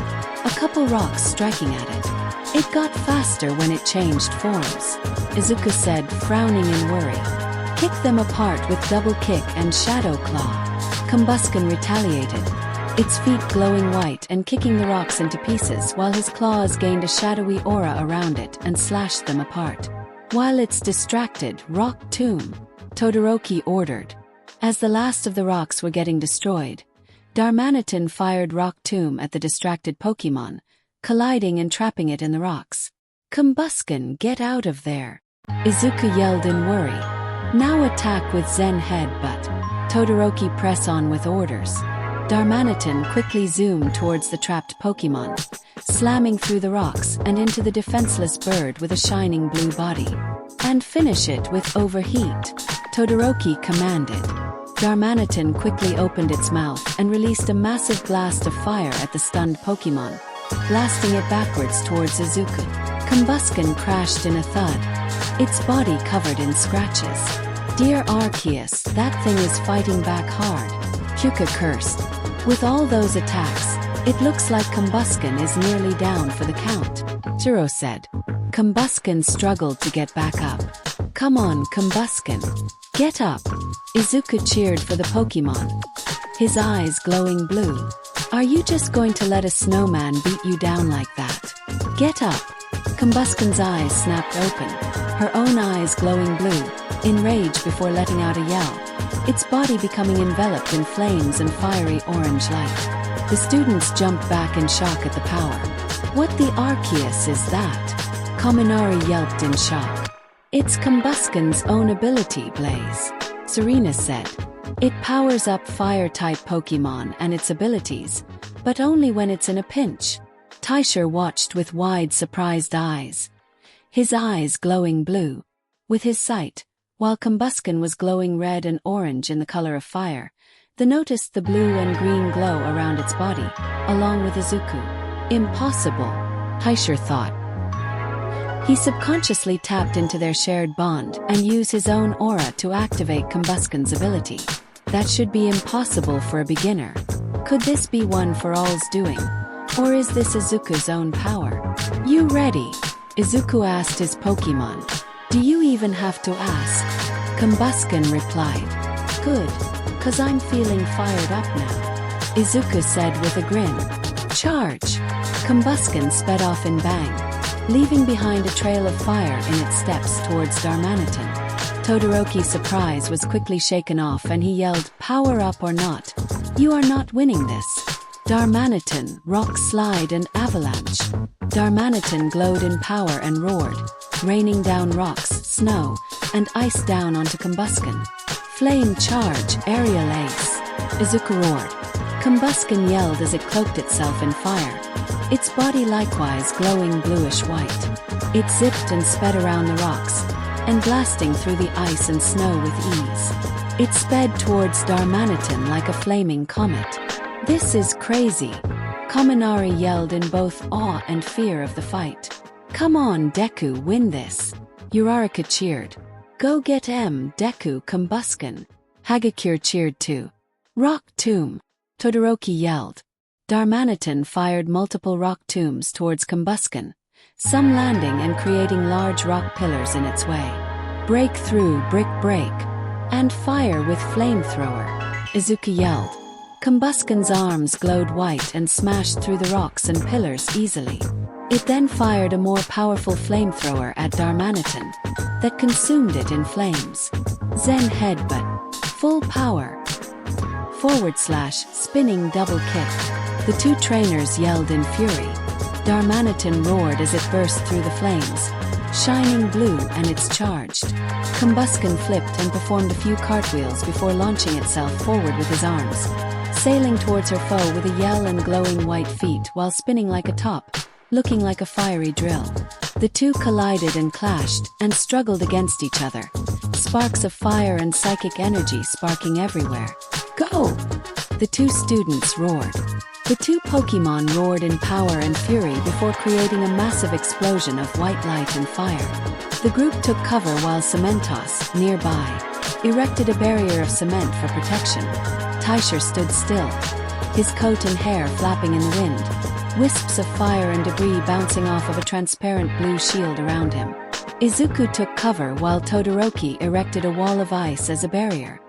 a couple rocks striking at it. It got faster when it changed forms, Izuku said, frowning in worry. Kick them apart with double kick and shadow claw. Combusken retaliated, its feet glowing white and kicking the rocks into pieces while his claws gained a shadowy aura around it and slashed them apart. While it's distracted, Rock Tomb, Todoroki ordered. As the last of the rocks were getting destroyed, Darmanitan fired Rock Tomb at the distracted Pokémon, colliding and trapping it in the rocks. Combusken, get out of there! Izuku yelled in worry. Now attack with Zen Headbutt. Todoroki press on with orders. Darmanitan quickly zoomed towards the trapped Pokémon, slamming through the rocks and into the defenseless bird with a shining blue body. And finish it with Overheat, Todoroki commanded. Darmanitan quickly opened its mouth and released a massive blast of fire at the stunned Pokémon, blasting it backwards towards Izuku. Combusken crashed in a thud, its body covered in scratches. Dear Arceus, that thing is fighting back hard, Kyuka cursed. With all those attacks, it looks like Combusken is nearly down for the count, Zero said. Combusken struggled to get back up. "Come on, Combusken. Get up." Izuku cheered for the Pokemon, his eyes glowing blue. "Are you just going to let a snowman beat you down like that? Get up." Combusken's eyes snapped open, her own eyes glowing blue, in rage before letting out a yell, its body becoming enveloped in flames and fiery orange light. The students jumped back in shock at the power. "What the Arceus is that?" Kaminari yelped in shock. "It's Combusken's own ability, Blaze," Serena said. "It powers up fire-type Pokemon and its abilities, but only when it's in a pinch." Taisher watched with wide, surprised eyes, his eyes glowing blue with his sight, while Combusken was glowing red and orange in the color of fire. They noticed the blue and green glow around its body, along with Izuku. "Impossible," Taisher thought. He subconsciously tapped into their shared bond and used his own aura to activate Combusken's ability. That should be impossible for a beginner. Could this be one for all's doing? Or is this Izuku's own power? "You ready?" Izuku asked his Pokemon. "Do you even have to ask?" Combusken replied. "Good, 'cause I'm feeling fired up now," Izuku said with a grin. "Charge!" Combusken sped off in bang, leaving behind a trail of fire in its steps towards Darmanitan. Todoroki's surprise was quickly shaken off and he yelled, "Power up or not, you are not winning this." Darmanitan, rock slide and avalanche. Darmanitan glowed in power and roared, raining down rocks, snow, and ice down onto Combusken. "Flame charge, aerial ace," Izuku roared. Combusken yelled as it cloaked itself in fire, its body likewise glowing bluish-white. It zipped and sped around the rocks, and blasting through the ice and snow with ease. It sped towards Darmanitan like a flaming comet. "This is crazy," Kaminari yelled in both awe and fear of the fight. "Come on, Deku, win this." Uraraka cheered. "Go get Deku, Combusken." Hagakure cheered too. "Rock tomb," Todoroki yelled. Darmanitan fired multiple rock tombs towards Combusken, some landing and creating large rock pillars in its way. "Break through, brick break, and fire with flamethrower," Izuku yelled. Combusken's arms glowed white and smashed through the rocks and pillars easily. It then fired a more powerful flamethrower at Darmanitan that consumed it in flames. Zen headbutt. Full power. / spinning double kick. The two trainers yelled in fury. Darmanitan roared as it burst through the flames, shining blue, and it's charged. Combusken flipped and performed a few cartwheels before launching itself forward with his arms, sailing towards her foe with a yell and glowing white feet while spinning like a top, looking like a fiery drill. The two collided and clashed and struggled against each other, sparks of fire and psychic energy sparking everywhere. "Go!" The two students roared. The two Pokemon roared in power and fury before creating a massive explosion of white light and fire. The group took cover while Cementos, nearby, erected a barrier of cement for protection. Taisher stood still, his coat and hair flapping in the wind, wisps of fire and debris bouncing off of a transparent blue shield around him. Izuku took cover while Todoroki erected a wall of ice as a barrier.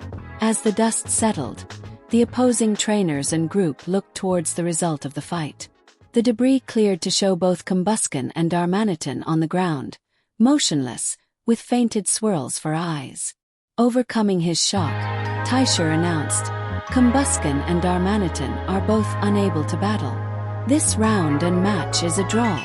As the dust settled, the opposing trainers and group looked towards the result of the fight. The debris cleared to show both Combusken and Darmanitan on the ground, motionless, with fainted swirls for eyes. Overcoming his shock, Taisher announced, "Combusken and Darmanitan are both unable to battle. This round and match is a draw."